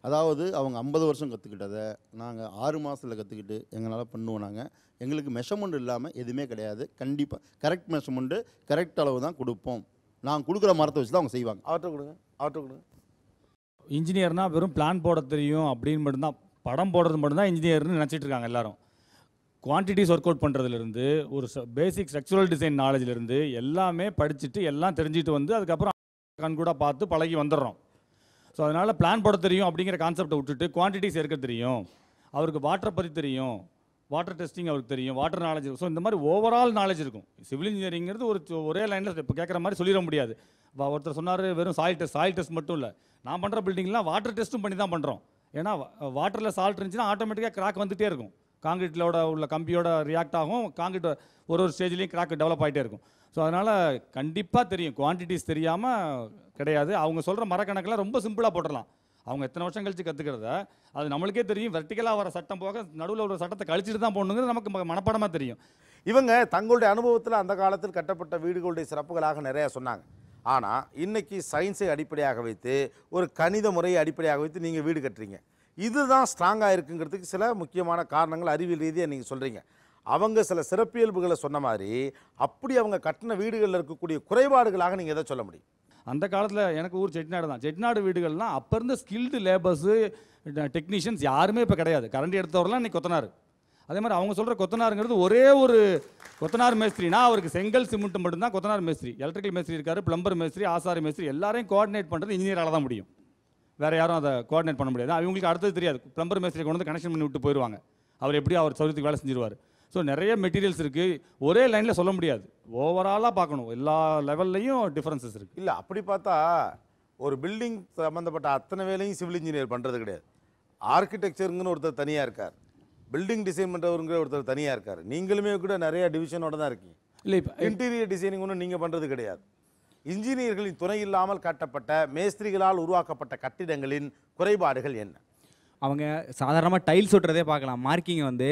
அதாவது அவங்க 50 வருஷம் கற்றுக்கிட்டதை நாங்கள் 6 மாதத்தில் கற்றுக்கிட்டு எங்களால் பண்ணுவோம். நாங்கள் எங்களுக்கு மெஷர்மெண்ட் இல்லாமல் எதுவுமே கிடையாது. கண்டிப்பாக கரெக்ட் மெஷர்மெண்ட்டு கரெக்ட் அளவு தான் கொடுப்போம். நாங்கள் கொடுக்குற மரத்தை வச்சு தான் அவங்க செய்வாங்க. அவர்கிட்ட கொடுங்க. இன்ஜினியர்னால் வெறும் பிளான் போட தெரியும் அப்படின்னு மட்டும்தான், படம் போடுறது மட்டும்தான் இன்ஜினியர்னு நினச்சிட்டு இருக்காங்க எல்லாரும். குவான்டிட்டிஸ் ஒர்க் அவுட் பண்ணுறதுலேருந்து ஒரு பேசிக் ஸ்ட்ரக்சரல் டிசைன் நாலேஜ்லேருந்து எல்லாமே படிச்சுட்டு எல்லாம் தெரிஞ்சுட்டு வந்து அதுக்கப்புறம் கண்கூட பார்த்து பழகி வந்துடுறோம். ஸோ அதனால் பிளான் போட தெரியும் அப்படிங்கிற கான்செப்டை விட்டுட்டு குவான்டிட்டிஸ் எடுக்க தெரியும், அவருக்கு வாட்டரை பற்றி தெரியும், வாட்டர் டெஸ்டிங் அவருக்கு தெரியும், வாட்டர் நாலேஜ். ஸோ இந்த மாதிரி ஓவரால் நாலேஜ் இருக்கும். சிவில் இன்ஜினியரிங்கிறது ஒரே லைனில் இப்போ கேட்குற மாதிரி சொல்லிட முடியாது. ஒருத்தர் சொன்னார் வெறும் சாயில் டெஸ்ட் மட்டும் இல்லை, நான் பண்ணுற பில்டிங்லாம் வாட்டர் டெஸ்ட்டும் பண்ணி தான் பண்ணுறோம். ஏன்னா வாட்டரில் சால்ட் இருந்துச்சுன்னா ஆட்டோமேட்டிக்காக கிராக் வந்துகிட்டே இருக்கும். காங்கிரீட்டிலோட உள்ள கம்பியோட ரியாக்ட் ஆகும், காங்கிரீட் ஒரு ஸ்டேஜ்லேயும் கிராக் டெவலப் ஆகிட்டே இருக்கும். ஸோ அதனால் கண்டிப்பாக தெரியும், குவான்டிட்டிஸ் தெரியாமல் கிடையாது. அவங்க சொல்கிற மரக்கணக்கெல்லாம் ரொம்ப சிம்பிளாக போட்டுடலாம். அவங்க எத்தனை வருஷம் கழிச்சு கற்றுக்கிறத அது நம்மளுக்கே தெரியும். வெர்டிக்கலாக வர சட்டம் போக நடுவில் ஒரு சட்டத்தை கழிச்சிட்டு தான் போடணுங்கிறது நமக்கு மனப்பாடமாக தெரியும். இவங்க தங்களுடைய அனுபவத்தில் அந்த காலத்தில் கட்டப்பட்ட வீடுகளுடைய சிறப்புகளாக நிறையா சொன்னாங்க. ஆனால் இன்றைக்கி சயின்ஸை அடிப்படையாக வைத்து ஒரு கணித முறையை அடிப்படையாக வைத்து நீங்கள் வீடு கட்டுறீங்க. இதுதான் ஸ்ட்ராங்காக இருக்குங்கிறதுக்கு சில முக்கியமான காரணங்கள் அறிவியல் ரீதியாக நீங்கள் சொல்கிறீங்க. அவங்க சில சிறப்பியல்புகளை சொன்ன மாதிரி அப்படி அவங்க கட்டின வீடுகளில் இருக்கக்கூடிய குறைபாடுகளாக நீங்கள் எதை சொல்ல முடியும்? அந்த காலத்தில் எனக்கு ஊர் செட்டிநாடு தான். செட்டிநாடு வீடுகள்லாம் அப்போ இருந்த ஸ்கில்டு லேபர்ஸு டெக்னீஷியன்ஸ் யாருமே இப்போ கிடையாது. கரண்ட் எடுத்தவரெலாம் இன்றைக்கி கொத்தனார். அதே மாதிரி அவங்க சொல்கிற கொத்தனாருங்கிறது ஒரே ஒரு கொத்தனார் மேஸ்திரினா அவருக்கு செங்கல் சிமெண்ட் மட்டும்தான் கொத்தனார் மேஸ்திரி. எலக்ட்ரிக்கல் மேஸ்திரி இருக்காரு, பிளம்பர் மேஸ்திரி, ஆசாரி மேஸ்திரி, எல்லாரையும் கோஆர்டினேட் பண்ணுறது இன்ஜினியரால் தான் முடியும். வேறு யாரும் அதை கோஆர்டினேட் பண்ண முடியாது. அவங்களுக்கு அடுத்தது தெரியாது. பிளம்பர் மேஸ்திரி கொண்டு வந்து கனெக்ஷன் பண்ணி விட்டு போயிடுவாங்க. அவர் எப்படி அவர் சௌரியத்துக்கு வேலை செஞ்சிருவார். ஸோ நிறைய மெட்டீரியல்ஸ் இருக்குது, ஒரே லைனில் சொல்ல முடியாது. ஓவராலாக பார்க்கணும், எல்லா லெவல்லையும் டிஃப்ரென்சஸ் இருக்குது. இல்லை அப்படி பார்த்தா ஒரு பில்டிங் சம்மந்தப்பட்ட அத்தனை வேலையும் சிவில் இன்ஜினியர் பண்ணுறது கிடையாது. ஆர்கிடெக்சருங்கன்னு ஒருத்தர் தனியாக இருக்கார், பில்டிங் டிசைன் பண்ணுறவருங்கிற ஒருத்தர் தனியாக இருக்கார். நீங்களுமே கூட நிறைய டிவிஷனோட தான் இருக்கீங்க. இல்லை இப்போ இன்டீரியர் டிசைனிங் ஒன்றும் நீங்கள் பண்ணுறது கிடையாது. இன்ஜினியர்களின் துணை இல்லாமல் கட்டப்பட்ட மேஸ்திரிகளால் உருவாக்கப்பட்ட கட்டிடங்களின் குறைபாடுகள் என்ன? அவங்க சாதாரணமாக டைல்ஸ் ஒட்டுறதே பார்க்கலாம். மார்க்கிங் வந்து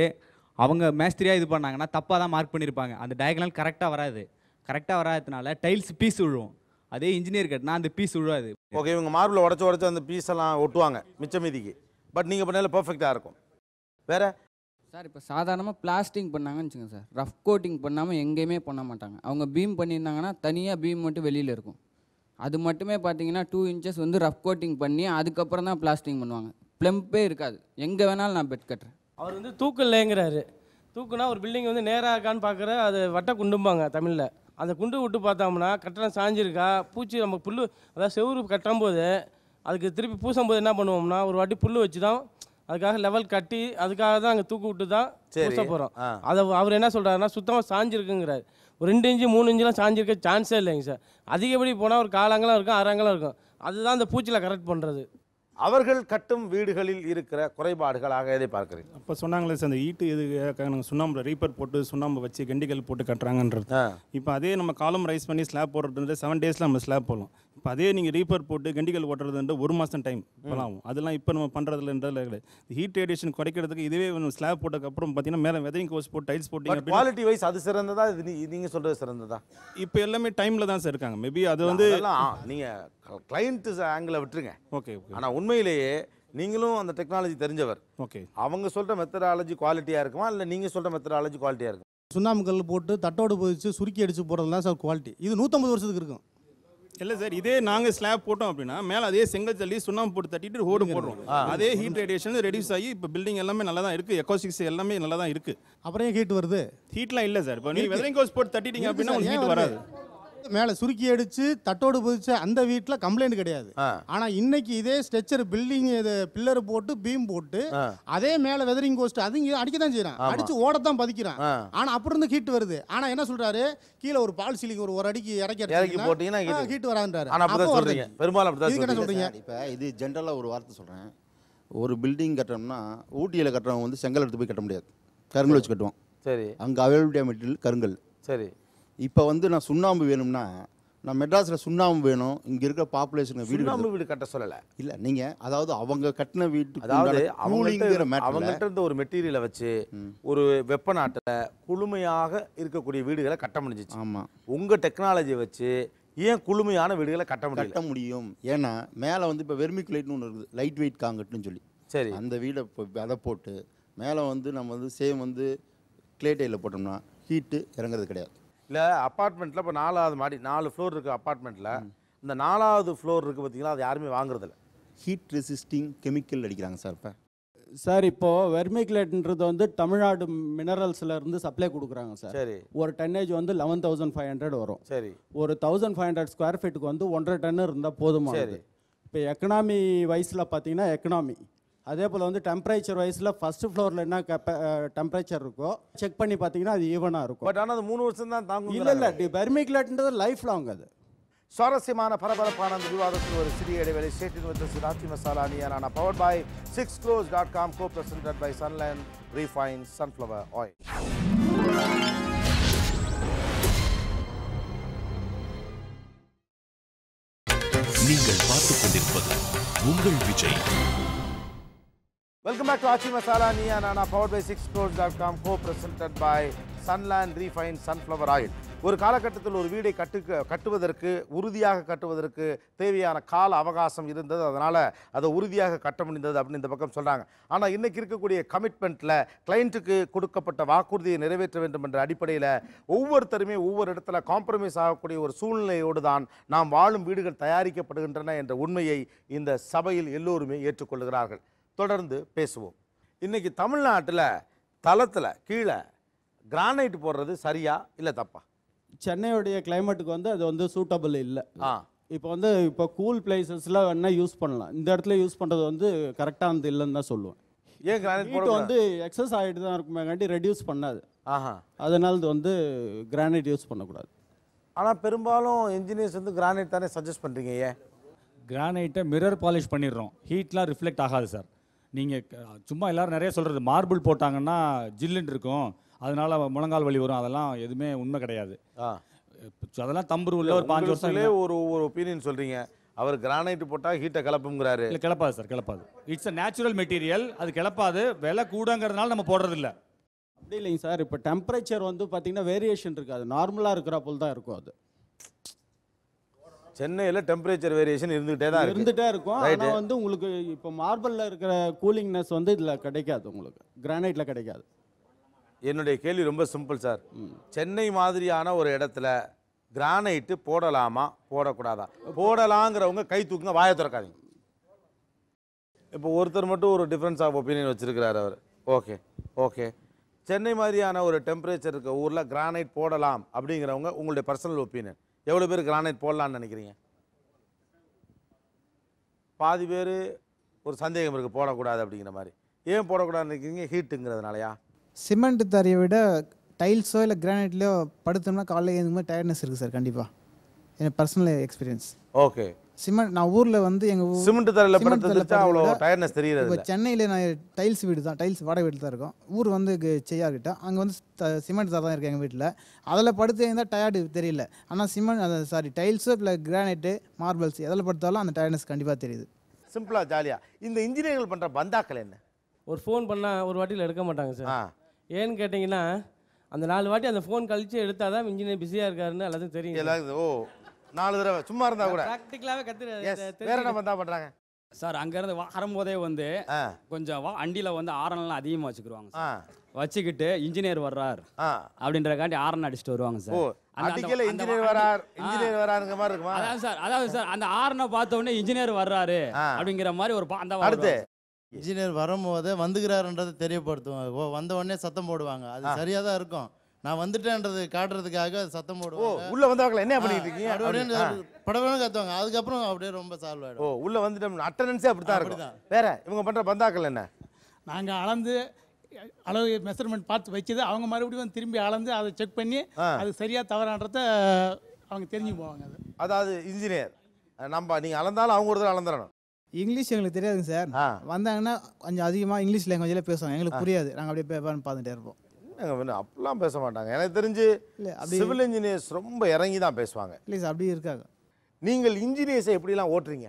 அவங்க மேஸ்திரியாக இது பண்ணாங்கன்னா தப்பாக தான் மார்க் பண்ணியிருப்பாங்க. அந்த டயகனல் கரெக்டாக வராது. கரெக்டாக வராததுனால டைல்ஸ் பீஸ் விழுவும். அதே இன்ஜினியர் கட்டினா அந்த பீஸ் விழுவாது. ஓகே, இவங்க மார்பில் உடச்சி அந்த பீஸ் எல்லாம் ஒட்டுவாங்க மிச்ச மீதிக்கு. பட் நீங்கள் பண்ணால பர்ஃபெக்டாக இருக்கும். வேற சார் இப்போ சாதாரணமாக பிளாஸ்டிங் பண்ணாங்கன்னு வச்சுங்க சார், ரஃப் கோட்டிங் பண்ணாமல் எங்கேயுமே பண்ண மாட்டாங்க. அவங்க பீம் பண்ணியிருந்தாங்கன்னா தனியாக பீம் மட்டும் வெளியில் இருக்கும். அது மட்டுமே பார்த்தீங்கன்னா 2 இன்ச்சஸ் வந்து ரஃப் கோட்டிங் பண்ணி அதுக்கப்புறம் தான் பிளாஸ்டிங் பண்ணுவாங்க. ப்ளம்பே இருக்காது. எங்கே வேணாலும் நான் பெட் கட்டுறேன். அவர் வந்து தூக்கல்லேங்கிறாரு. தூக்குனா ஒரு பில்டிங் வந்து நேராக இருக்கான்னு பார்க்குற, அது வட்ட குண்டும்பாங்க தமிழில். அந்த குண்டு விட்டு பார்த்தோம்னா கட்டணம் சாஞ்சிருக்கா, பூச்சி நம்ம புல் அதாவது செவுறு கட்டும்போது அதுக்கு திருப்பி பூசும்போது என்ன பண்ணுவோம்னா ஒரு வாட்டி புல் வச்சு தான் அதுக்காக லெவல் கட்டி அதுக்காக தான் அங்கே தூக்கு விட்டு தான் பூச போகிறோம். அதை அவர் என்ன சொல்கிறாருன்னா சுத்தமாக சாஞ்சிருக்குங்கிறாரு. ஒரு 2 இன்ச்சு 3 இன்ச்சுலாம் சாஞ்சிருக்க சான்ஸே இல்லைங்க சார். அதிகப்படி போனால் ஒரு 4 அங்கலம் இருக்கும், 6 அங்கலம் இருக்கும். அதுதான் அந்த பூச்சியில் கரெக்ட் பண்ணுறது. அவர்கள் கட்டும் வீடுகளில் இருக்கிற குறைபாடுகளாக எதை பார்க்குறீங்க? அப்போ சொன்னாங்களே சார், அந்த ஈட்டு இது நாங்கள் சுண்ணாம்பு ரீப்பர் போட்டு சுண்ணாம்பு வச்சு கெண்டிக்கல் போட்டு கட்டுறாங்கன்றது. இப்போ அதே நம்ம காலம் ரைஸ் பண்ணி ஸ்லாப் போடுறது 7 டேஸில் நம்ம ஸ்லாப் போடலாம். இப்போ அதே நீங்கள் ரீப்பர் போட்டு கெண்டிக்கல் ஓட்டுறதுன்ற 1 மாதம் டைம் இப்போலாம் ஆகும். அதெல்லாம் இப்போ நம்ம பண்ணுறதுலன்றதுல கிடையாது. ஹீட் ரேடியேஷன் குறைக்கிறதுக்கு இதுவே ஸ்லாப் போட்டதுக்கப்புறம் பார்த்தீங்கன்னா மேலே வெதரிங் கோர்ஸ் போட்டு டைல்ஸ் போட்டு குவாலிட்டி வைஸ் அது சிறந்ததா, இது நீங்கள் சொல்கிறது சிறந்ததா? இப்போ எல்லாமே டைமில் தான் சார் இருக்காங்க. மேபி அது வந்து நீங்கள் கிளைண்ட் ஆங்கிளை விட்டுருங்க. ஓகே, ஆனால் உண்மையிலேயே நீங்களும் அந்த டெக்னாலஜி தெரிஞ்சவர். ஓகே, அவங்க சொல்கிற மெத்தடாலஜி குவாலிட்டியாக இருக்குமா இல்லை நீங்கள் சொல்கிற மெத்தடாலஜி குவாலிட்டியாக இருக்கும்? சுண்ணாம்பு கல் போட்டு தட்டோடு போயிடுச்சு சுருக்கி அடித்து போடுறது தான் சார் குவாலிட்டி. இது 150 வருஷத்துக்கு இருக்கும். இல்லை சார், இதே நாங்கள் ஸ்லாப் போட்டோம் அப்படின்னா மேலே அதே செங்கல் தள்ளி சுண்ணாம்பு போட்டு தட்டிட்டு ஹோடு போடுறோம். அதே ஹீட் ரேடியேஷன் ரெடியூஸ் ஆகி இப்போ பில்டிங் எல்லாமே நல்லா தான் இருக்குது. எக்கோசிக்ஸ் எல்லாமே நல்லா தான் இருக்குது. அப்புறம் ஏன் ஹீட் வருது? ஹீட்லாம் இல்லை சார். இப்போ நீங்கள் வெதரிங் கோர்ஸ் போட்டு தட்டிட்டீங்க அப்படின்னா உங்களுக்கு ஹீட் வராது. மேலே சுருக்கி அடித்து தட்டோடு போயிடுச்ச அந்த வீட்டில் கம்ப்ளைண்ட் கிடையாது. ஆனால் இன்னைக்கு இதே ஸ்ட்ரெச்சர் பில்டிங் இது பில்லர் போட்டு பீம் போட்டு அதே மேலே வெதரிங் கோஸ்ட் அது இங்கே அடிக்க தான் செய்கிறான், அடித்து ஓடத்தான் பதிக்கிறான். ஆனால் அப்புறம் இருந்து ஹீட் வருது. ஆனால் என்ன சொல்கிறாரு, கீழே ஒரு பால் சீலிங் ஒரு அடிக்கு இறக்கி போட்டீங்கன்னா ஹீட் வரான்றாரு. பெரும்பாலும் என்ன சொல்கிறீங்க? இப்போ இது ஜென்ரலாக ஒரு வார்த்தை சொல்கிறேன். ஒரு பில்டிங் கட்டணும்னா ஊட்டியில் கட்டுறவங்க வந்து செங்கல் எடுத்து போய் கட்ட முடியாது, கருங்கல் வச்சு கட்டுவோம். சரி, அங்கே அவைலபிலிட்டி மெட்டீரியல் கருங்கல். சரி, இப்போ வந்து நான் சுண்ணாம்பு வேணும்னா நான் மெட்ராஸில் சுண்ணாம்பு வேணும், இங்கே இருக்கிற பாப்புலேஷன் வீடு கட்ட சொல்லலை. இல்லை, நீங்கள் அதாவது அவங்க கட்டின வீட்டுக்கு அதாவது அவங்கள்ட்ட இருந்த ஒரு மெட்டீரியலை வச்சு ஒரு வெப்ப நாட்டில் குளுமையாக இருக்கக்கூடிய வீடுகளை கட்ட முடிஞ்சிச்சு. ஆமாம், உங்கள் டெக்னாலஜியை வச்சு ஏன் குளுமையான வீடுகளை கட்ட முடியும்? ஏன்னா மேலே வந்து இப்போ வெர்மிகுலேட்னு ஒன்று இருக்குது, லைட் வெயிட் காங்கிரீட்னு சொல்லி. சரி, அந்த வீடை இப்போ விதை போட்டு மேலே வந்து நம்ம வந்து சேம் வந்து கிளே டைலில் போட்டோம்னா ஹீட்டு இறங்குறது கிடையாது. இல்லை, அப்பார்ட்மெண்ட்டில் இப்போ 4வது மாடி 4 ஃப்ளோர் இருக்குது அப்பார்ட்மெண்ட்டில். இந்த 4வது ஃப்ளோர் இருக்குது பார்த்தீங்களா, அது யாருமே வாங்குறதில்ல. ஹீட் ரெசிஸ்டிங் கெமிக்கல் அடிக்கிறாங்க சார். இப்போ சார் இப்போது வெர்மிகுலேட்ன்றது வந்து தமிழ்நாடு மினரல்ஸில் இருந்து சப்ளை கொடுக்குறாங்க சார். சரி, ஒரு டன்னேஜ் வந்து 11,500 வரும். சரி, ஒரு 1,500 ஸ்கொயர் ஃபீட்டுக்கு வந்து 1.5 டன் இருந்தால் போதுமானது. இப்போ எக்கனாமி வைஸில் பார்த்தீங்கன்னா எக்கனாமி, அதே போல் வந்து டெம்பரேச்சர் வைஸில் ஃபஸ்ட்டு ஃப்ளோரில் என்ன டெம்பரேச்சர் இருக்கோ செக் பண்ணி பார்த்தீங்கன்னா அது ஈவனாக இருக்கும். பட் ஆனால் அது 3 வருஷம் தான் தாங்கும். இல்லை, வெர்மிகுலேட்ன்றது லைஃப் லாங். அது சுவாரஸ்யமான பரபரப்பான அந்த விவாதத்தில் ஒரு சிறிய இடைவெளி. ஸ்டேட் வித் ஆச்சி மசாலா நியானா powered by 6crores.com, co-presented by Sunland Refined Sunflower Oil. நீங்கள் பார்த்துக் கொண்டிருப்பது உங்கள் Vijay. Welcome back to Achi Masala Niya Nana, powered by 6crores.com, co-presented by Sunland Refined Sunflower Oil. ஒரு காலகட்டத்தில் ஒரு வீடை கட்டுவதற்கு உறுதியாக கட்டுவதற்கு தேவையான கால அவகாசம் இருந்தது, அதனால் அதை உறுதியாக கட்ட முடிந்தது அப்படின்னு இந்த பக்கம் சொல்கிறாங்க. ஆனால் இன்றைக்கி இருக்கக்கூடிய கமிட்மெண்ட்டில் கிளைண்ட்டுக்கு கொடுக்கப்பட்ட வாக்குறுதியை நிறைவேற்ற வேண்டும் என்ற அடிப்படையில் ஒவ்வொருத்தருமே ஒவ்வொரு இடத்துல காம்ப்ரமைஸ் ஆகக்கூடிய ஒரு சூழ்நிலையோடு தான் நாம் வாழும் வீடுகள் தயாரிக்கப்படுகின்றன என்ற உண்மையை இந்த சபையில் எல்லோருமே ஏற்றுக்கொள்கிறார்கள். தொடர்ந்து பேசுவோம். இன்றைக்கி தமிழ்நாட்டில் தளத்தில் கீழே கிரானைட் போடுறது சரியா இல்லை தப்பா? சென்னையோடைய கிளைமேட்டுக்கு வந்து அது வந்து சூட்டபிள் இல்லை. இப்போ கூல் பிளேசஸில் வேணால் யூஸ் பண்ணலாம். இந்த இடத்துல யூஸ் பண்ணுறது வந்து கரெக்டானது இல்லைன்னு தான் சொல்லுவேன். ஏன் கிரானைட் ஹீட் வந்து எக்ஸஸ் ஆகிட்டு தான் இருக்குமேங்காட்டி ரெடியூஸ் பண்ணாது. அதனால இது வந்து கிரானைட் யூஸ் பண்ணக்கூடாது. ஆனால் பெரும்பாலும் இன்ஜினியர்ஸ் வந்து கிரானைட் தானே சஜஸ்ட் பண்ணுறீங்க. ஏன்? கிரானைட்டை மிரர் பாலிஷ் பண்ணிடுறோம், ஹீட்லாம் ரிஃப்ளெக்ட் ஆகாது சார். நீங்கள் சும்மா எல்லோரும் நிறைய சொல்கிறது மார்பிள் போட்டாங்கன்னா ஜில்லுன்னு இருக்கும், அதனால முழங்கால் வலி வரும், அதெல்லாம் எதுவுமே உண்மை கிடையாது. அதெல்லாம் தம்பு உள்ள ஒரு 5 வருஷம் ஒரு ஒப்பீனியன் சொல்கிறீங்க. அவர் கிரானைட் போட்டால் ஹீட்டை கிளப்புங்கிறாரு. இல்லை கிளப்பாது சார், கிளப்பாது. இட்ஸ் அ நேச்சுரல் மெட்டீரியல், அது கிளப்பாது. விலை கூடங்கிறதுனால நம்ம போடுறதில்ல. அப்படி இல்லைங்க சார். இப்போ டெம்பரேச்சர் வந்து பார்த்தீங்கன்னா வேரியேஷன் இருக்காது, நார்மலாக இருக்கிற போல் தான் இருக்கும். அது சென்னையில் டெம்பரேச்சர் வேரியேஷன் இருந்துகிட்டே இருக்கும். ஆனால் வந்து உங்களுக்கு இப்போ மார்பிளில் இருக்கிற கூலிங்னஸ் வந்து இதில் கிடைக்காது, உங்களுக்கு கிரானைட்டில் கிடைக்காது. என்னுடைய கேள்வி ரொம்ப சிம்பிள் சார். சென்னை மாதிரியான ஒரு இடத்துல கிரானைட்டு போடலாமா போடக்கூடாதா? போடலாங்கிறவங்க கை தூக்குங்க, வாயை திறக்காதீங்க. இப்போ ஒருத்தர் மட்டும் ஒரு டிஃப்ரென்ஸ் ஆஃப் ஒப்பீனியன் வச்சிருக்கிறார் அவர். ஓகே ஓகே, சென்னை மாதிரியான ஒரு டெம்பரேச்சர் இருக்க ஊரில் கிரானைட் போடலாம் அப்படிங்கிறவங்க உங்களுடைய பர்சனல் ஒப்பீனியன். எவ்வளோ பேர் கிரானைட் போடலான்னு நினைக்கிறீங்க? பாதி பேர் ஒரு சந்தேகம் இருக்குது போடக்கூடாது அப்படிங்கிற மாதிரி. ஏன் போடக்கூடாதுன்னு நினைக்கிறீங்க? ஹீட்டுங்கிறதுனாலயா? சிமெண்ட் தரையை விட டைல்ஸோ இல்லை கிரானைட்லையோ படுத்தோம்னா காலையில் எழுந்தும்போது டயர்ட்னஸ் இருக்குது சார். கண்டிப்பாக எனக்கு பர்சனல் எக்ஸ்பீரியன்ஸ். ஓகே. சிமெண்ட் நான் ஊரில் வந்து எங்கள் சிமெண்ட் தரையில் படுத்துட்டா அவ்வளோ டயர்ட்னஸ் தெரியாது. இப்போ சென்னையில் நான் டைல்ஸ் வீடு தான், டைல்ஸ் வாடகை வீட்டில் தான் இருக்கும். ஊர் வந்து செய்யாகிட்ட அங்கே வந்து சிமெண்ட் தரை தான் இருக்குது எங்கள் வீட்டில். அதில் படுத்து இருந்தால் டயர்டு தெரியல. ஆனால் சிமெண்ட் டைல்ஸோ இல்லை கிரானைட்டு மார்பிள்ஸ் எதில் படுத்தாலும் அந்த டயர்ட்னஸ் கண்டிப்பாக தெரியுது. சிம்பிளாக ஜாலியாக. இந்த இன்ஜினியர்கள் பண்ணுற பந்தாக்கள் என்ன? ஒரு ஃபோன் பண்ணால் ஒரு வாட்டியில் எடுக்க மாட்டாங்க சார். ஏன்னு கேட்டிங்கன்னா அந்த 4 வாட்டி அந்த ஃபோன் கழிச்சு எடுத்தால் தான் இன்ஜினியர் பிஸியாக இருக்காருன்னு எல்லாத்துக்கும் தெரியும். எல்லாருக்கும் ஓ 4 தடவை சும்மா இருந்தால் கூட ப்ராக்டிக்கலாகவே வேற என்ன பந்தா பண்ணுறாங்க சார்? அங்கேருந்து வரும்போதே வந்து கொஞ்சம் வண்டியில் வந்து ஆரன்லாம் அதிகமாக வச்சுக்கிடுவாங்க சார். வச்சுக்கிட்டு இன்ஜினியர் வர்றார் அப்படின்றக்காண்டி ஆரன் அடிச்சுட்டு வருவாங்க சார். இன்ஜினியர் வராருங்க மாதிரி இருக்குமா? அதாவது சார் அந்த ஆரனை பார்த்த உடனே இன்ஜினியர் வர்றாரு அப்படிங்கிற மாதிரி ஒரு அந்த அடுத்து இன்ஜினியர் வரும்போது வந்துக்கிறாருன்றதை தெரியப்படுத்துவாங்க. வந்த உடனே சத்தம் போடுவாங்க. அது சரியாக தான் இருக்கும். நான் வந்துட்டேன்றது காட்டுறதுக்காக சத்தம் போடுவோம். உள்ள வந்தவங்கள என்ன பண்ணிட்டு இருக்கீங்க படபடன்னு கத்துவாங்க. அதுக்கப்புறம் அப்படியே ரொம்ப சால்வ் ஆகிடும். ஓ உள்ள வந்துட்டோம். அட்டெண்டன்ஸே அப்படி தான் இருக்கும். வேற இவங்க பண்ற பந்தாக்கள் என்ன? நாங்கள் அளந்து அளவு மெஷர்மெண்ட் பார்த்து வச்சது அவங்க மறுபடியும் திரும்பி அளந்து அதை செக் பண்ணி அது சரியாக தவறான்றத அவங்க தெரிஞ்சு போவாங்க. அதாவது இன்ஜினியர் நீங்கள் அளந்தாலும் அவங்க ஒரு தடவை அளந்துடணும். இங்கிலீஷ் எங்களுக்கு தெரியாதுங்க சார். வந்தாங்கன்னா கொஞ்சம் அதிகமாக இங்கிலீஷ் லாங்குவேஜில் பேசுவாங்க, எங்களுக்கு புரியாது. நாங்கள் அப்படியே பேப்பர்னு பார்த்துட்டே இருப்போம். அப்படிலாம் பேச மாட்டாங்க. எனக்கு தெரிஞ்சு சிவில் இன்ஜினியர்ஸ் ரொம்ப இறங்கி தான் பேசுவாங்க. இல்லை சார், அப்படி இருக்காங்க. நீங்கள் இன்ஜினியர்ஸை எப்படிலாம் ஓட்டுறீங்க?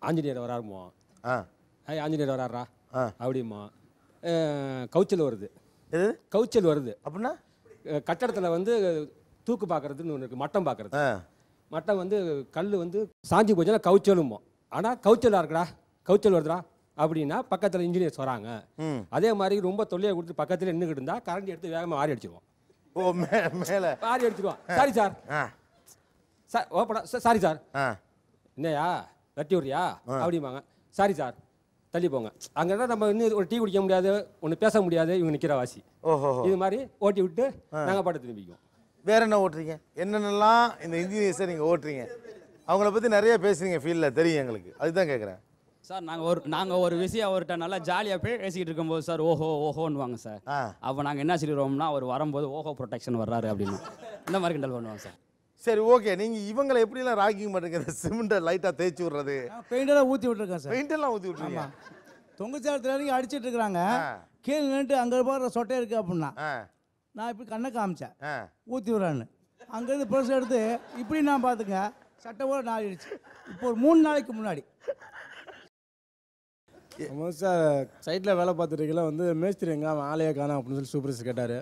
ஆஞ்சநேயர் வராருமா, ஆஞ்சநேயர் வராரா அப்படிமா கவுச்சல் வருது. கவுச்சல் வருது அப்படின்னா கட்டடத்தில் வந்து தூக்கு பார்க்கறதுன்னு ஒன்று இருக்குது, மட்டம் பார்க்கறது. மட்டம் வந்து கல் வந்து சாஞ்சி போச்சுன்னா கவுச்சலுமோ. ஆனால் கவுச்சலாக இருக்குடா, கவுச்சல் வருதுடா அப்படின்னா பக்கத்தில் இன்ஜினியர்ஸ் வராங்க. அதே மாதிரி ரொம்ப தொல்லையை கொடுத்து பக்கத்தில் நின்றுக்கிட்டு இருந்தால் கரண்ட் எடுத்து வேகமாக மாறி அடிச்சிருவோம். ஓ மேலே மாறி அடிச்சிருவோம். சாரி சார், சார் ஓப்படா சாரி சார், என்னையா வெட்டி விட்றியா அப்படிம்பாங்க. சாரி சார் தள்ளி போங்க. அங்கே நம்ம இன்னும் ஒரு டீ குடிக்க முடியாது, ஒன்று பேச முடியாது, இவங்க நிற்கிற வாசி. ஓஹோ, இது மாதிரி ஓட்டி விட்டு நாங்கள் பாட்டு திரும்பிக்குவோம். வேற என்ன ஓட்டுறீங்க? என்னென்னலாம் இந்த இன்ஜினியர்ஸை நீங்கள் ஓட்டுறீங்க? அவங்கள பற்றி நிறைய பேசுறீங்க ஃபீல்டில், தெரியும் எங்களுக்கு, அதுதான் கேட்குறேன். சார் நாங்கள் ஒரு விஷயம் அவர்கிட்ட நல்லா ஜாலியாக பேசிக்கிட்டு இருக்கும்போது சார் ஓஹோ ஓஹோன்னுவாங்க சார். அப்போ நாங்கள் என்ன சொல்லிடுவோம்னா அவர் வரும்போது ஓஹோ ப்ரொடெக்ஷன் வர்றாரு அப்படின்னு இந்த மாதிரி கிண்டல் பண்ணுவோம் சார். சரி ஓகே, நீங்கள் இவங்களை எப்படிலாம் ராக்கிங் பண்ணுறீங்க? இந்த சிமெண்ட்டை லைட்டாக தேய்ச்சி விட்றது, பெயிண்டெல்லாம் ஊற்றி விட்டுருக்கேன் சார். பெயிண்டெல்லாம் ஊற்றி விட்ருங்க. தொங்குச்சாரத்தில் வரைக்கும் அடிச்சிட்டு இருக்கிறாங்க. கீழே நின்றுட்டு அங்கே போகிற சொட்டை இருக்குது அப்படின்னா நான் இப்படி கண்ணை காமிச்சேன் ஊற்றி விட்றான்னு. அங்கேருந்து ப்ரெஸ் எடுத்து இப்படி நான் பார்த்துங்க சட்டை கூட நாளிடுச்சு. இப்போ ஒரு 3 நாளைக்கு முன்னாடி சார் சைட்டில் வேலை பார்த்துருக்கீங்களா வந்து மேஸ்திரி எங்கே அவன் ஆலையை காணும் அப்படின்னு சொல்லி சூப்பர்வைசர் கேட்டார்.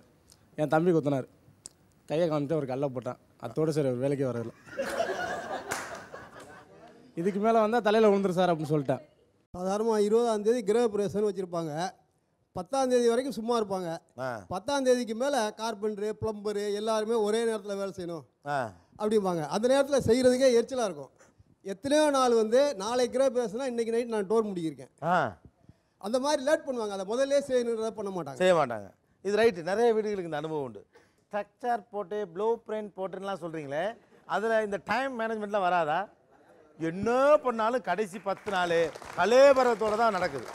என் தம்பி கொத்தினார், கையை காமிட்டு ஒரு கல்லை போட்டான். அத்தோடு சரி வேலைக்கு வரதில்ல. இதுக்கு மேலே வந்தால் தலையில் விழுந்துரு சார் அப்படின்னு சொல்லிட்டேன். சாதாரணமாக 20ஆம் தேதி கிரக பிரவேசம்னு வச்சுருப்பாங்க. 10ஆம் தேதி வரைக்கும் சும்மா இருப்பாங்க. 10ஆம் தேதிக்கு மேலே கார்பெண்டரு பிளம்பரு எல்லாருமே ஒரே நேரத்தில் வேலை செய்யணும் அப்படிம்பாங்க. அந்த நேரத்தில் செய்கிறதுக்கே எரிச்சலாக இருக்கும். எத்தனையோ நாள் வந்து நாளை கிரக பிரவேசம்னா இன்றைக்கி நைட் நான் டோர் முடிக்கிருக்கேன். அந்த மாதிரி லேட் பண்ணுவாங்க. அதை முதல்ல செய்யணுன்றதை பண்ண மாட்டாங்க. செய்ய மாட்டாங்க. இது ரைட்டு. நிறைய வீடுகளுக்கு இந்த அனுபவம் உண்டு. ஸ்ட்ரக்சர் போட்டு ப்ளூ பிரிண்ட் போட்டுலாம் சொல்கிறீங்களே, அதில் இந்த டைம் மேனேஜ்மெண்ட்லாம் வராதா? என்ன பண்ணாலும் கடைசி 10 நாள் கலேபரத்தோடு தான் நடக்குது.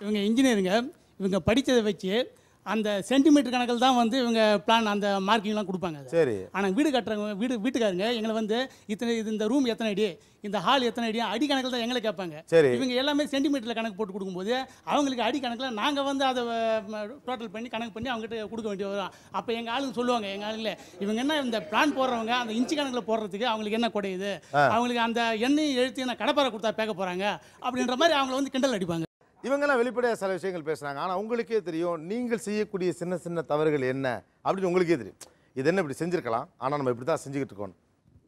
இவங்க இன்ஜினியருங்க, இவங்க படித்ததை வச்சு அந்த சென்டிமீட்டர் கணக்கில் தான் வந்து இவங்க பிளான் அந்த மார்க்கிங்லாம் கொடுப்பாங்க. சரி. ஆனால் வீடு கட்டுறவங்க வீட்டுக்காரங்க எங்களை வந்து இந்த ரூம் எத்தனை அடி, இந்த ஹால் எத்தனை அடி, அடி கணக்கில் தான் எங்களை கேட்பாங்க. சரி. இவங்க எல்லாமே சென்டிமீட்டரில் கணக்கு போட்டு கொடுக்கும்போது அவங்களுக்கு அடி கணக்கில் நாங்கள் வந்து அதை டோட்டல் பண்ணி கணக்கு பண்ணி அவங்ககிட்ட கொடுக்க வேண்டிய வரும். அப்போ எங்கள் ஆளுங்க சொல்லுவாங்க, எங்கள் ஆளுங்களே இவங்க என்ன இந்த பிளான் போடுறவங்க அந்த இன்ச்சு கணக்கில் போடுறதுக்கு அவங்களுக்கு என்ன குறையுது, அவங்களுக்கு அந்த எண்ணையும் எழுத்து என்ன கடப்பாரை கொடுத்தா பேக்க போகிறாங்க அப்படின்ற மாதிரி அவங்கள வந்து கிண்டல் அடிப்பாங்க. இவங்கெல்லாம் வெளிப்படையாக சில விஷயங்கள் பேசுகிறாங்க. ஆனால் உங்களுக்கே தெரியும் நீங்கள் செய்யக்கூடிய சின்ன சின்ன தவறுகள் என்ன அப்படின்னு உங்களுக்கே தெரியும். இது என்ன இப்படி செஞ்சுருக்கலாம், ஆனால் நம்ம இப்படி தான் செஞ்சுக்கிட்டு இருக்கோம்.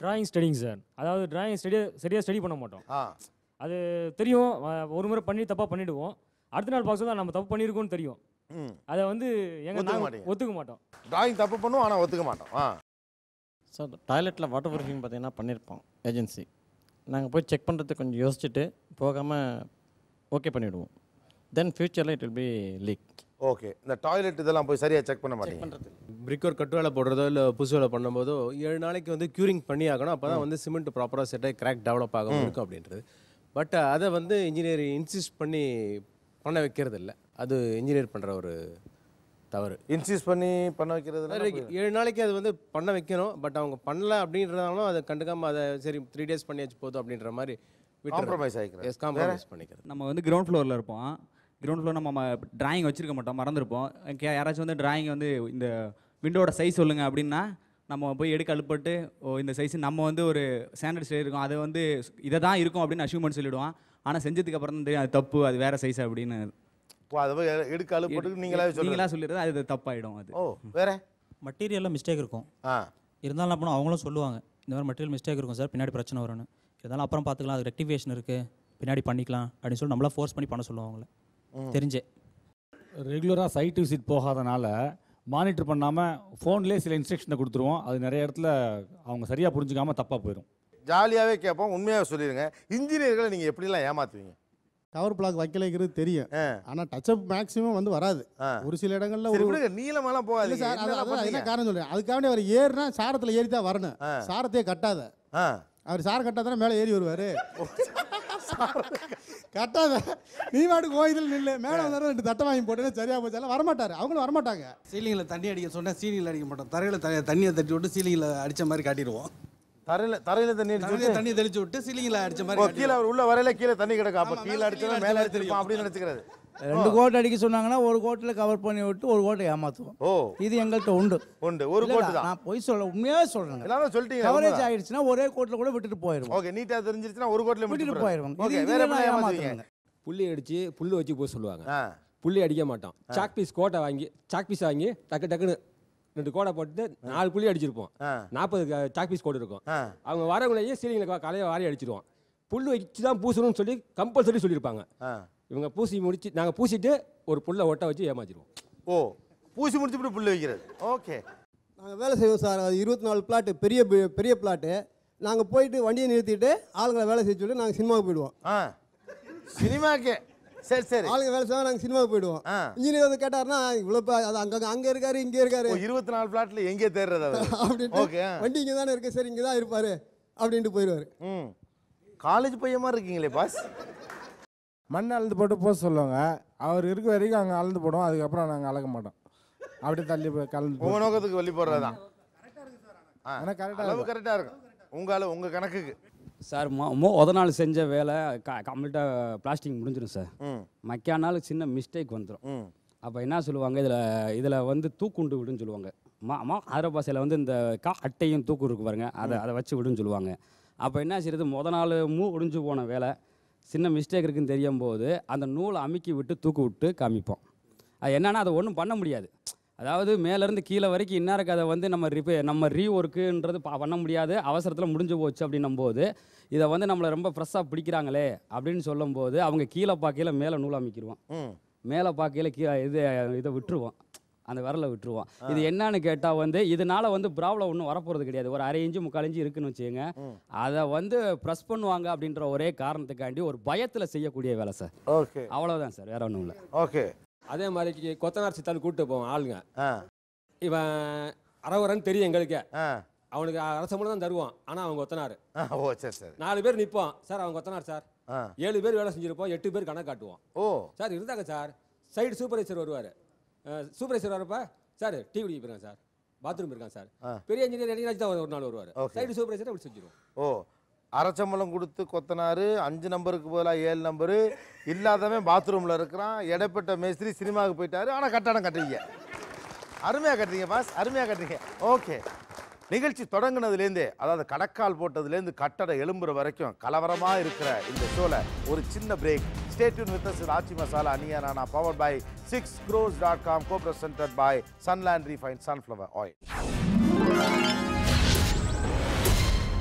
டிராயிங் ஸ்டடிங் சார், அதாவது டிராயிங் சரியாக ஸ்டடி பண்ண மாட்டோம். அது தெரியும், ஒரு முறை பண்ணி தப்பாக பண்ணிவிடுவோம். அடுத்த நாள் பார்க்க தான் நம்ம தப்பு பண்ணியிருக்கோம்னு தெரியும். அதை வந்து ஒத்துக்க மாட்டோம். டிராயிங் தப்பு பண்ணுவோம், ஆனால் ஒத்துக்க மாட்டோம். சார் டாய்லெட்டில் வாட்டர் ப்ரூஃபிங் பார்த்தீங்கன்னா பண்ணியிருப்போம் ஏஜென்சி. நாங்கள் போய் செக் பண்ணுறதுக்கு கொஞ்சம் யோசிச்சுட்டு போகாமல் ஓகே பண்ணிவிடுவோம். தென் ஃபியூச்சரில் it will be leak. Okay. இந்த டாய்லெட் இதெல்லாம் போய் சரியாக செக் பண்ண மாட்டேங்க. பிரிக் ஒர்க் கட்டு வேலை போடுறதோ இல்லை புதுசு வேலை பண்ணும்போதோ 7 நாளைக்கு வந்து க்யூரிங் பண்ணி ஆகணும். அப்போ தான் வந்து சிமெண்ட் ப்ராப்பராக செட் ஆகி கிராக் டெவலப் ஆகாமல் இருக்கும் அப்படின்றது. பட் அதை வந்து இன்ஜினியர் இன்சிஸ்ட் பண்ணி பண்ண வைக்கிறது இல்லை. அது இன்ஜினியர் பண்ணுற ஒரு தவறு. இன்சிஸ்ட் பண்ணி பண்ண வைக்கிறது 7 நாளைக்கு அது வந்து பண்ண வைக்கணும். பட் அவங்க பண்ணல அப்படின்றதாலும் அதை கண்டுக்காமல் அதை சரி 3 days பண்ணியாச்சு போதும் அப்படின்ற மாதிரி காம்ப்ரமைஸ் ஆகிக்கிறது. காம்ப்ரமைஸ் பண்ணிக்கிறது. நம்ம வந்து கிரவுண்ட் ஃப்ளோரில் இருப்போம். கிரவுண்ட் ஃப்ளோர் நம்ம டிராயிங் வச்சிருக்க மாட்டோம், மறந்துருப்போம். யாராச்சும் வந்து டிராயிங் வந்து இந்த விண்டோட சைஸ் சொல்லுங்கள் அப்படின்னா நம்ம போய் எடுக்க அழுப்பட்டு இந்த சைஸ் நம்ம வந்து ஒரு ஸ்டாண்டர்ட் ஸ்டைல் இருக்கும், அது வந்து இதை தான் இருக்கும் அப்படின்னு அஷ்யூமெண்ட் சொல்லிவிடுவோம். ஆனால் செஞ்சதுக்கு அப்புறம் தான் தெரியும் அது தப்பு, அது வேறு சைஸ் அப்படின்னு. எடுக்க அழுப்பட்டு நீங்களா சொல்லிடுறது அது தப்பாயிடும். அது வேற மெட்டீரியலில் மிஸ்டேக் இருக்கும். இருந்தாலும் அப்போ அவங்களும் சொல்லுவாங்க இந்த மாதிரி மெட்டீரியல் மிஸ்டேக் இருக்கும் சார், பின்னாடி பிரச்சனை வரும்னு. இருந்தாலும் அப்புறம் பார்த்துக்கலாம், அது ரெக்டிஃபிகேஷன் இருக்குது, பின்னாடி பண்ணிக்கலாம் அப்படின்னு சொல்லி நம்மளா ஃபோர்ஸ் பண்ணி பண்ண சொல்லுவாங்களே தெரிஞ்சே. ரெகுலராக சைட் விசிட் போகாதனால மானிட்டர் பண்ணாமல் ஃபோன்லேயே சில இன்ஸ்ட்ரக்ஷனை கொடுத்துருவோம். அது நிறைய இடத்துல அவங்க சரியாக புரிஞ்சுக்காமல் தப்பாக போயிடும். ஜாலியாகவே கேட்போம், உண்மையாக சொல்லிடுங்க. இன்ஜினியர்களை நீங்கள் எப்படிலாம் ஏமாற்றுவீங்க? கவர் பிளாக் வைக்கலைங்கிறது தெரியும், ஆனால் டச்சப் மேக்ஸிமம் வந்து வராது. ஒரு சில இடங்களில் ஒரு நீளமெல்லாம் போகாது சார். என்ன காரணம் சொல்லுங்கள், அதுக்காக அவர் ஏறினா சாரத்தில் ஏறி தான் வரணும், சாரத்தையே கட்டாத. அவர் சாரை கட்டாதானே மேலே ஏறி வருவார். கட்டாத நீ மாட்டு கோயில் நில்லு, மேலே வந்தாலும் 2 தட்டை வாங்கி போட்டேன்னு சரியாக போச்சாலும் வரமாட்டார். அவங்களும் வரமாட்டாங்க. சீலிங்கில் தண்ணி அடிக்க சொன்னால் சீலிங்கில் அடிக்க மாட்டோம், தரையில் தண்ணியை தட்டி விட்டு சீலிங்கில் அடித்த மாதிரி காட்டிடுவோம். தரையில் தண்ணி தெளிச்சு விட்டு சீலிங்கில் அடித்த மாதிரி கீழே அவர் உள்ள வரையில கீழே தண்ணி கிடக்கு, அப்போ கீழே அடிச்சா மேலே அடிச்சிருப்பான் அப்படின்னு நினச்சிக்கிறது. 2 கோட் அடிக்க சொன்னாங்கன்னா ஒரு கோட்டில் கவர் பண்ணி விட்டு ஒரு கோட்டை ஏமாற்றுவோம். இது எங்கள்கிட்ட உண்டு. ஒரு கோட்டு தான். நான் பொய் சொல்ல உண்மையாக சொல்கிறேன். எல்லாரும் சொல்லிட்டீங்க. கவரேஜ் ஆயிடுச்சுன்னா ஒரே கோட்டில் கூட விட்டுட்டு போயிடுவோம். ஓகே, நீட்டாக தெரிஞ்சிருச்சுன்னா ஒரு கோட்டில் விட்டுட்டு போயிடுவோம். ஓகே, வேற எப்படி ஏமாத்துவீங்க? புள்ளி அடித்து புல்லு வச்சு போக சொல்லுவாங்க. புள்ளி அடிக்க மாட்டோம். சாக் பீஸ் கோட்டை வாங்கி டக்குன்னு 2 கோடை போட்டு 4 புள்ளி அடிச்சிருப்போம். 40 சாக் பீஸ் கோடு இருக்கும். அவங்க வரவங்களையே சீலிங்கில் கலையை வாரி அடிச்சிருவோம். புல்லு வச்சு தான் பூசணும்னு சொல்லி கம்பல்சரி சொல்லியிருப்பாங்க. இவங்க பூசி முடிச்சு நாங்கள் பூசிட்டு ஒரு புல்லை ஒட்ட வச்சு ஏமாற்றிடுவோம். ஓ, பூசி முடிச்சுட்டு புல்லு வைக்கிறது. ஓகே, நாங்கள் வேலை செய்வோம் சார். அது 24 பிளாட்டு, பெரிய பிளாட்டு. நாங்கள் போயிட்டு வண்டியை நிறுத்திட்டு ஆளுங்களை வேலை செய்ய சொல்லி நாங்கள் சினிமாவுக்கு போயிடுவோம். சினிமாக்கு சரி ஆளுங்க வேலை செய்வாங்க, நாங்கள் சினிமாவுக்கு போயிடுவோம். இன்ஜினியர் வந்து கேட்டாருன்னா இவ்வளோ அது அங்கே இருக்காரு இங்கே இருக்காரு. 24 பிளாட்ல எங்கே தேடுறது அப்படின்ட்டு வண்டி இங்கே தானே இருக்கு, சரி இங்கே தான் இருப்பாரு அப்படின்ட்டு போயிடுவார். காலேஜ் பையன் மாதிரி இருக்கீங்களே பாஸ். மண் அளந்து போட்டு போக சொல்லுவாங்க. அவர் இருக்க வரைக்கும் அங்கே அளந்து போடுவோம், அதுக்கப்புறம் நாங்கள் அளக்க மாட்டோம். அப்படி தள்ளி போய் கலந்து உங்கள் நோக்கத்துக்கு வெளியே போடுறது தான். ஆனால் கரெக்டாக இருக்கும் உங்கள் கணக்குக்கு. சார் முத நாள் செஞ்ச வேலை கம்ப்ளீட்டாக பிளாஸ்டிக் முடிஞ்சிடும் சார். மக்கானாலும் சின்ன மிஸ்டேக் வந்துடும். அப்போ என்ன சொல்லுவாங்க, இதில் வந்து தூக்குண்டு விடுன்னு சொல்லுவாங்க. ஆந்திர பாஷையில் வந்து இந்த அட்டையும் தூக்கு இருக்கு பாருங்க, அதை வச்சு விடுன்னு சொல்லுவாங்க. அப்போ என்ன செய்யறது, முத நாள் ஒடிஞ்சு போன வேலை சின்ன மிஸ்டேக் இருக்குன்னு தெரியும் போது அந்த நூலை அமுக்கி விட்டு தூக்கு விட்டு காமிப்போம். அது என்னன்னா அதை ஒன்றும் பண்ண முடியாது. அதாவது மேலேருந்து கீழே வரைக்கும் இன்னாருக்கு அதை வந்து நம்ம ரீஒர்க்குன்றது பண்ண முடியாது, அவசரத்தில் முடிஞ்சு போச்சு அப்படின்னும் போது இதை வந்து நம்மளை ரொம்ப ஃப்ரெஷ்ஷாக பிடிக்கிறாங்களே அப்படின்னு சொல்லும்போது அவங்க கீழே பார்க்கையில் மேலே நூல் அமைக்கிடுவோம், மேலே பார்க்கையில் இதை விட்டுருவோம். அந்த விரலை விட்டுருவோம். இது என்னன்னு கேட்டால் வந்து இதனால வந்து ப்ராப்ளம் ஒன்றும் வரப்போகிறது கிடையாது. ஒரு 1/2 இன்ச்சு 3/4 இன்ச்சு இருக்குன்னு வச்சுக்கோங்க, அதை வந்து ப்ரெஸ் பண்ணுவாங்க அப்படின்ற ஒரே காரணத்துக்காண்டி ஒரு பயத்தில் செய்யக்கூடிய வேலை சார். ஓகே, அவ்வளோதான் சார், வேற ஒன்றும் இல்லை. ஓகே. அதே மாதிரி கொத்தனார் சித்தால் கூப்பிட்டு போவோம் ஆளுங்க. இவன் அரவரன்னு தெரியும் எங்களுக்கு, அவனுக்கு அரசம்பளம் தான் தருவான், ஆனால் அவங்க கொத்தனார். ஓ சரி சரி. 4 பேர் நிற்போம் சார், அவங்க கொத்தனார் சார். 7 பேர் வேலை செஞ்சுருப்போம், 8 பேர் கணக்கு காட்டுவோம். ஓ சார் இருந்தாங்க சார். சைடு சூப்பர்வைசர் வருவார். சூப்பர்வைசர் வரப்ப சார் டீ குடிக்க போயிருக்காங்க சார், பாத்ரூம் இருக்காங்க சார். பெரிய இன்ஜினியர் என்னைக்கு தான் ஒரு நாள் வருவார். சைடு சூப்பர்வைசர் அப்படி செஞ்சிருவோம். ஓ அரைச்சம்பளம் கொடுத்து கொத்தனார் 5 நம்பருக்கு பதிலாக 7 நம்பரு இல்லாதவன் பாத்ரூமில் இருக்கிறான். இடைப்பட்ட மேஸ்திரி சினிமாவுக்கு போயிட்டாரு, ஆனால் கட்டடம் கட்டுறீங்க. அருமையாக கட்டுறீங்க பாஸ், அருமையாக கட்டுறீங்க. ஓகே, நிகழ்ச்சி தொடங்கினதுலேருந்தே, அதாவது கடக்கால் போட்டதுலேருந்து கட்டடம் எழும்புற வரைக்கும் கலவரமாக இருக்கிற இந்த ஷோவில் ஒரு சின்ன break. Stay tuned with us with ஆச்சி மசாலா நீயா நானா, powered by 6crores.com, co-presented by Sunland Refined Sunflower Oil.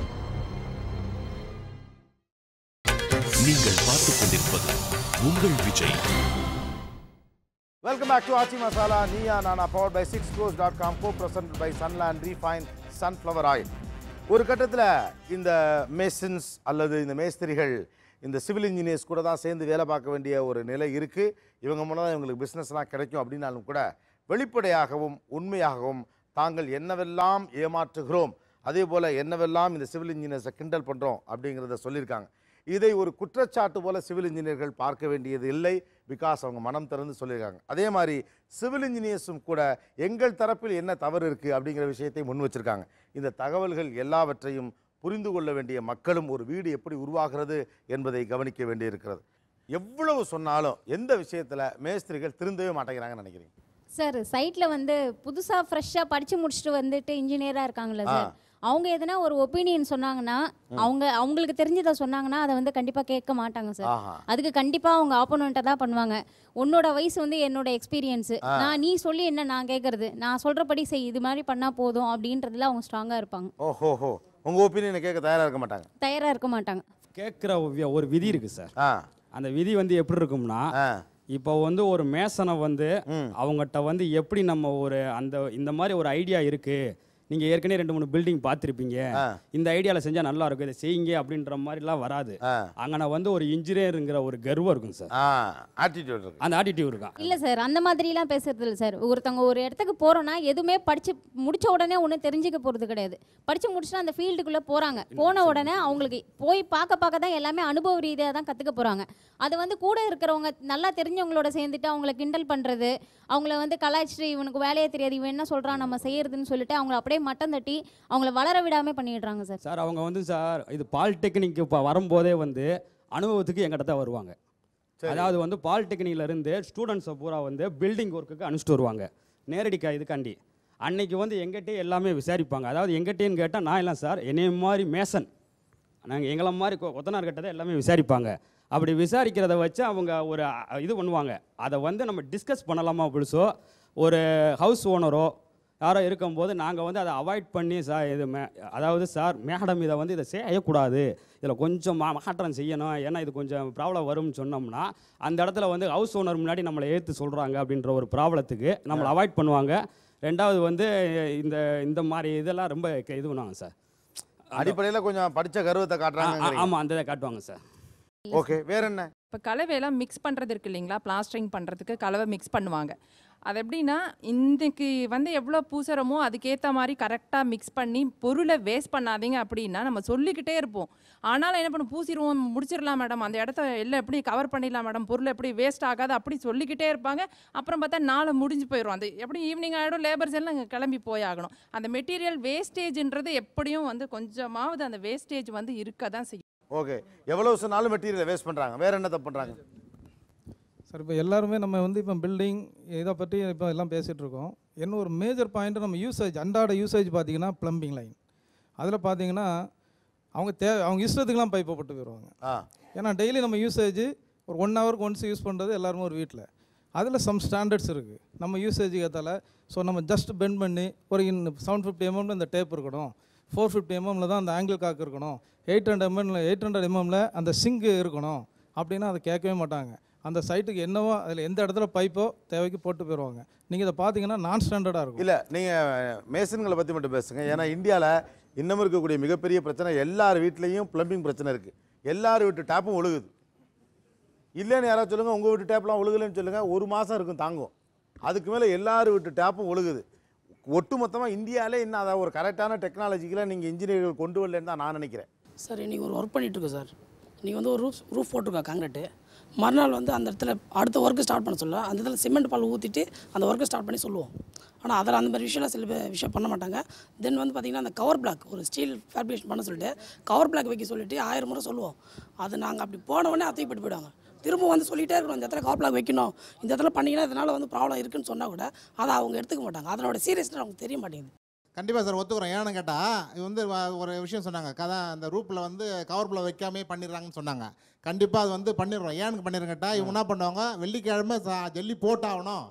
நீங்கள் பார்த்துக் கொண்டிருப்பது உங்கள் விஜய். Welcome back to ஆச்சி மசாலா நீயா நானா, powered by 6crores.com, co-presented by Sunland Refined Sunflower Oil. ஒரு கட்டத்தில் இந்த மேசன்ஸ் அல்லது இந்த மேஸ்திரிகள் இந்த சிவில் இன்ஜினியர்ஸ் கூட தான் சேர்ந்து வேலை பார்க்க வேண்டிய ஒரு நிலை இருக்குது. இவங்க மூலம் தான் இவங்களுக்கு பிஸ்னஸ்லாம் கிடைக்கும் அப்படின்னாலும் கூட வெளிப்படையாகவும் உண்மையாகவும் தாங்கள் என்னவெல்லாம் ஏமாற்றுகிறோம், அதே போல் என்னவெல்லாம் இந்த சிவில் இன்ஜினியர்ஸை கிண்டல் பண்ணுறோம் அப்படிங்கிறத சொல்லியிருக்காங்க. இதை ஒரு குற்றச்சாட்டு போல் சிவில் இன்ஜினியர்கள் பார்க்க வேண்டியது இல்லை, பிகாஸ் அவங்க மனம் திறந்து சொல்லியிருக்காங்க. அதே மாதிரி சிவில் இன்ஜினியர்ஸும் கூட எங்கள் தரப்பில் என்ன தவறு இருக்குது அப்படிங்கிற விஷயத்தை முன் வச்சுருக்காங்க. இந்த தகவல்கள் எல்லாவற்றையும் புரிந்து கொள்ள வேண்டிய மக்களும் ஒரு வீடு எப்படி உருவாகிறது என்பதை கவனிக்க வேண்டியிருக்கிறது. எவ்வளவு சொன்னாலும் எந்த விஷயத்தில் மேஸ்திரிகள் திருந்தவே மாட்டேங்கிறாங்கன்னு நினைக்கிறீங்க சார்? சைட்டில் வந்து புதுசாக ஃப்ரெஷ்ஷாக படித்து முடிச்சுட்டு வந்துட்டு இன்ஜினியராக இருக்காங்களா சார், அவங்க எதனா ஒரு ஒப்பீனியன் சொன்னாங்கன்னா, அவங்களுக்கு தெரிஞ்சதை சொன்னாங்கன்னா அதை வந்து கண்டிப்பாக கேட்க மாட்டாங்க சார். அதுக்கு கண்டிப்பாக அவங்க ஆப்போனண்ட்டை தான் பண்ணுவாங்க. உன்னோட வயசு வந்து என்னோட எக்ஸ்பீரியன்ஸு, நீ சொல்லி என்ன நான் கேட்கறது, நான் சொல்கிறபடி செய், இது மாதிரி பண்ணால் போதும் அப்படின்றதுல அவங்க ஸ்ட்ராங்காக இருப்பாங்க. ஓஹோ, உங்கள் ஒப்பீனியனை கேட்க தயாராக இருக்க மாட்டாங்க. கேட்குற ஒரு விதி இருக்குது சார். அந்த விதி வந்து எப்படி இருக்கும்னா, இப்போ வந்து ஒரு மேசனை வந்து அவங்ககிட்ட வந்து எப்படி நம்ம ஒரு இந்த மாதிரி ஒரு ஐடியா இருக்குது, நீங்கள் ஏற்கனவே 2-3 பில்டிங் பார்த்துருப்பீங்க, இந்த ஐடியாவில் செஞ்சால் நல்லா இருக்கும், இதை செய்யுங்க அப்படின்ற மாதிரிலாம் வராது. அங்கே வந்து ஒரு இன்ஜினியருங்கிற ஒரு கர்வம் இருக்கும் சார், அந்த ஆட்டிடியூட் இருக்கும். இல்லை சார், அந்த மாதிரிலாம் பேசுறது இல்லை சார். ஒருத்தவங்க ஒரு இடத்துக்கு போகிறோன்னா எதுவுமே படித்து முடித்த உடனே ஒன்றும் தெரிஞ்சுக்க போகிறது கிடையாது. படித்து முடிச்சுட்டு அந்த ஃபீல்டுக்குள்ளே போகிறாங்க, போன உடனே அவங்களுக்கு போய் பார்க்க தான் எல்லாமே அனுபவ ரீதியாக தான் கற்றுக்க போகிறாங்க. அது வந்து கூட இருக்கிறவங்க நல்லா தெரிஞ்சவங்களோட சேர்ந்துட்டு அவங்கள கிண்டல் பண்ணுறது, அவங்கள வந்து கலாய்ச்சிட்டு இவனுக்கு வேலையே தெரியாது, இவன் என்ன சொல்கிறான் நம்ம செய்யறதுன்னு சொல்லிட்டு அவங்கள அப்படியே மட்டம் தட்டி அவங்கள வளர விடாமல் பண்ணிடுறாங்க சார். சார் அவங்க வந்து சார் இது பாலிடெக்னிக் இப்போ வரும்போதே வந்து அனுபவத்துக்கு எங்கிட்ட தான் வருவாங்க. அதாவது வந்து பாலிடெக்னிக்லேருந்து ஸ்டூடெண்ட்ஸை பூரா வந்து பில்டிங் ஒர்க்குக்கு அனுப்பிச்சிட்டு வருவாங்க நேரடி இதுக்காண்டி. அன்னைக்கு வந்து எங்கிட்டே எல்லாமே விசாரிப்பாங்க. அதாவது எங்கிட்டேன்னு கேட்டால் நான் இல்லை சார், என்னைய மாதிரி மேசன், நாங்கள் எங்களை மாதிரி கொத்தனார் கிட்ட தான் எல்லாமே விசாரிப்பாங்க. அப்படி விசாரிக்கிறத வச்சு அவங்க ஒரு இது பண்ணுவாங்க. அதை வந்து நம்ம டிஸ்கஸ் பண்ணலாமா புதுசோ, ஒரு ஹவுஸ் ஓனரோ யாரோ இருக்கும்போது நாங்கள் வந்து அதை அவாய்ட் பண்ணி சார் இது அதாவது சார் மேடம் இதை வந்து இதை செய்யக்கூடாது, இதில் கொஞ்சம் மாற்றம் செய்யணும், ஏன்னா இது கொஞ்சம் ப்ராப்ளம் வரும்னு சொன்னோம்னா அந்த இடத்துல வந்து ஹவுஸ் ஓனர் முன்னாடி நம்மளை ஏற்று சொல்கிறாங்க அப்படின்ற ஒரு ப்ராப்ளத்துக்கு நம்மளை அவாய்ட் பண்ணுவாங்க. ரெண்டாவது வந்து இந்த மாதிரி இதெல்லாம் ரொம்ப இது பண்ணுவாங்க சார். அடிப்படையில் கொஞ்சம் படித்த கருவத்தை காட்டுறாங்க. ஆமாம், அந்த இதை காட்டுவாங்க சார். ஓகே, வேற என்ன? இப்போ கலவையெல்லாம் மிக்ஸ் பண்ணுறது இருக்கு இல்லைங்களா, பிளாஸ்டரிங் பண்ணுறதுக்கு கலவை மிக்ஸ் பண்ணுவாங்க. அது எப்படின்னா, இன்றைக்கு வந்து எவ்வளோ பூசுகிறோமோ அதுக்கேற்ற மாதிரி கரெக்டாக மிக்ஸ் பண்ணி பொருளை வேஸ்ட் பண்ணாதீங்க அப்படின்னா நம்ம சொல்லிக்கிட்டே இருப்போம். ஆனாலும் என்ன பண்ணும், பூசிடுவோம், முடிச்சிடலாம் மேடம், அந்த இடத்த எல்லாம் எப்படி கவர் பண்ணிடலாம் மேடம், பொருள் எப்படி வேஸ்ட் ஆகாது அப்படி சொல்லிக்கிட்டே இருப்பாங்க. அப்புறம் பார்த்தா நாளை முடிஞ்சு போயிடும். அது எப்படி ஈவினிங் ஆகிடும், லேபர்ஸ் எல்லாம் கிளம்பி போய் ஆகணும். அந்த மெட்டீரியல் வேஸ்டேஜ்ன்றது எப்படியும் வந்து கொஞ்சமாவது அந்த வேஸ்டேஜ் வந்து இருக்க தான் செய்யும். ஓகே, எவ்வளவு சொன்னாலும் மெட்டீரியலை வேஸ்ட் பண்ணுறாங்க, வேற என்ன தப்பு பண்ணுறாங்க சார்? இப்போ எல்லாருமே நம்ம வந்து இப்போ பில்டிங் இதை பற்றி இப்போ எல்லாம் பேசிகிட்டு இருக்கோம். என்ன ஒரு மேஜர் பாயிண்ட்டு நம்ம யூசேஜ், அன்றாட யூசேஜ் பார்த்திங்கன்னா ப்ளம்பிங் லைன், அதில் பார்த்தீங்கன்னா அவங்க இஷ்டத்துக்குலாம் பைப்பை போட்டு போயிடுவாங்க. ஏன்னா டெய்லி நம்ம யூசேஜ் ஒரு 1 ஹவருக்கு ஒன்ஸ் யூஸ் பண்ணுறது எல்லாருமே ஒரு வீட்டில், அதில் சம் ஸ்டாண்டர்ட்ஸ் இருக்குது நம்ம யூசேஜுக்கு ஏற்றால. ஸோ நம்ம ஜஸ்ட் பெண்ட் பண்ணி ஒரு 750 mm இந்த டேப் இருக்கணும், 450 mm தான் அந்த ஆங்கிள் காக்கு இருக்கணும், 800 mm அந்த சிங்கு இருக்கணும் அப்படின்னா அதை கேட்கவே மாட்டாங்க. அந்த சைட்டுக்கு என்னவோ அதில் எந்த இடத்துல பைப்போ தேவைக்கு போட்டு போயிடுவாங்க. நீங்கள் இதை பார்த்தீங்கன்னா நான் ஸ்டாண்டர்டாக இருக்கும். இல்லை, நீங்கள் மேசன்களை பற்றி மட்டும் பேசுங்க. ஏன்னா இந்தியாவில் இன்னமும் இருக்கக்கூடிய மிகப்பெரிய பிரச்சனை, எல்லார் வீட்லேயும் ப்ளம்பிங் பிரச்சனை இருக்குது. எல்லார் வீட்டு டேப்பும் ஒழுகுது. இல்லைன்னு யாராவது சொல்லுங்கள், உங்கள் வீட்டு டேப்லாம் ஒழுகலைன்னு சொல்லுங்கள், 1 மாதம் இருக்கும் தாங்கும். அதுக்கு மேலே எல்லார் வீட்டு டேப்பும் ஒழுகுது. ஒட்டுமொத்தமாக இந்தியாவிலே இன்னும் அதை ஒரு கரெக்டான டெக்னாலஜிக்கெலாம் நீங்கள் இன்ஜினியர்கள் கொண்டு வரலன்னு தான் நான் நினைக்கிறேன். சார் இன்றைக்கி ஒரு ஒர்க் பண்ணிகிட்ருக்கோம் சார். இன்றைக்கி வந்து ஒரு ரூஃப் போட்டிருக்கோம் காங்கிரீட்டு. மறுநாள் வந்து அந்த இடத்துல அடுத்த ஒர்க்கு ஸ்டார்ட் பண்ண சொல்ல அந்த இடத்துல சிமெண்ட் பால் ஊற்றிட்டு அந்த ஒர்க்கை ஸ்டார்ட் பண்ணி சொல்லுவோம். ஆனால் அதில் அந்த மாதிரி விஷயம்லாம் சில விஷயம் பண்ண மாட்டாங்க. தென் வந்து பார்த்திங்கன்னா அந்த கவர் பிளாக் ஒரு ஸ்டீல் ஃபேப்ரிகேஷன் பண்ண சொல்லிட்டு கவர் பிளாக் வைக்க சொல்லிட்டு 1000 முறை சொல்லுவோம். அது நாங்கள் அப்படி போனவொடனே அத்தைப்பட்டு போயிடுவாங்க. திரும்ப வந்து சொல்லிகிட்டே இருக்கணும், இந்த இடத்துல கவர் பிளாக் வைக்கணும், இந்த இடத்துல பண்ணிங்கன்னா இதனால் வந்து ப்ராப்ளம் இருக்குன்னு சொன்னால் கூட அதை அவங்க எடுத்துக்க மாட்டாங்க. அதனோட சீரியஸ்னஸ் அவங்களுக்கு தெரிய மாட்டேங்குது. கண்டிப்பாக சார் ஒத்துக்கிறோம். ஏன்னு கேட்டால் இது வந்து ஒரு விஷயம் சொன்னாங்க, அந்த ரூப்பில் வந்து கவர் பிளாக் வைக்காமே பண்ணிடுறாங்கன்னு சொன்னாங்க. கண்டிப்பாக அது வந்து பண்ணிடுறோம். ஏன்னு பண்ணிடுறோம் கேட்டால் இவங்க என்ன பண்ணுவாங்க, வெள்ளிக்கிழமை ஜல்லி போட்டாகணும்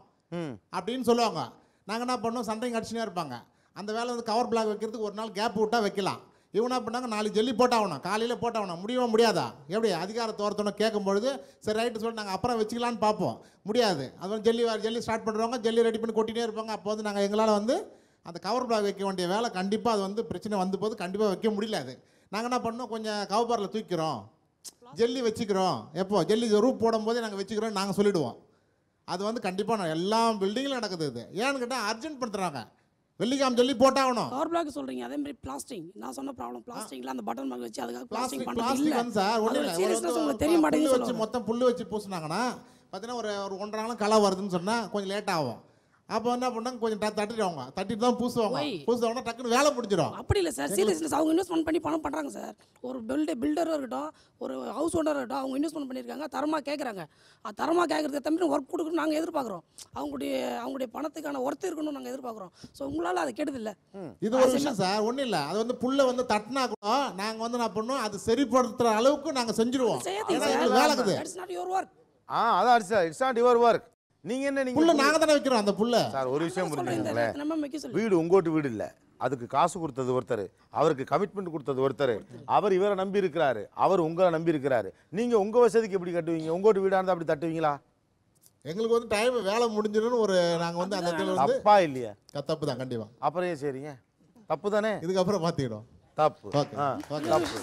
அப்படின்னு சொல்லுவாங்க. நாங்கள் என்ன பண்ணோம், சண்டைங்க அடிச்சுனே இருப்பாங்க. அந்த வேலை வந்து கவர் பிளாக் வைக்கிறதுக்கு ஒரு நாள் கேப் விட்டால் வைக்கலாம். இவங்க என்ன பண்ணாங்க, 4 ஜல்லி போட்டாகணும், காலையில் போட்டாகணும். முடியாதா? எப்படி அதிகாரத்தை ஒருத்தவங்க கேட்கும்பொழுது சரி ரைட்டு சொல்லி நாங்கள் அப்புறம் வச்சுக்கலான்னு பார்ப்போம். முடியாது. அது வந்து ஜல்லி ஸ்டார்ட் பண்ணுறவங்க ஜல்லி ரெடி பண்ணி கொட்டிகிட்டே இருப்பாங்க. அப்போ வந்து நாங்கள் எங்களால் வந்து அந்த கவர் பிளாக் வைக்க வேண்டிய வேலை கண்டிப்பாக அது வந்து பிரச்சனை வந்து போது கண்டிப்பாக வைக்க முடியல. அது நாங்கள் என்ன பண்ணோம், கொஞ்சம் கவர்பாரில் தூக்கிறோம், ஜல்லி வச்சுக்கிறோம். எப்போ ஜல்லி ரூப் போடும்போதே நாங்கள் வச்சுக்கிறோம் நாங்கள் சொல்லிவிடுவோம். அது வந்து கண்டிப்பாக எல்லா பில்டிங்கிலும் நடக்குது. இது ஏன்னு கேட்டால் அர்ஜென்ட் பண்ணுறாங்க, வெள்ளிக்காம சொல்லி போட்டாகணும். கவர் பிளாக் சொல்றீங்க, அதே மாதிரி பிளாஸ்டிக். நான் சொன்ன ப்ராப்ளம் பிளாஸ்டிக்ல அந்த பட்டன் மார்க் வச்சு அதுக்காக பிளாஸ்டிக் பண்றது வந்து சார் ஒண்ணு இல்ல, உங்களுக்கு தெரிய மாட்டேங்குது. வச்சு மொத்தம் புல்லு வச்சு பூசினாங்கன்னா பார்த்தீங்கன்னா ஒரு 1.5 நாள் களை வருதுன்னு சொன்னால் கொஞ்சம் லேட் ஆகும். அப்போ என்ன பண்ணாங்க, கொஞ்சம் தட்டிடுவாங்க, தட்டிட்டு தான் பூசுவாங்க. பூசுவாங்கன்னா டக்குன்னு வேலை முடிஞ்சிடும். அப்படி இல்லை சார், சீரியஸ்னஸ் அவங்க இன்வெஸ்ட்மெண்ட் பண்ணி பணம் பண்ணுறாங்க சார். ஒரு பில்டராக இருக்கட்டும், ஒரு ஹவுஸ் ஓனராக இருக்கட்டும், அவங்க இன்வெஸ்ட்மெண்ட் பண்ணியிருக்காங்க, தரமாக கேட்குறாங்க. தரமாக கேட்குறதுக்கு தம்பி ஒர்க் கொடுக்கணும் நாங்கள் எதிர்பார்க்குறோம். அவங்களுடைய பணத்துக்கான ஒர்த்து இருக்கணும் நாங்கள் எதிர்பார்க்குறோம். ஸோ உங்களால் அதை கெடுதில்லை. இது ஒரு விஷயம் சார், ஒன்றும் இல்லை. அது வந்து புல்லை வந்து தட்டினா கூட நாங்கள் வந்து என்ன பண்ணோம், அது சரிப்படுத்துகிற அளவுக்கு நாங்கள் செஞ்சுருவோம். வேலைக்குது. It's not your work. அதான் sir, it's not your work. நீங்க என்ன, நீங்க புல்ல நாங்க தான வைக்கிறோம். அந்த புல்ல சார் ஒரு விஷயம் புரிஞ்சுக்கங்களேன், வீடு உங்கோட்டு வீடு இல்ல, அதுக்கு காசு கொடுத்தது ஒருத்தர், அவருக்கு கமிட்மெண்ட் கொடுத்தது ஒருத்தர், அவர் இவரை நம்பி இருக்கிறாரு, அவர் உங்களை நம்பி இருக்கிறாரு. நீங்க உங்க வசதிக்கு எப்படி கட்டுவீங்க? உங்கோட்டு வீடா இருந்தா அப்படி தட்டுவீங்களா? எங்களுக்கு வந்து டைம் வேலை முடிஞ்சிடும்னு ஒரு நாங்க வந்து அந்த இடத்துல வந்து தப்பா இல்லையா? தப்பு தான் கண்டிப்பா. அப்புறம் ஏன் சரிங்க, தப்பு தானே, இதுக்கப்புறம் மாத்திடும். தப்பு தப்பு.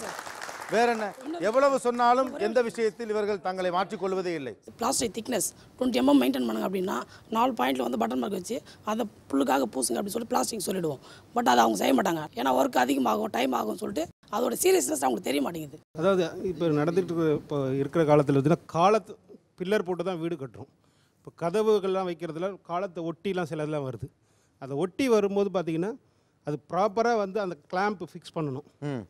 வேற என்ன, எவ்வளவு சொன்னாலும் எந்த விஷயத்தில் இவர்கள் தங்களை மாற்றிக்கொள்வதே இல்லை. பிளாஸ்டிக் திக்னஸ் 20 mm மெயின்டைன் பண்ணுங்க அப்படின்னா 4 பாயிண்ட்ல வந்து பட்டன் மார்க் வச்சு அதை புல்லுக்காக பூசுங்க அப்படின்னு சொல்லி பிளாஸ்டிக் சொல்லிடுவோம். பட் அதை அவங்க செய்ய மாட்டாங்க. ஏன்னா ஒர்க் அதிகமாகும், டைம் ஆகும்னு சொல்லிட்டு அதோட சீரியஸ்னஸ் அவங்களுக்கு தெரிய மாட்டேங்குது. அதாவது இப்போ நடந்துட்டு இப்போ இருக்கிற காலத்தில் பார்த்தீங்கன்னா காலத்து பில்லர் போட்டு தான் வீடு கட்டுறோம். இப்போ கதவுகள்லாம் வைக்கிறதுல காலத்தை ஒட்டிலாம் சில இதெல்லாம் வருது. அதை ஒட்டி வரும்போது பார்த்தீங்கன்னா அது ப்ராப்பராக வந்து அந்த கிளாம்ப் ஃபிக்ஸ் பண்ணணும்.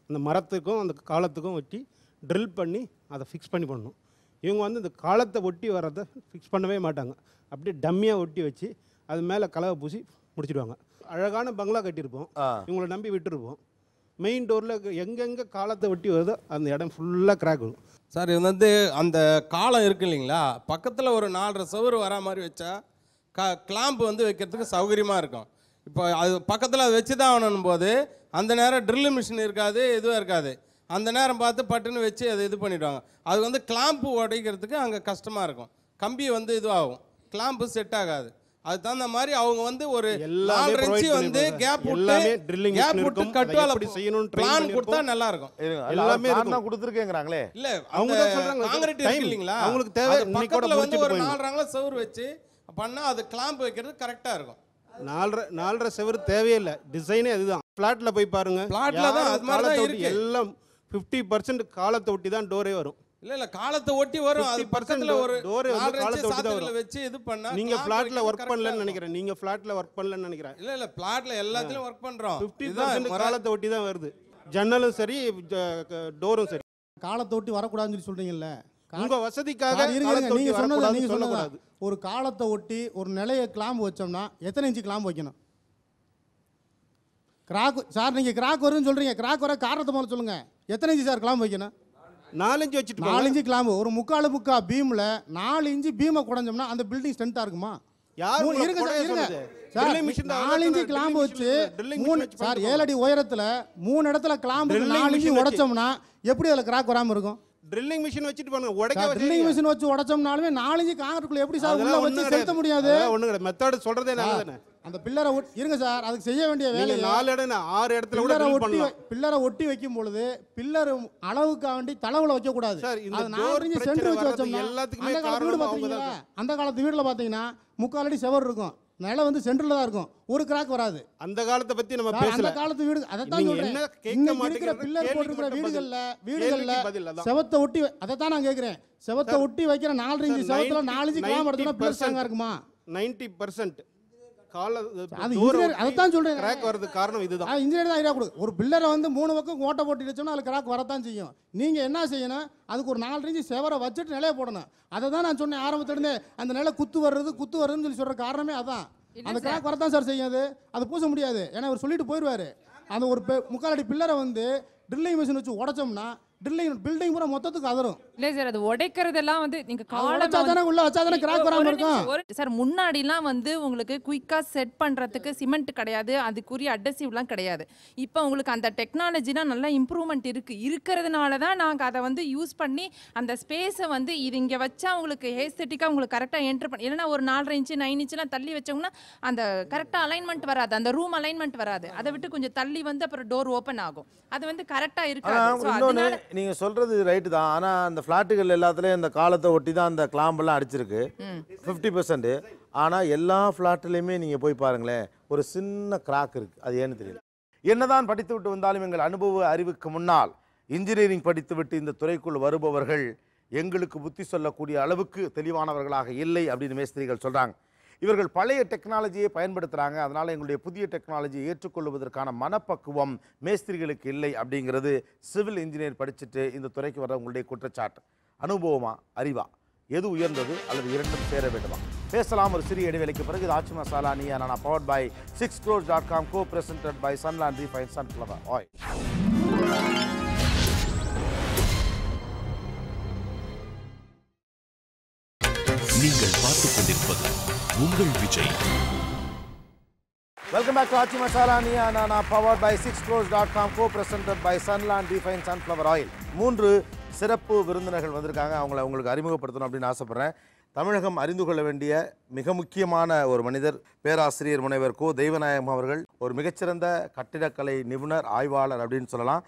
அந்த மரத்துக்கும் அந்த காலத்துக்கும் ஒட்டி ட்ரில் பண்ணி அதை ஃபிக்ஸ் பண்ணணும். இவங்க வந்து இந்த காலத்தை ஒட்டி வர்றதை ஃபிக்ஸ் பண்ணவே மாட்டாங்க. அப்படியே டம்மியாக ஒட்டி வச்சு அது மேலே கலவை பூசி முடிச்சிடுவாங்க. அழகான பங்களா கட்டியிருப்போம், இவங்களை நம்பி விட்டுருப்போம். மெயின் டோரில் எங்கெங்கே காலத்தை ஒட்டி வருதோ அந்த இடம் ஃபுல்லாக கிராக் வரும். சார் இது வந்து அந்த காலம் இருக்கு இல்லைங்களா, பக்கத்தில் ஒரு 4.5 சவுறு வரா மாதிரி வச்சா கிளாம்ப் வந்து வைக்கிறதுக்கு சௌகரியமாக இருக்கும். இப்போ அது பக்கத்தில் அதை வச்சு தான் ஆகணும் போது அந்த நேரம் ட்ரில் மிஷின் இருக்காது, எதுவும் இருக்காது. அந்த நேரம் பார்த்து பட்டுன்னு வச்சு அதை இது பண்ணிவிடுவாங்க. அது வந்து கிளாம்ப்பு உடைக்கிறதுக்கு அங்கே கஷ்டமாக இருக்கும். கம்பி வந்து இதுவாகும், கிளாம்ப்பு செட் ஆகாது. அது தகுந்த மாதிரி அவங்க வந்து ஒரு 4 இன்ச்சு வந்து கேப் விட்டு கட்டுவால பிளான் கொடுத்தா நல்லா இருக்கும். எல்லாமே நான் கொடுத்துருக்கேங்கிறாங்களே. இல்ல அவங்க காங்கிரீட் இருக்கு இல்லைங்களா, அவங்களுக்கு தேவை பக்கத்துல வந்து ஒரு 4 அங்குல சவுறு வச்சு பண்ணா அது கிளாம்ப் வைக்கிறது கரெக்டா இருக்கும். 4.5 செவரு தேவையில்லை, டிசைனே அதுதான். ஃப்ளாட்ல போய் பாருங்க, ஃப்ளாட்ல தான் அது மாதிரி தான் இருக்கு. எல்லாம் 50% காலத்தை ஒட்டி தான் டோரே வரும். இல்ல காலத்தை ஒட்டி வரும். அது பக்கத்துல ஒரு டோரே வந்து காலத்தை ஒட்டி தான் வரும். வச்சு இது பண்ணா நீங்க ஃப்ளாட்ல வர்க் பண்ணலன்னு நினைக்கிறேன். நீங்க ஃப்ளாட்ல வர்க் பண்ணலன்னு நினைக்கிறேன். இல்ல ஃப்ளாட்ல எல்லாத்துலயும் வர்க் பண்றோம். 50% காலத்தை ஒட்டி தான் வருது. ஜன்னலும் சரி டோரும் சரி. காலத்தை ஒட்டி வரக்கூடாதுன்னு சொல்லி சொல்றீங்கல்ல, உங்க வசதிக்காக நீங்க சொன்னது ஒரு காலத்தை ஒட்டி ஒரு நிலைய கிளாம்பு வச்சோம்னா எத்தனை இன்ச்சு கிளாம்பு வைக்கணும்? கிராக் சார், நீங்க கிராக் வரும்னு சொல்றீங்க, கிராக் வர காரணத்தை முதல்ல சொல்லுங்க. எத்தனை இன்ச்சு சார் கிளாம்பு வைக்கணும்? 4 இன்ச்சு வச்சுட்டு 4 இன்ச்சு கிளாம்பு ஒரு முக்கா பீம்ல 4 இன்ச்சு பீமை குடஞ்சோம்னா அந்த பில்டிங் ஸ்ட்ரென்த்தா இருக்குமா? இருங்க சார், 4 இன்ச்சு கிளாம்பு வச்சு 3 சார் 7 அடி உயரத்துல 3 இடத்துல கிளாம்பு 4 இன்ச்சு உடைச்சோம்னா எப்படி அதுல கிராக் வராம இருக்கும்? ட்ரில்லிங் மிஷின் வச்சுட்டு பண்ணுங்க, உடைக்க ட்ரில்லிங் மிஷின் வச்சு உடைச்சோம்னாலுமே 4 இன்ச் காங்கிரீட்டுக்குள்ள எப்படி சார் உள்ள வச்சு செலுத்த முடியாது? ஒண்ணு கிடையாது, மெத்தட் சொல்றதே நல்லதானே. அந்த பில்லரை இருங்க சார், அதுக்கு செய்ய வேண்டிய வேலையை 4 இடம் 6 இடத்துல கூட ட்ரில் பண்ணலாம். பில்லரை ஒட்டி வைக்கும் பொழுது பில்லர் அளவுக்காண்டி தளவுல வைக்க கூடாது. அது 4 இன்ச் சென்டர் வச்சு வச்சோம்னா எல்லாத்துக்குமே காரணம் அவங்க தான். அந்த காலத்து வீட்ல பாத்தீங்கன்னா 3/4 அடி செவர் இருக்கும், நிலம் வந்து சென்டர்ல தான் இருக்கும், ஒரு கிராக் வராது. அந்த காலத்தை பத்தி நம்ம பேசல. அந்த காலத்து வீடு அத தான் சொல்றேன். என்ன கேட்க இருக்கிற மாட்டேங்கற பில்லர் போட்டுக்கிற வீடுகள்ல செவத்தை ஒட்டி அத தான் நான் கேக்குறேன். செவத்தை ஒட்டி வைக்கிற 4 இன்ச் செவத்துல 4 இன்ச் கிளாம் எடுத்தா பில்லர் ஸ்ட்ராங்கா இருக்குமா? 90% கால அது இன்ஜினியர் அத தான் சொல்றேன். கிராக் வரதுக்கு காரணம் இதுதான். இன்ஜினியர் தான் ஐடியா கொடு. ஒரு பில்லரை வந்து 3 பக்கம் ஓட்டை போட்டு வச்சோம்னா அதுல கிராக் வரத்தான் செய்யும். நீங்க என்ன செய்யணும், அதுக்கு ஒரு 4 இன்ச் செவரை வச்சுட்டு நிலைய போடணும். அதை தான் நான் சொன்னேன் ஆரம்பத்துல இருந்தே. அந்த நிலை குத்து வருதுன்னு சொல்லி சொல்ற காரணமே அதான். அந்த கிராக் வரத்தான் சார் செய்யும். அது பூச முடியாது, ஏன்னா அவர் சொல்லிட்டு போயிடுவாரு. அந்த ஒரு 3/4 அடி பில்லரை வந்து ட்ரில்லிங் மிஷின் வச்சு உடைச்சோம்னா பில்டிங் பூரா மொத்தத்துக்கு அதரும். இல்ல சார், அது உடைக்கிறதெல்லாம் வந்து நீங்க உள்ள வச்சாதானே கிராக் வராம இருக்கும். சார் முன்னாடிலாம் வந்து உங்களுக்கு குயிக்கா செட் பண்றதுக்கு சிமெண்ட் கிடையாது, அதுக்குரிய அட்ஹெசிவ்லாம் கிடையாது. இப்போ உங்களுக்கு அந்த டெக்னாலஜினா நல்லா இம்ப்ரூவ்மெண்ட் இருக்கிறதுனால தான் நாங்கள் அதை வந்து யூஸ் பண்ணி அந்த ஸ்பேஸை வந்து இது இங்கே வச்சா உங்களுக்கு ஏஸ்தட்டிக்காக உங்களுக்கு கரெக்டாக என்ட்ரு பண்ணி, இல்லைன்னா ஒரு 4.5 இன்ச்சு 9 இன்ச்சுலாம் தள்ளி வச்சோம்னா அந்த கரெக்டாக அலைன்மெண்ட் வராது, அந்த ரூம் அலைன்மெண்ட் வராது. அதை விட்டு கொஞ்சம் தள்ளி வந்து அப்புறம் டோர் ஓப்பன் ஆகும். அது வந்து கரெக்டாக இருக்காது. நீங்கள் சொல்கிறது ரைட்டு தான். ஆனால் அந்த ஃப்ளாட்டுகள் எல்லாத்துலேயும் இந்த காலத்தை ஒட்டி தான் அந்த கிளாம்பெல்லாம் அடிச்சிருக்கு 50%. ஆனால் எல்லா ஃப்ளாட்டுலேயுமே நீங்கள் போய் பாருங்களேன், ஒரு சின்ன கிராக் இருக்குது. அது ஏன்னு தெரியல. என்னதான் படித்து விட்டு வந்தாலும் எங்கள் அனுபவ அறிவுக்கு முன்னால் இன்ஜினியரிங் படித்து விட்டு இந்த துறைக்குள் வருபவர்கள் எங்களுக்கு புத்தி சொல்லக்கூடிய அளவுக்கு தெளிவானவர்களாக இல்லை அப்படின்னு மேஸ்திரிகள் சொல்கிறாங்க. இவர்கள் பழைய டெக்னாலஜியை பயன்படுத்துகிறாங்க. அதனால் எங்களுடைய புதிய டெக்னாலஜியை ஏற்றுக்கொள்வதற்கான மனப்பக்குவம் மேஸ்திரிகளுக்கு இல்லை அப்படிங்கிறது சிவில் இன்ஜினியர் படிச்சுட்டு இந்த துறைக்கு வர உங்களுடைய குற்றச்சாட்டு. அனுபவமா அறிவா எது உயர்ந்தது அல்லது இரண்டும் சேர வேண்டுமா? பேசலாம் ஒரு சிறிய இடைவேளைக்கு பிறகு. இது ஆச்சி Masala Neeya Naana powered by 6crores.com, co-presented by Sunland Refined Sunflower Oil. நீங்கள் பார்த்துக் கொண்டிருப்பது உங்கள் Vijay. Welcome back to Aachi Masala Neeya Naana powered by 6crores.com, co-presented by Sunland Refined Sunflower Oil. 3 சிறப்பு விருந்தினர்கள் வந்திருக்காங்க. அவங்கள உங்களுக்கு அறிமுகப்படுத்தணும் அப்படின்னு ஆசைப்படுறேன். தமிழகம் அறிந்து கொள்ள வேண்டிய மிக முக்கியமான ஒரு மனிதர் பேராசிரியர் முனைவர் கோ தெய்வநாயகம் அவர்கள். ஒரு மிகச்சிறந்த கட்டிடக்கலை நிபுணர், ஆய்வாளர் அப்படின்னு சொல்லலாம்.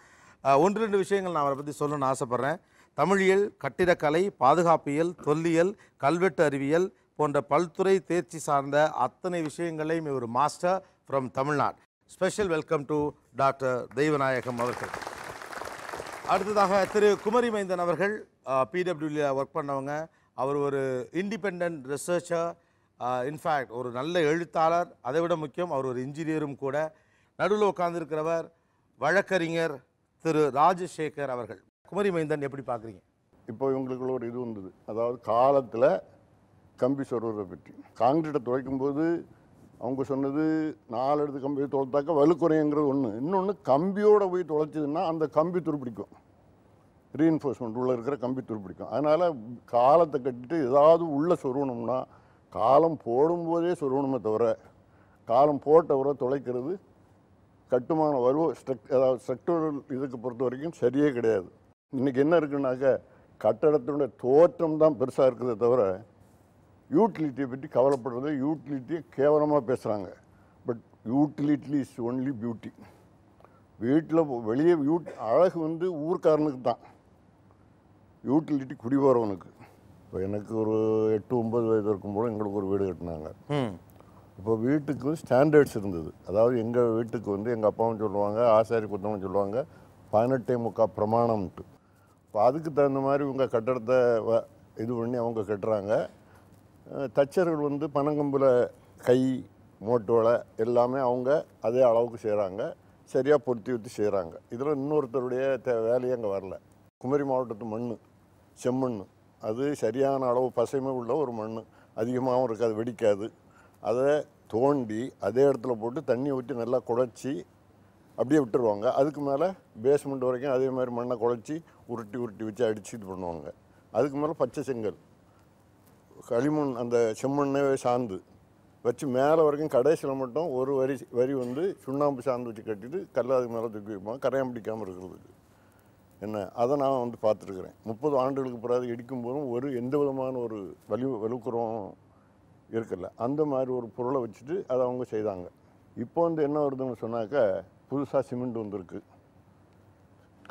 1-2 விஷயங்கள் நான் அவரை பற்றி சொல்லணும்னு ஆசைப்பட்றேன். தமிழியல், கட்டிடக்கலை, பாதுகாப்பியல், தொல்லியல், கல்வெட்டு அறிவியல் போன்ற பல்துறை தேர்ச்சி சார்ந்த அத்தனை விஷயங்களையும் ஒரு master from Tamil Nadu. Special welcome to doctor Deivanayagam அவர்கள். அடுத்ததாக திரு குமரி மைந்தன் அவர்கள் பிடபிள்யூல ஒர்க் பண்ணவங்க. அவர் ஒரு இண்டிபெண்ட் ரிசர்ச்சர், இன்ஃபேக்ட் ஒரு நல்ல எழுத்தாளர், அதை விட முக்கியம் அவர் ஒரு இன்ஜினியரும் கூட. நடுவில் உட்கார்ந்துருக்கிறவர் வழக்கறிஞர் திரு ராஜசேகர் அவர்கள். குமரி மைந்தன் எப்படி பார்க்குறீங்க? இப்போ இவங்களுக்குள்ள ஒரு இது வந்தது, அதாவது காலத்தில் கம்பி சொருவதை பற்றி. காங்கிரீட்டை துளைக்கும்போது அவங்க சொன்னது 4 இடத்து கம்பியை தொலைத்தாக்க வலுக்குறைங்கிறது ஒன்று. இன்னொன்று கம்பியோடு போய் தொலைச்சதுன்னா அந்த கம்பி துருப்பிடிக்கும், ரீஎன்ஃபோர்ஸ்மெண்ட் உள்ளே இருக்கிற கம்பி துருப்பிடிக்கும். அதனால் காலத்தை கட்டிட்டு ஏதாவது உள்ளே சொருவணும்னா காலம் போடும்போதே சொருவணுமே தவிர காலம் போட்டவரை தொலைக்கிறது கட்டுமான அதாவது ஸ்ட்ரக்சரல் இதுக்கு பொறுத்த வரைக்கும் சரியே கிடையாது. இன்றைக்கி என்ன இருக்குன்னாக்க கட்டடத்தினுடைய தோற்றம் தான் பெருசாக இருக்குதே தவிர யூட்டிலிட்டியை பற்றி கவலைப்படுறது, யூட்டிலிட்டியை கேவலமாக பேசுகிறாங்க. But utility is only beauty. வீட்டில் வெளியே அழகு வந்து ஊர்க்காரனுக்கு தான், யூட்டிலிட்டி குடிபோகிறவனுக்கு. இப்போ எனக்கு ஒரு 8-9 வயது இருக்கும்போது எங்களுக்கு ஒரு வீடு கட்டினாங்க. இப்போ வீட்டுக்கு ஸ்டாண்டர்ட்ஸ் இருந்தது. அதாவது எங்கள் வீட்டுக்கு வந்து எங்கள் அப்பாவும் சொல்லுவாங்க, ஆசாரி குத்தவங்க சொல்லுவாங்க 18.25 பிரமாணம்ட்டு. இப்போ அதுக்கு தகுந்த மாதிரி இவங்க கட்டடத்தை இது பண்ணி அவங்க கட்டுறாங்க. தச்சர்கள் வந்து பனங்கம்பில் கை மோட்டோலை எல்லாமே அவங்க அதே அளவுக்கு செய்கிறாங்க, சரியாக பொருத்தி வச்சு செய்கிறாங்க. இதில் இன்னொருத்தருடைய வேலையே அங்கே வரல. குமரி மாவட்டத்து மண் செம்மண், அது சரியான அளவு பசைமை உள்ள ஒரு மண், அதிகமாகவும் இருக்காது, வெடிக்காது. அதை தோண்டி அதே இடத்துல போட்டு தண்ணி ஊற்றி நல்லா குழச்சி அப்படியே விட்டுருவாங்க. அதுக்கு மேலே பேஸ்மெண்ட் வரைக்கும் அதே மாதிரி மண்ணை குழச்சி உருட்டி வச்சு அடித்து இது பண்ணுவாங்க. அதுக்கு மேலே பச்சை செங்கல், களிமண், அந்த செம்மண்ணே சாந்து வச்சு மேலே வரைக்கும் கடைசியில் மட்டும் ஒரு வரி வந்து சுண்ணாம்பு சாந்து வச்சு கட்டிட்டு கல் அதுக்கு மேலே தூக்கி வைப்பாங்க, கரையான் பிடிக்காமல் இருக்கிறதுக்கு. என்ன அதை நான் வந்து பார்த்துருக்குறேன். 30 ஆண்டுகளுக்கு பிறகு இடிக்கும் போதும் ஒரு எந்த விதமான ஒரு வலுக்குறம் இருக்குல்ல, அந்த மாதிரி ஒரு பொருளை வச்சுட்டு அதை அவங்க செய்தாங்க. இப்போ வந்து என்ன வருதுன்னு சொன்னாக்கா புதுசாக சிமெண்ட் வந்திருக்கு,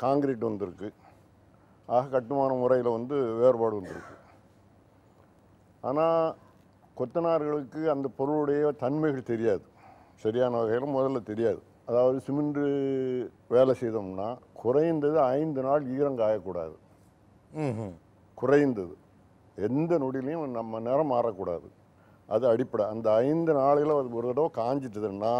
காங்கிரீட் வந்திருக்கு, ஆக கட்டுமான முறையில் வந்து வேறுபாடு வந்திருக்கு. ஆனால் கொத்தனார்களுக்கு அந்த பொருளுடைய தன்மைகள் தெரியாது, சரியான வகையில் முதல்ல தெரியாது. அதாவது சிமெண்ட்டு வேலை செய்தோம்னா குறைந்தது 5 நாள் ஈரம் காயக்கூடாது, குறைந்தது எந்த நொடியிலையும் நம்ம நேரம் மாறக்கூடாது, அது அடிப்படை. அந்த 5 நாளில் அது ஒரு தடவை காஞ்சிட்டதுன்னா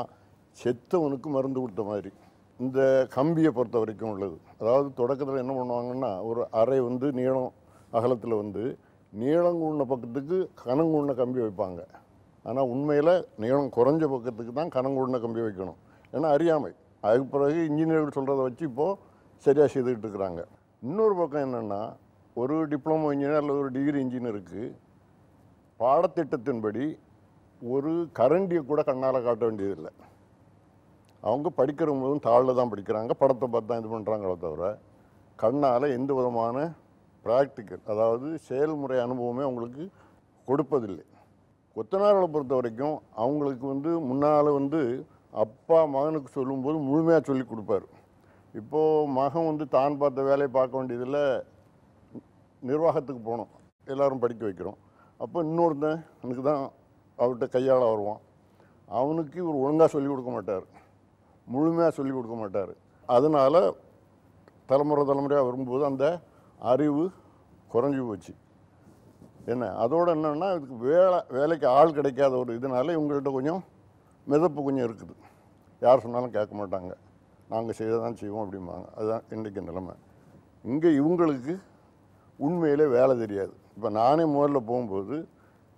செத்தவனுக்கு மருந்து கொடுத்த மாதிரி. இந்த கம்பியை பொறுத்த வரைக்கும் உள்ளது, அதாவது தொடக்கத்தில் என்ன பண்ணுவாங்கன்னா ஒரு அறை வந்து நீளம் அகலத்தில் வந்து நீளங்குண்ண பக்கத்துக்கு கனங்குண்ண கம்பி வைப்பாங்க. ஆனால் உண்மையில் நீளம் குறைஞ்ச பக்கத்துக்கு தான் கனங்குண்ண கம்பி வைக்கணும். ஏன்னா அறியாமை. அதுக்கு பிறகு இன்ஜினியர்கள் சொல்கிறத வச்சு இப்போது சரியாக செய்துக்கிட்டு இருக்கிறாங்க. இன்னொரு பக்கம் என்னென்னா ஒரு டிப்ளமோ இன்ஜினியர் அல்லது ஒரு டிகிரி இன்ஜினியருக்கு பாடத்திட்டத்தின்படி ஒரு கரண்டியை கூட கண்ணால் காட்ட வேண்டியதில்லை. அவங்க படிக்கிற போதும் தாளில் தான் படிக்கிறாங்க, படத்தை பார்த்து தான் இது பண்ணுறாங்களே தவிர கண்ணால் எந்த விதமான ப்ராக்டிக்கல் அதாவது செயல்முறை அனுபவமே அவங்களுக்கு கொடுப்பதில்லை. கொத்தனார்களை பொறுத்த வரைக்கும் அவங்களுக்கு வந்து முன்னால் வந்து அப்பா மகனுக்கு சொல்லும்போது முழுமையாக சொல்லி கொடுப்பார். இப்போது மகன் வந்து தான் பார்த்த வேலையை பார்க்க வேண்டியதில் நிர்வாகத்துக்கு போகணும், எல்லோரும் படிக்க வைக்கிறோம். அப்போ இன்னொருத்தன் எனக்கு தான் அவர்கிட்ட கையாள வருவான், அவனுக்கு இவர் ஒழுங்காக சொல்லிக் கொடுக்க மாட்டார், முழுமையாக சொல்லிக் கொடுக்க மாட்டார். அதனால் தலைமுறையாக வரும்போது அந்த அறிவு குறைஞ்சி போச்சு. என்ன அதோடு என்னென்னா இதுக்கு வேலைக்கு ஆள் கிடைக்காத ஒரு இதனால இவங்கள்ட்ட கொஞ்சம் மிதப்பு கொஞ்சம் இருக்குது. யார் சொன்னாலும் கேட்க மாட்டாங்க, நாங்கள் செய்ய தான் செய்வோம் அப்படிம்பாங்க. அதுதான் இன்றைக்கு நிலைமை. இங்கே இவங்களுக்கு உண்மையிலே வேலை தெரியாது. இப்போ நானே முதல்ல போகும்போது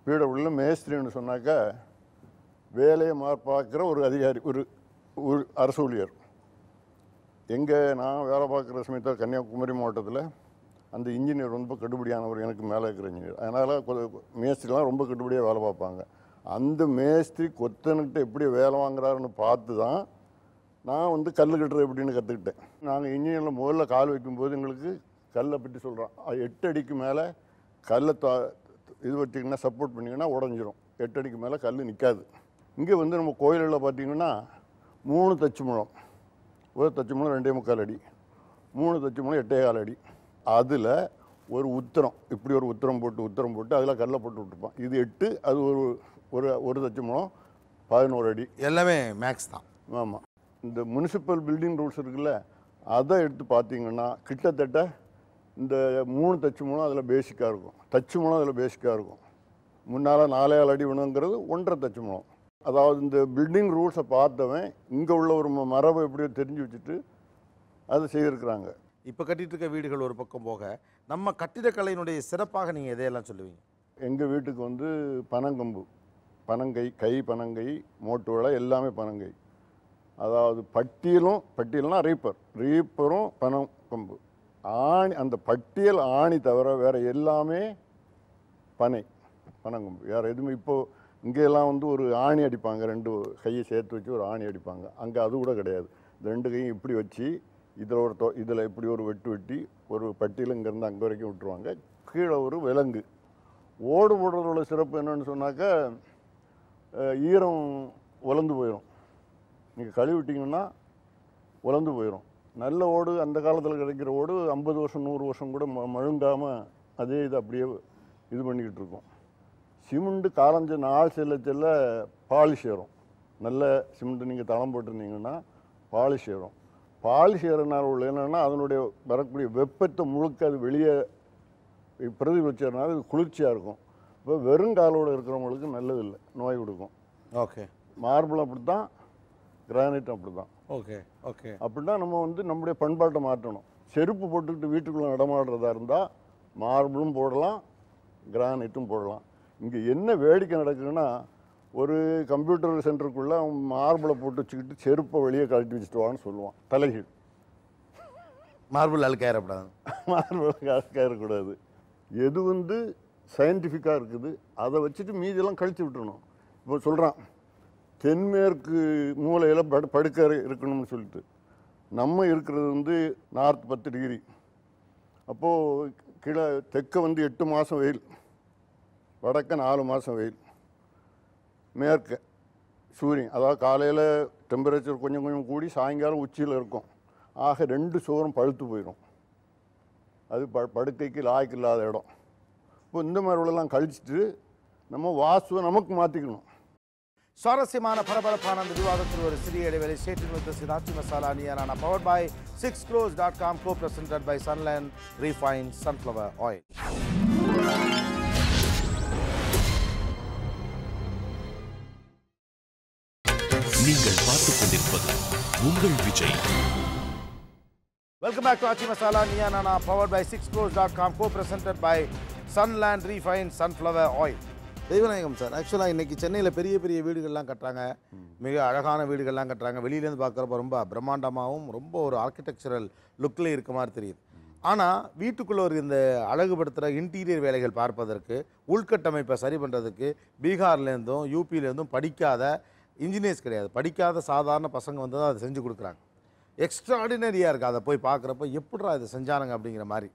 பீடபுள்ள மேஸ்திரின்னு சொன்னாக்கா வேலையை பார்க்குற ஒரு அதிகாரி, ஒரு அரசு ஊழியர். எங்கே நான் வேலை பார்க்குற சமயத்தில் கன்னியாகுமரி மாவட்டத்தில் அந்த இன்ஜினியர் ரொம்ப கட்டுப்படியானவர், எனக்கு மேலே இருக்கிற இன்ஜினியர். அதனால் மேஸ்திரிலாம் ரொம்ப கட்டுப்படியாக வேலை பார்ப்பாங்க. அந்த மேஸ்திரி கொத்தனுக்கிட்ட எப்படி வேலை வாங்குறாருன்னு பார்த்து தான் நான் வந்து கல் கட்டுறது எப்படின்னு கற்றுக்கிட்டேன். நாங்கள் இன்ஜினியரில் முதல்ல கால் வைக்கும்போது எங்களுக்கு கல்லை பற்றி சொல்கிறோம். 8 அடிக்கு மேலே கல்லை இது வச்சிங்கன்னா சப்போர்ட் பண்ணிங்கன்னா உடஞ்சிரும். 8 அடிக்கு மேலே கல் நிற்காது. இங்கே வந்து நம்ம கோயில்களில் பார்த்திங்கன்னா 3 தச்சு முழம், ஒரு தச்சு முழம் 2.25 அடி, 3 தச்சு முழம் 8.25 அடி. அதில் ஒரு உத்தரம், இப்படி ஒரு உத்தரம் போட்டு அதில் கல்லை போட்டு விட்டுருப்பான். இது 8, அது ஒரு தச்சு முழம் 11 அடி. எல்லாமே மேக்ஸ் தான். ஆமாம். இந்த முனிசிபல் பில்டிங் ரூல்ஸ் இருக்குல்ல, அதை எடுத்து பார்த்தீங்கன்னா கிட்டத்தட்ட இந்த 3 தச்சு முழம் அதில் பேசிக்காக இருக்கும், தச்சு முழம் அதில் பேசிக்காக இருக்கும். முன்னால் 4.5 அடி வேணுங்கிறது 1.5 தச்சு முழம். அதாவது இந்த பில்டிங் ரூல்ஸை பார்த்தவன் இங்கே உள்ள ஒரு மரபை எப்படியோ தெரிஞ்சு வச்சுட்டு அதை செய்திருக்கிறாங்க. இப்போ கட்டிகிட்டு இருக்க வீடுகள் ஒரு பக்கம் போக நம்ம கட்டிடக்கலையினுடைய சிறப்பாக நீங்கள் எதையெல்லாம் சொல்லுவீங்க? எங்கள் வீட்டுக்கு வந்து பனங்கம்பு, கை பனங்கை, மோட்டு வலை எல்லாமே பனங்கை. அதாவது பட்டியல்னா ரீப்பரும் பனங்கம்பு. ஆணி, அந்த பட்டியல் ஆணி தவிர வேறு எல்லாமே பனங்கம்பு. வேறு எதுவுமே இப்போது இங்கெல்லாம் வந்து ஒரு ஆணி அடிப்பாங்க, 2 கையை சேர்த்து வச்சு ஒரு ஆணி அடிப்பாங்க. அங்கே அது கூட கிடையாது. 2 கையும் இப்படி வச்சு இதில் இப்படி ஒரு வெட்டி ஒரு பட்டியல் இங்கேருந்து அங்கே வரைக்கும் விட்டுருவாங்க. கீழே ஒரு விலங்கு. ஓடு போடுறதோட சிறப்பு என்னன்னு சொன்னாக்கா ஈரம் உலர்ந்து போயிடும். நீங்கள் கழுவிட்டிங்கன்னா உலர்ந்து போயிடும். நல்ல ஓடு அந்த காலத்தில் கிடைக்கிற ஓடு 50 வருஷம் 100 வருஷம் கூட மழுங்காமல் அதே இது அப்படியே இது பண்ணிக்கிட்டு இருக்கோம். சிமெண்ட்டு காலஞ்ச நாள் செல்ல பாலிஷ் ஏறும். நல்ல சிமெண்ட்டு நீங்கள் தளம் போட்டிருந்தீங்கன்னா பாலிஷ் ஏறும். பாலிஷ் ஏறனால உள்ள என்னென்னா அதனுடைய வரக்கூடிய வெப்பத்தை முழுக்க அது வெளியே பிரதிபலிச்சதுனால இது குளிர்ச்சியாக இருக்கும். இப்போ வெறுங்காலோடு இருக்கிறவங்களுக்கு நல்லதில்லை, நோய் கொடுக்கும். ஓகே. மார்பிள் அப்படி தான், கிரானைட்டும் அப்படி தான். ஓகே. அப்படின்னா நம்ம வந்து நம்முடைய பண்பாட்டை மாற்றணும். செருப்பு போட்டுக்கிட்டு வீட்டுக்குள்ளே நடமாடுறதா இருந்தால் மார்பிளும் போடலாம், கிரானைட்டும் போடலாம். இங்கே என்ன வேடிக்கை நடக்குதுன்னா ஒரு கம்ப்யூட்டர் சென்டருக்குள்ளே அவன் மார்பிளை போட்டு வச்சுக்கிட்டு செருப்பை வெளியே கழட்டி வச்சுட்டு வான்னு சொல்லுவான். தலைகீழ். மார்பிள் அழுக்காயிடக்கூடாது, மார்பிள் அழுக்காயிடக்கூடாது. எது வந்து சயின்டிஃபிக்காக இருக்குது அதை வச்சுட்டு மீதியெல்லாம் கழித்து விட்டுறணும். இப்போ சொல்கிறான் தென்மேற்கு மூலையில் படுக்க இருக்கணும்னு சொல்லிட்டு, நம்ம இருக்கிறது வந்து நார்த் 10 டிகிரி, அப்போது கீழே தெற்க வந்து 8 மாதம் வெயில், வடக்க 4 மாதம் வெயில், மேற்க சூரியன், அதாவது காலையில் டெம்பரேச்சர் கொஞ்சம் கொஞ்சம் கூடி சாயங்காலம் உச்சியில் இருக்கும். ஆக 2 சுவரும் பழுத்து போயிடும். அது படுக்கைக்கு லாய்க்கு இல்லாத இடம். இப்போ இந்த மாதிரி உள்ளெல்லாம் கழிச்சிட்டு நம்ம வாஸ்துவை நமக்கு மாற்றிக்கணும். சுவாரஸ்யமான பரபரப்பான அந்த விவாதத்தில் ஒரு சிறிய இடைவெளி. Stay tuned with this Aachi Masala Neeya Naana powered by 6crores.com, co-presented by Sunland Refined Sunflower Oil. நீங்கள் பார்த்துக் கொண்டிருப்பது உங்கள் Vijay. Welcome back to Achi Masala Niya Nana, powered by 6crores.com, co-presented by Sunland Refined Sunflower Oil. Deivanayagam sir, ஆக்சுவலாக இன்றைக்கி சென்னையில் பெரிய பெரிய வீடுகள்லாம் கட்டுறாங்க, மிக அழகான வீடுகள்லாம் கட்டுறாங்க. வெளியிலேருந்து பார்க்குறப்ப ரொம்ப பிரம்மாண்டமாகவும் ரொம்ப ஒரு ஆர்கிடெக்சரல் லுக்கில் இருக்க மாதிரி தெரியுது. ஆனால் வீட்டுக்குள்ளே ஒரு இந்த அழகுபடுத்துகிற இன்டீரியர் வேலைகள் பார்ப்பதற்கு, உள்கட்டமைப்பை சரி பண்ணுறதுக்கு பீகார்லேருந்தும் யூபியிலேருந்தும் படிக்காத இன்ஜினியர்ஸ் கிடையாது, படிக்காத சாதாரண பசங்க வந்து தான் அதை செஞ்சு கொடுக்குறாங்க. எக்ஸ்ட்ராடினரியாக இருக்குது. அதை போய் பார்க்குறப்ப எப்படிடா இது செஞ்சானுங்க அப்படிங்கிற மாதிரி.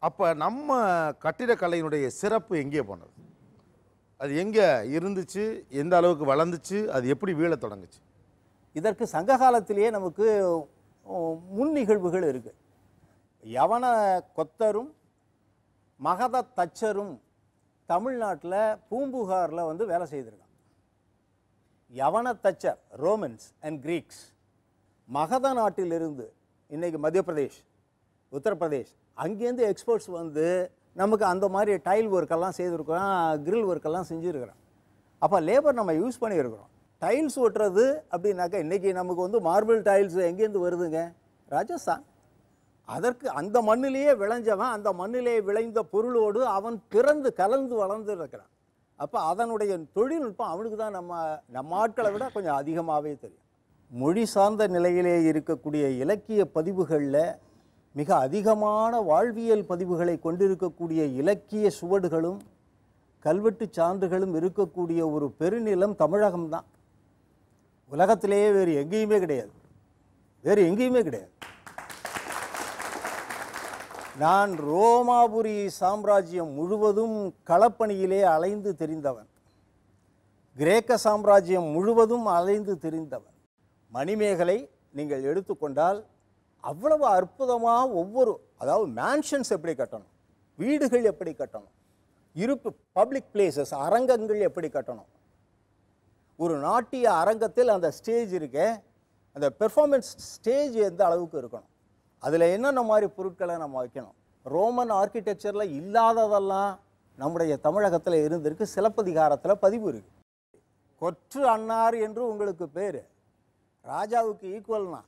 அப்போ நம்ம கட்டிடக்கலையினுடைய சிறப்பு எங்கே போனது? அது எங்கே இருந்துச்சு? எந்த அளவுக்கு வளர்ந்துச்சு? அது எப்படி வீழ தொடங்குச்சு? இதற்கு சங்க காலத்திலேயே நமக்கு முன் நிகழ்வுகள் இருக்குது. யவன கொத்தரும் மகத தச்சரும் தமிழ்நாட்டில் பூம்புகாரில் வந்து வேலை செய்திருக்காங்க. யவன தச்சர் ரோமன்ஸ் அண்ட் கிரீக்ஸ், மகத நாட்டிலிருந்து இன்றைக்கி மத்திய பிரதேஷ், உத்தரப்பிரதேஷ், அங்கேருந்து எக்ஸ்பர்ட்ஸ் வந்து நமக்கு அந்த மாதிரி டைல் ஒர்க்கெல்லாம் செய்திருக்கிறோம், கிரில் ஒர்க்கெல்லாம் செஞ்சுருக்கிறோம். அப்போ லேபர் நம்ம யூஸ் பண்ணியிருக்கிறோம். டைல்ஸ் ஒட்டுறது அப்படின்னாக்கா இன்றைக்கி நமக்கு வந்து மார்பிள் டைல்ஸ் எங்கேருந்து வருதுங்க? ராஜஸ்தான். அதற்கு அந்த மண்ணிலேயே விளைஞ்சவன், அந்த மண்ணிலே விளைந்த பொருளோடு அவன் பிறந்து கலந்து வளர்ந்து இருக்கிறான். அப்போ அதனுடைய தொழில்நுட்பம் அவனுக்கு தான் நம்ம ஆட்களை விட கொஞ்சம் அதிகமாகவே தெரியும். மொழி சார்ந்த நிலையிலே இருக்கக்கூடிய இலக்கிய பதிவுகளில் மிக அதிகமான வாழ்வியல் பதிவுகளை கொண்டிருக்கக்கூடிய இலக்கிய சுவடுகளும் கல்வெட்டு சான்றுகளும் இருக்கக்கூடிய ஒரு பெருநிலம் தமிழகம்தான். உலகத்திலேயே வேறு எங்கேயுமே கிடையாது, வேறு எங்கேயுமே கிடையாது. நான் ரோமாபுரி சாம்ராஜ்யம் முழுவதும் களப்பணியிலே அலைந்து தெரிந்தவன், கிரேக்க சாம்ராஜ்யம் முழுவதும் அலைந்து தெரிந்தவன். மணிமேகலை நீங்கள் எடுத்துக்கொண்டால் அவ்வளவு அற்புதமாக ஒவ்வொரு, அதாவது மேன்ஷன்ஸ் எப்படி கட்டணும், வீடுகள் எப்படி கட்டணும், இருப்பு பப்ளிக் பிளேசஸ் அரங்கங்கள் எப்படி கட்டணும், ஒரு நாட்டிய அரங்கத்தில் அந்த ஸ்டேஜ் இருக்கே, அந்த பெர்ஃபார்மன்ஸ் ஸ்டேஜ் எந்த அளவுக்கு இருக்கணும், அதில் என்னென்ன மாதிரி பொருட்களை நம்ம வைக்கணும். ரோமன் ஆர்கிடெக்சரில் இல்லாததெல்லாம் நம்முடைய தமிழகத்தில் இருந்திருக்கு. சிலப்பதிகாரத்தில் பதிவு இருக்குது. கொற்று அன்னார் என்று உங்களுக்கு பேர், ராஜாவுக்கு ஈக்குவல்னா.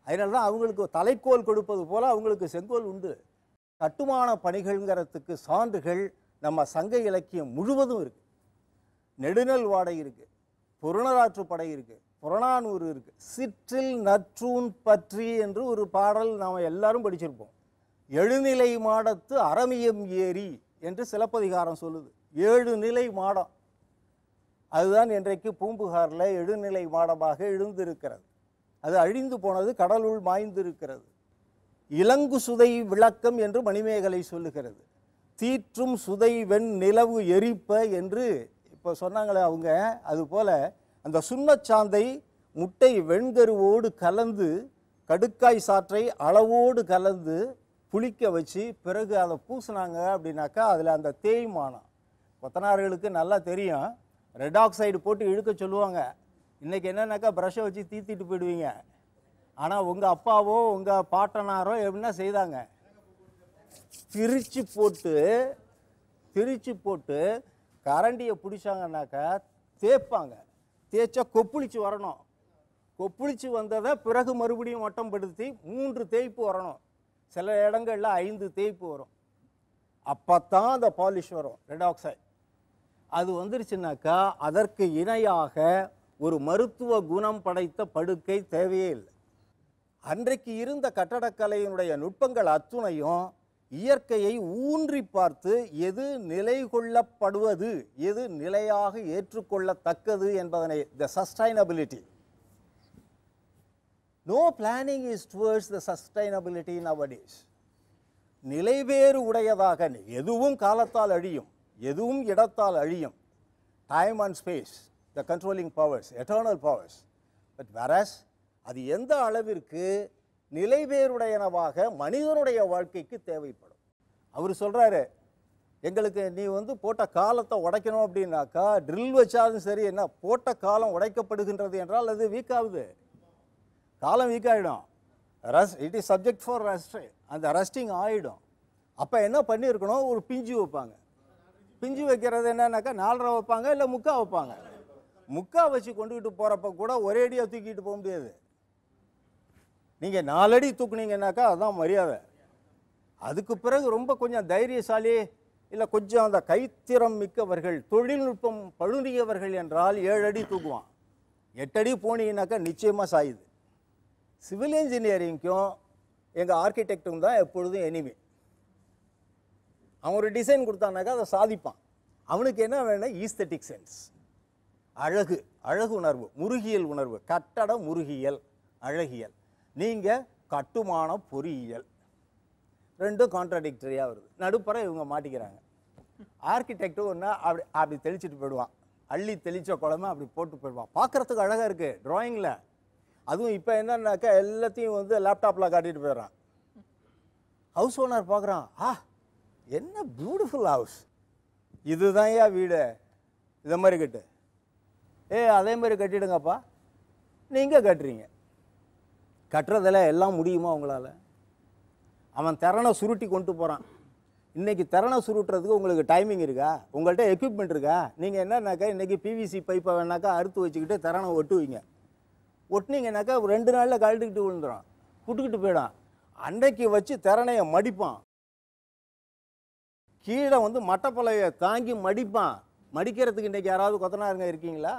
அதனால தான் அவங்களுக்கு தலைக்கோல் கொடுப்பது போல் அவங்களுக்கு செங்கோல் உண்டு. கட்டுமான பணிகள்ங்கிறதுக்கு சான்றுகள் நம்ம சங்க இலக்கியம் முழுவதும் இருக்குது. நெடுநல் வாடை இருக்குது, புறநராற்று படை இருக்குது, புறநானூறு இருக்குது, சிற்றில் நற்றூன் பற்றி என்று ஒரு பாடல் நாம் எல்லாரும் படிச்சிருப்போம். எழுநிலை மாடத்து அரமியம் ஏரி என்று சிலப்பதிகாரம் சொல்லுது. 7 நிலை மாடம், அதுதான் இன்றைக்கு பூம்புகாரில் எழுநிலை மாடமாக எழுந்திருக்கிறது. அது அழிந்து போனது, கடலுள் மாய்ந்திருக்கிறது. இலங்கு சுதை விளக்கம் என்று மணிமேகலை சொல்லுகிறது. தீற்றும் சுதை வெண் நிலவு எரிப்ப என்று இப்போ சொன்னாங்களே அவங்க, அதுபோல் அந்த சுண்ணச்சாந்தை முட்டை வெண்கருவோடு கலந்து கடுக்காய் சாற்றை அளவோடு கலந்து புளிக்க வச்சு பிறகு அதை பூசினாங்க அப்படின்னாக்கா அதில் அந்த தேய்மானம் கொத்தனார்களுக்கு நல்லா தெரியும். ரெட் ஆக்சைடு போட்டு இழுக்க சொல்லுவாங்க. இன்றைக்கி என்னன்னாக்கா ப்ரஷ்ஷை வச்சு தீத்திட்டு போயிடுவீங்க. ஆனால் உங்கள் அப்பாவோ உங்கள் பாட்டனாரோ எப்படின்னா செய்தாங்க, திரிச்சு போட்டு கரண்டியை பிடிச்சாங்கன்னாக்கா தேய்ப்பாங்க. தேய்ச்சா கொப்புளிச்சு வரணும். கொப்புளிச்சு வந்ததை பிறகு மறுபடியும் வட்டம் படுத்தி 3 தேய்ப்பு வரணும். சில இடங்களில் 5 தேய்ப்பு வரும். அப்போ தான் அந்த பாலிஷ் வரும், ரெட் ஆக்சைடு. அது வந்துருச்சுனாக்கா அதற்கு இணையாக ஒரு மருத்துவ குணம் படைத்த படுக்கை தேவையே இல்லை. அன்றைக்கு இருந்த கட்டடக்கலையினுடைய நுட்பங்கள் அத்துணையும் இயற்கையை ஊன்றி பார்த்து எது நிலை கொள்ளப்படுவது, எது நிலையாக ஏற்றுக்கொள்ளத்தக்கது என்பதனை, the sustainability. No planning is towards the sustainability nowadays. நிலைவேறு உடையதாக, எதுவும் காலத்தால் அழியும், எதுவும் இடத்தால் அழியும். Time and space, the controlling powers, eternal powers. But various அது எந்த அளவிற்கு நிலைவேறுடையனவாக மனிதனுடைய வாழ்க்கைக்கு தேவைப்படும். அவர் சொல்கிறாரு, எங்களுக்கு நீ வந்து போட்ட காலத்தை உடைக்கணும் அப்படின்னாக்கா ட்ரில் வச்சாலும் சரி, என்ன போட்ட காலம் உடைக்கப்படுகின்றது என்றால் அது வீக் ஆகுது, காலம் வீக் ஆகிடும். It is subject for rest, அந்த ரெஸ்டிங் ஆகிடும். அப்போ என்ன பண்ணியிருக்கணும், ஒரு பிஞ்சு வைப்பாங்க. பிஞ்சு வைக்கிறது என்னன்னாக்கா 4.5 வைப்பாங்க, இல்லை 3/4 வைப்பாங்க. 3/4 வச்சு கொண்டுக்கிட்டு போகிறப்ப கூட ஒரேடியாக தூக்கிட்டு போக முடியாது. நீங்கள் 4 அடி தூக்குனீங்கன்னாக்கா அதுதான் மரியாதை. அதுக்கு பிறகு ரொம்ப கொஞ்சம் தைரியசாலி, இல்லை கொஞ்சம் அந்த கைத்திறம் மிக்கவர்கள், தொழில்நுட்பம் பழுதியவர்கள் என்றால் 7 அடி தூக்குவான். 8 அடி போனீங்கன்னாக்கா நிச்சயமாக சாயுது. சிவில் இன்ஜினியரிங்க்கும் எங்கள் ஆர்கிடெக்டும் தான் எப்பொழுதும் எனிமே. அவன் ஒரு டிசைன் கொடுத்தானாக்கா அதை சாதிப்பான். அவனுக்கு என்ன வேணும், ஈஸ்தட்டிக் சென்ஸ், அழகு, அழகு உணர்வு, முருகியல் உணர்வு. கட்டட முருகியல், அழகியல். நீங்கள் கட்டுமான பொறியியல், ரெண்டும் கான்ட்ராடிக்டரியாக வருது. நடுப்புற இவங்க மாட்டிக்கிறாங்க. ஆர்கிடெக்டும் ஒன்றா அப்படி தெளிச்சுட்டு போயிடுவான், அள்ளி தெளித்த குழம்பு அப்படி போட்டு போயிடுவான். பார்க்குறதுக்கு அழகாக இருக்குது ட்ராயிங்கில். அதுவும் இப்போ என்னன்னாக்கா எல்லாத்தையும் வந்து லேப்டாப்பில் காட்டிட்டு போயிடுறான். ஹவுஸ் ஓனர் பார்க்குறான், என்ன பியூட்டிஃபுல் ஹவுஸ், இதுதான் ஏன் வீடு, இதை மாதிரி கட்டு, அதே மாதிரி கட்டிடுங்கப்பா. நீங்கள் கட்டுறீங்க, கட்டுறதில் எல்லாம் முடியுமா உங்களால்? அவன் திறனை சுருட்டி கொண்டு போகிறான். இன்றைக்கி திறனை சுருட்டுறதுக்கு உங்களுக்கு டைமிங் இருக்கா, உங்கள்கிட்ட எக்யூப்மெண்ட் இருக்கா? நீங்கள் என்னன்னாக்கா இன்றைக்கி பிவிசி பைப்பை வேணாக்கா அறுத்து வச்சுக்கிட்டு திறனை ஒட்டுவீங்க. ஒட்டினீங்கன்னாக்கா 2 நாளில் கழட்டுக்கிட்டு விழுந்துடும், புட்டுக்கிட்டு போயிடும். அன்றைக்கு வச்சு திறனையை மடிப்பான், கீழே வந்து மட்டப்பலகையை தாங்கி மடிப்பான். மடிக்கிறதுக்கு இன்றைக்கி யாராவது கொத்தனாருங்க இருக்கீங்களா?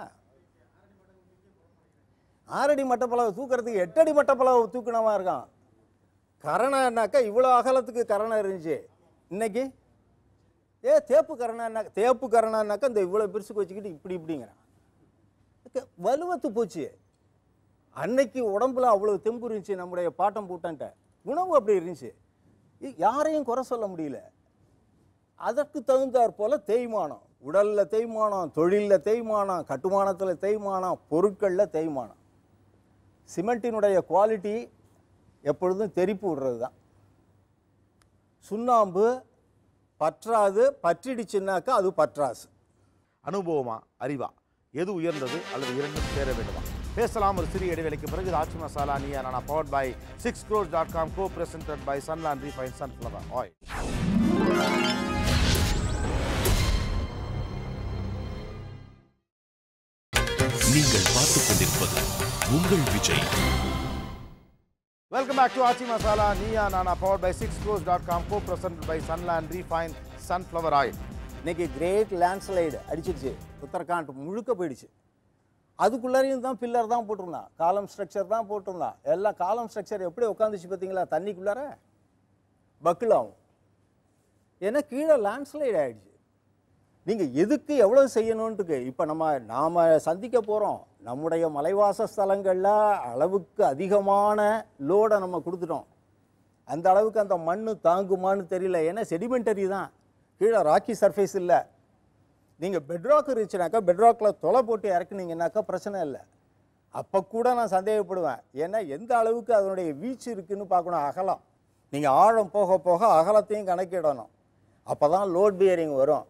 6 அடி மட்டப்பலகை தூக்கிறதுக்கு 8 அடி மட்டப்பலகை தூக்கினவா இருக்கான். கரணான்னாக்கா இவ்வளோ அகலத்துக்கு கரணை இருந்துச்சு, இன்னைக்கு தேப்பு கரணான்னாக்கா, தேப்பு கரணான்னாக்கா இந்த இவ்வளோ பெருசுக்கு வச்சுக்கிட்டு இப்படிங்கிறான். வலுவத்து போச்சு. அன்னைக்கு உடம்புல அவ்வளோ தெம்பு இருந்துச்சு நம்முடைய பாட்டம் பூட்டன்ட்ட, உணவு அப்படி இருந்துச்சு, யாரையும் குறை சொல்ல முடியல. அதற்கு தகுந்தாற் போல தேய்மானம், உடலில் தேய்மானம், தொழிலில் தேய்மானம், கட்டுமானத்தில் தேய்மானம், பொருட்களில் தேய்மானம். சிமெண்ட்டினுடைய குவாலிட்டி எப்பொழுதும் தெரிப்பு விடுறது தான். சுண்ணாம்பு பற்றாது, பற்றிடுச்சுன்னாக்கா அது பற்றாசு. அனுபவமா, அறிவா, எது உயர்ந்தது அல்லது இரண்டும் சேர வேண்டுமா? பேசலாம் ஒரு சிறிய இடைவேளைக்கு பிறகு. இது ஆச்சி Masala Neeya Naana, powered by 6crores.com, co-presented by Sunland Refined Sunflower Oil. நீங்கள் பார்த்துக் கொண்டிருப்பது உங்கள் Vijay. Welcome back to Aachi Masala Neeya Naana, powered by 6crores.com, co-presented by Sunland Refined Sunflower Oil. இன்னைக்கு கிரேட் லேண்ட்ஸ்லைடு அடிச்சிருச்சு, உத்தரகாண்ட் முழுக்க போயிடுச்சு. அதுக்குள்ளேயும் தான் பில்லர் தான் போட்டிருந்தான், காலம் ஸ்ட்ரக்சர் தான் போட்டிருந்தான். எல்லாம் காலம் ஸ்ட்ரக்சர் எப்படி உட்காந்துச்சு பார்த்தீங்களா, தண்ணிக்குள்ளார பக்கிள் ஆகும். ஏன்னா கீழே லேண்ட்ஸ்லைடு ஆகிடுச்சு. நீங்கள் எதுக்கு எவ்வளோ செய்யணுன்ட்டுக்கு இப்போ நாம் சந்திக்க போகிறோம். நம்முடைய மலைவாச ஸ்தலங்களில் அளவுக்கு அதிகமான லோடை நம்ம கொடுத்துட்டோம். அந்த அளவுக்கு அந்த மண் தாங்குமான்னு தெரியல. ஏன்னா செடிமெண்டரி தான், கீழே ராக்கி சர்ஃபேஸ் இல்லை. நீங்கள் பெட்ராக் இருந்துச்சுனாக்கா பெட்ராக்கில் தொலை போட்டு இறக்குனீங்கன்னாக்கா பிரச்சனை இல்லை. அப்போ கூட நான் சந்தேகப்படுவேன். ஏன்னா எந்த அளவுக்கு அதனுடைய வீச்சு இருக்குதுன்னு பார்க்கணும். அகலம், நீங்கள் ஆழம் போக போக அகலத்தையும் கணக்கிடணும். அப்போ தான் லோட் பியரிங் வரும்.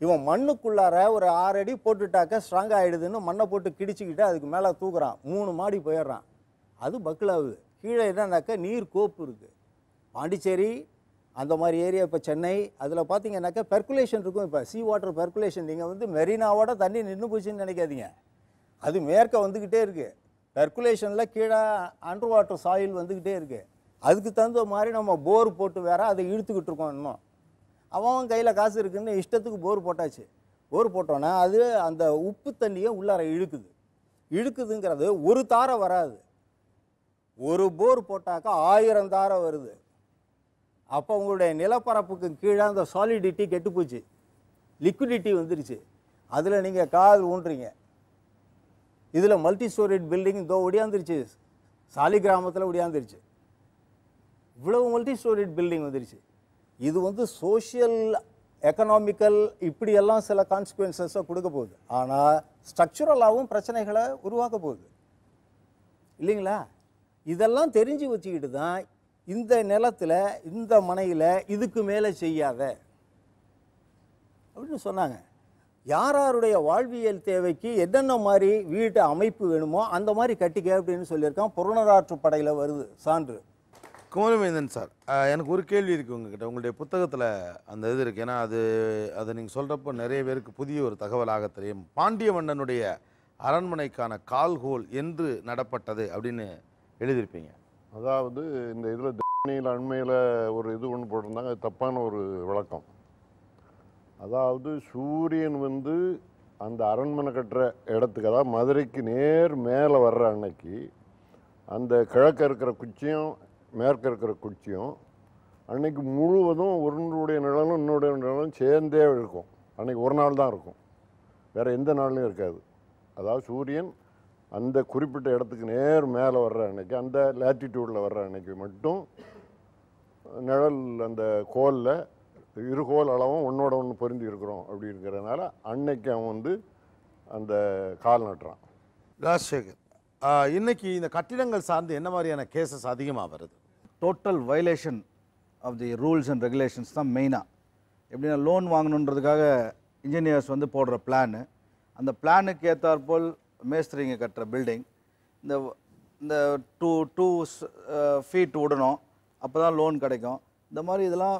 இவன் மண்ணுக்குள்ளார ஒரு 6 அடி போட்டுட்டாக்கா ஸ்ட்ராங் ஆகிடுதுன்னு மண்ணை போட்டு கிடிச்சிக்கிட்டு அதுக்கு மேலே தூக்குறான், 3 மாடி போயிடுறான். அது பக்கிளாகுது. கீழே என்னன்னாக்கா நீர் கோப்பு இருக்குது. பாண்டிச்சேரி அந்த மாதிரி ஏரியா, இப்போ சென்னை, அதில் பார்த்தீங்கன்னாக்கா பெர்குலேஷன் இருக்கும். இப்போ சீ வாட்டர் பெர்குலேஷன், நீங்கள் வந்து மெரினாவோட தண்ணி நின்று போச்சுன்னு நினைக்காதீங்க. அது மேற்க வந்துக்கிட்டே இருக்குது. பெர்குலேஷனில் கீழே அண்டர் வாட்டர் சாயில் வந்துக்கிட்டே இருக்குது. அதுக்கு தகுந்த மாதிரி நம்ம போர் போட்டு வேற அதை இழுத்துக்கிட்டு இருக்கோம். இன்னும் அவன் கையில் காசு இருக்குதுன்னு இஷ்டத்துக்கு போர் போட்டாச்சு. போர் போட்டோன்னா அது அந்த உப்பு தண்ணியை உள்ளார இழுக்குதுங்கிறது ஒரு தாரை வராது. ஒரு போர் போட்டாக்கா 1000 தாரை வருது. அப்போ உங்களுடைய நிலப்பரப்புக்கு கீழே அந்த சாலிடிட்டி கெட்டு போச்சு, லிக்விடிட்டி வந்துருச்சு. அதில் நீங்கள் கால் ஊன்றீங்க. இதில் மல்டி ஸ்டோரேஜ் பில்டிங் இதோ ஒடியாந்துருச்சு, சாலி கிராமத்தில் ஒடியாந்துருச்சு. இவ்வளவு மல்டி ஸ்டோரேஜ் பில்டிங் வந்துருச்சு. இது வந்து சோஷியல் எக்கனாமிக்கல் இப்படியெல்லாம் சில கான்சிக்வன்சஸை கொடுக்க போகுது. ஆனால் ஸ்ட்ரக்சுரலாகவும் பிரச்சனைகளை உருவாக்க போகுது இல்லைங்களா? இதெல்லாம் தெரிஞ்சு வச்சுக்கிட்டு தான் இந்த நிலத்தில் இந்த மனையில் இதுக்கு மேலே செய்யாத அப்படின்னு சொன்னாங்க. யாருடைய வாழ்வியல் தேவைக்கு என்னென்ன மாதிரி வீட்டு அமைப்பு வேணுமோ அந்த மாதிரி கட்டிக்க அப்படின்னு சொல்லியிருக்கான். புறநராற்று படையில் வருது சான்று. குமரவேந்தன் சார், எனக்கு ஒரு கேள்வி இருக்குது உங்ககிட்ட. உங்களுடைய புத்தகத்தில் அந்த இது இருக்குது, ஏன்னா அதை நீங்கள் சொல்கிறப்போ நிறைய பேருக்கு புதிய ஒரு தகவலாக தெரியும். பாண்டிய மன்னனுடைய அரண்மனைக்கான கால்கோல் என்று நடப்பட்டது அப்படின்னு எழுதியிருப்பீங்க. அதாவது இந்த இதில் தண்ணியில் அண்மையில் ஒரு இது ஒன்று போட்டிருந்தாங்க, அது தப்பான ஒரு விளக்கம். அதாவது சூரியன் வந்து அந்த அரண்மனை கட்டுற இடத்துக்கு, அதாவது மதுரைக்கு நேர் மேலே வர்ற அன்னைக்கு அந்த கிழக்க இருக்கிற குச்சியும் மேற்க இருக்கிற குச்சியும் அன்னைக்கு முழுவதும் ஒன்றுடைய நிழலும் இன்னொடைய நிழலும் சேர்ந்தே இருக்கும். அன்னைக்கு ஒரு நாள் தான் இருக்கும், வேறு எந்த நாள்லையும் இருக்காது. அதாவது சூரியன் அந்த குறிப்பிட்ட இடத்துக்கு நேர் மேலே வர்ற அன்னைக்கு, அந்த லேட்டிடியூடில் வர்ற அன்னைக்கு மட்டும் நிழல் அந்த கோலில் இருகோல் அளவும் ஒன்றோட ஒன்று பொருந்தி இருக்கிறோம். அப்படி இருக்கிறதுனால அன்னைக்கு அவன் வந்து அந்த கால் நட்டுறான். ராஜசேகர், இன்னைக்கு இந்த கட்டிடங்கள் சார்ந்து என்ன மாதிரியான கேசஸ் அதிகமாக வருது? Total violation of the rules and regulations தான் மெயினாக. எப்படின்னா லோன் வாங்கணுன்றதுக்காக இன்ஜினியர்ஸ் வந்து போடுற பிளானு, அந்த பிளானுக்கு ஏற்றாற்போல் மேஸ்திரிங்க கட்டுற பில்டிங், இந்த டூ ஃபீட் விடணும், அப்போ தான் லோன் கிடைக்கும். இந்த மாதிரி இதெல்லாம்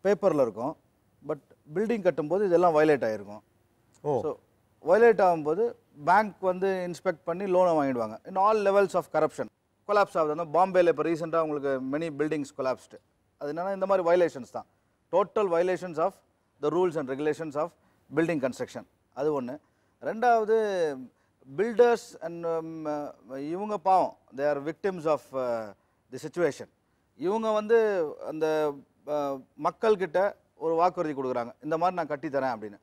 பேப்பரில் இருக்கும், பட் பில்டிங் கட்டும்போது இதெல்லாம் வயலேட் ஆகிருக்கும். ஸோ வயலேட் ஆகும்போது பேங்க் வந்து இன்ஸ்பெக்ட் பண்ணி லோனை வாங்கிடுவாங்க. In all levels of corruption collapse ஆகுது. பாம்பேயில் இப்போ ரீசெண்டாக உங்களுக்கு மெனி பில்டிங்ஸ் கொலாப்ஸ்டு. அது என்னென்னா இந்த மாதிரி வயலேஷன்ஸ் தான், total violations of the rules and regulations of building construction. அது ஒன்று. ரெண்டாவது, பில்டர்ஸ் அண்ட் இவங்க பாவம், they are victims of the situation. இவங்க வந்து அந்த மக்கள்கிட்ட ஒரு வாக்குறுதி கொடுக்குறாங்க, இந்த மாதிரி நான் கட்டித்தரேன் அப்படின்னு.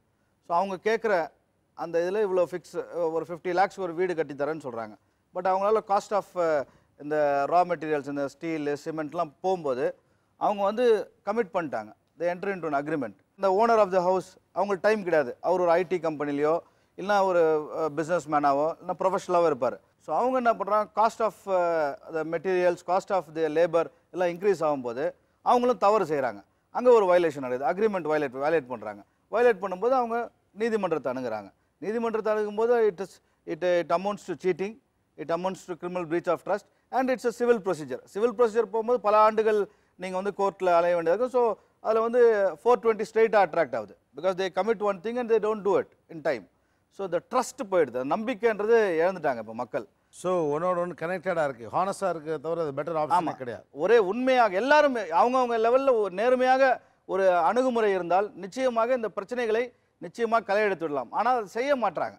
ஸோ அவங்க கேட்குற அந்த இதில் இவ்வளோ ஃபிக்ஸ், ஒரு 50 lakhs ஒரு வீடு கட்டித்தரேன்னு சொல்கிறாங்க. பட் அவங்களால காஸ்ட் ஆஃப் இந்த ரா மெட்டீரியல்ஸ், இந்த ஸ்டீலு சிமெண்ட்லாம் போகும்போது அவங்க வந்து கமிட் பண்ணிட்டாங்க. தி என்டர் இன்டு அன் அக்ரிமெண்ட். இந்த ஓனர் ஆஃப் த ஹவுஸ் அவங்களுக்கு டைம் கிடையாது, அவர் ஒரு ஐடி கம்பெனிலையோ இல்லைனா ஒரு பிஸ்னஸ் மேனாவோ இல்லை ப்ரொஃபஷனலாகவோ இருப்பார். ஸோ அவங்க என்ன பண்ணுறாங்க, cost of the materials, cost of the labour எல்லாம் இன்க்ரீஸ் ஆகும்போது அவங்களும் தவறு செய்கிறாங்க. அங்கே ஒரு வயலேஷன் நடக்குது, அக்ரிமெண்ட் வயலேட் பண்ணுறாங்க. வயலேட் பண்ணும்போது அவங்க நீதிமன்றத்தை அணுகுறாங்க. நீதிமன்றத்தை அணுகும்போது it amounts to cheating, it amounts to criminal breach of trust and it's a civil procedure. Civil procedure போகும்போது பல ஆண்டுகள் நீங்கள் வந்து கோர்ட்டில் அலைய வேண்டியது இருக்கும். ஸோ அதில் வந்து 420 ஸ்ட்ரெயிட்டாக அட்ராக்ட் ஆகுது. Because they commit one thing and they don't do it in time. So the trust போயிடுது, நம்பிக்கைன்றது இழந்துட்டாங்க இப்போ மக்கள். ஸோ ஒன்னோட ஒன்று கனெக்டடாக இருக்குது, ஹானஸ்டாக இருக்கிறத தவிர அது பெட்டர் ஆப்ஷன் கிடையாது. ஒரே உண்மையாக எல்லாருமே அவங்கவுங்க லெவலில் நேர்மையாக ஒரு அணுகுமுறை இருந்தால் நிச்சயமாக இந்த பிரச்சனைகளை நிச்சயமாக களை எடுத்து விடலாம். ஆனால் அதை செய்ய மாட்டாங்க.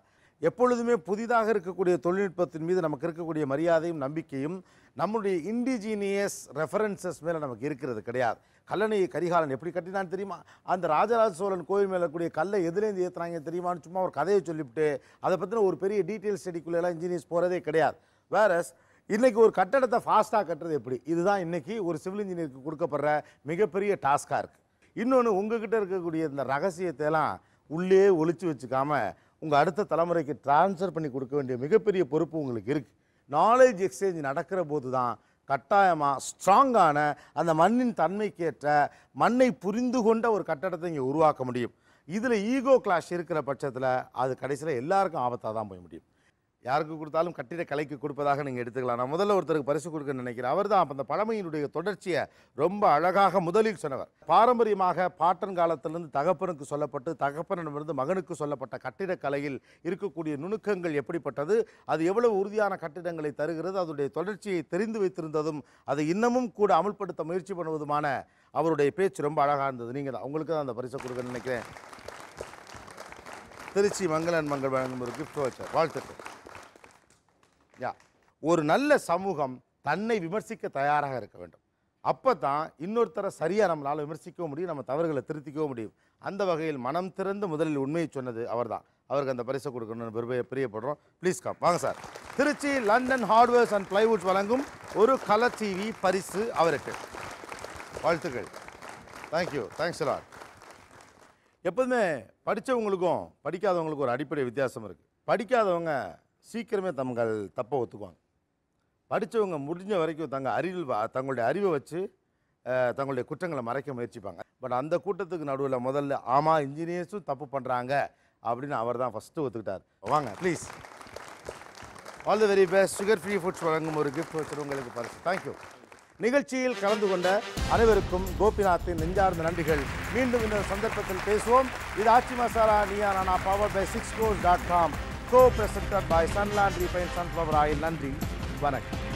எப்பொழுதுமே புதிதாக இருக்கக்கூடிய தொழில்நுட்பத்தின் மீது நமக்கு இருக்கக்கூடிய மரியாதையும் நம்பிக்கையும் நம்முடைய இண்டிஜீனியஸ் ரெஃபரன்சஸ் மேலே நமக்கு இருக்கிறது கிடையாது. கல்லணை கரிகாலன் எப்படி கட்டினான்னு தெரியுமா, அந்த ராஜராஜ சோழன் கோயில் மேலே கூடிய கல்லை எதுலேருந்து ஏற்றுறாங்க தெரியுமான்னு சும்மா ஒரு கதையை சொல்லிவிட்டு அதை பற்றின ஒரு பெரிய டீட்டெயில் ஸ்டடிக்குள்ளெல்லாம் இன்ஜினியர்ஸ் போகிறதே கிடையாது. வேறஸ் இன்றைக்கி ஒரு கட்டடத்தை ஃபாஸ்ட்டாக கட்டுறது எப்படி, இதுதான் இன்றைக்கி ஒரு சிவில் இன்ஜினியருக்கு கொடுக்கப்படுற மிகப்பெரிய டாஸ்காக இருக்குது. இன்னொன்று, உங்ககிட்ட இருக்கக்கூடிய இந்த ரகசியத்தையெல்லாம் உள்ளே ஒழிச்சு வச்சுக்காமல் உங்கள் அடுத்த தலைமுறைக்கு டிரான்ஸ்ஃபர் பண்ணி கொடுக்க வேண்டிய மிகப்பெரிய பொறுப்பு உங்களுக்கு இருக்குது. நாலேஜ் எக்ஸ்சேஞ்ச் நடக்கிற போது தான் கட்டாயமாக ஸ்ட்ராங்கான அந்த மண்ணின் தன்மைக்கேற்ற மண்ணை புரிந்து கொண்ட ஒரு கட்டடத்தை இங்கே உருவாக்க முடியும். இதில் ஈகோ கிளாஷ் இருக்கிற பட்சத்தில் அது கடைசியில் எல்லாருக்கும் ஆபத்தாக தான் போய் முடியும். யாருக்கு கொடுத்தாலும் கட்டிட கலைக்கு கொடுப்பதாக நீங்கள் எடுத்துக்கலாம். நான் முதல்ல ஒருத்தருக்கு பரிசு கொடுக்கணும்னு நினைக்கிறேன். அவர் தான் அந்த பழமையினுடைய தொடர்ச்சியை ரொம்ப அழகாக முதலில் சொன்னவர். பாரம்பரியமாக பாட்டன் காலத்திலிருந்து தகப்பனுக்கு சொல்லப்பட்டு தகப்பனிடமிருந்து மகனுக்கு சொல்லப்பட்ட கட்டிடக்கலையில் இருக்கக்கூடிய நுணுக்கங்கள் எப்படிப்பட்டது, அது எவ்வளவு உறுதியான கட்டிடங்களை தருகிறது, அதனுடைய தொடர்ச்சியை தெரிந்து வைத்திருந்ததும் அதை இன்னமும் கூட அமுல்படுத்த முயற்சி பண்ணுவதுமான அவருடைய பேச்சு ரொம்ப அழகாக இருந்தது. நீங்கள் தான் உங்களுக்கு தான் அந்த பரிசை கொடுக்கணும்னு நினைக்கிறேன். திருச்சி மங்களன் மங்கள் வழங்கும் ஒரு கிஃப்ட் வச்சர், வாழ்த்துக்கள். ஒரு நல்ல சமூகம் தன்னை விமர்சிக்க தயாராக இருக்க வேண்டும். அப்போ தான் இன்னொருத்தரை சரியாக நம்மளால் விமர்சிக்கவும் முடியும், நம்ம தவறுகளை திருத்திக்கவும் முடியும். அந்த வகையில் மனம் திறந்து முதலில் உண்மையை சொன்னது அவர் தான். அவருக்கு அந்த பரிசை கொடுக்கணும்னு பிரியப்படுறோம். ப்ளீஸ் கம், வாங்க sir. Trichy London hardwares and plywoods வழங்கும் ஒரு கலர் டிவி பரிசு அவருக்கு. வாழ்த்துக்கள். Thank you, thanks lot. எப்போதுமே படித்தவங்களுக்கும் படிக்காதவங்களுக்கும் ஒரு அடிப்படை வித்தியாசம் இருக்குது. படிக்காதவங்க சீக்கிரமே தங்கள் தப்பை ஒத்துக்குவாங்க. படித்தவங்க முடிஞ்ச வரைக்கும் தங்களுடைய அறிவை வச்சு தங்களுடைய குற்றங்களை மறைக்க முயற்சிப்பாங்க. பட் அந்த கூட்டத்துக்கு நடுவில் முதல்ல ஆமாம் இன்ஜினியர்ஸும் தப்பு பண்ணுறாங்க அப்படின்னு அவர் தான் ஃபஸ்ட்டு ஒத்துக்கிட்டார். வாங்க please. All the very best. Sugar free foods வழங்கும் ஒரு கிஃப்ட் வச்சு உங்களுக்கு பரிசு. தேங்க்யூ. நிகழ்ச்சியில் கலந்து கொண்ட அனைவருக்கும் கோபிநாத்தின் நெஞ்சார்ந்த நன்றிகள். மீண்டும் இந்த சந்தர்ப்பத்தில் பேசுவோம். இது ஆச்சி Masala Neeya Naana powered by 6crores.com, co-presented by Sunland Refined Sunflower Oil. நன்றி, வணக்கம்.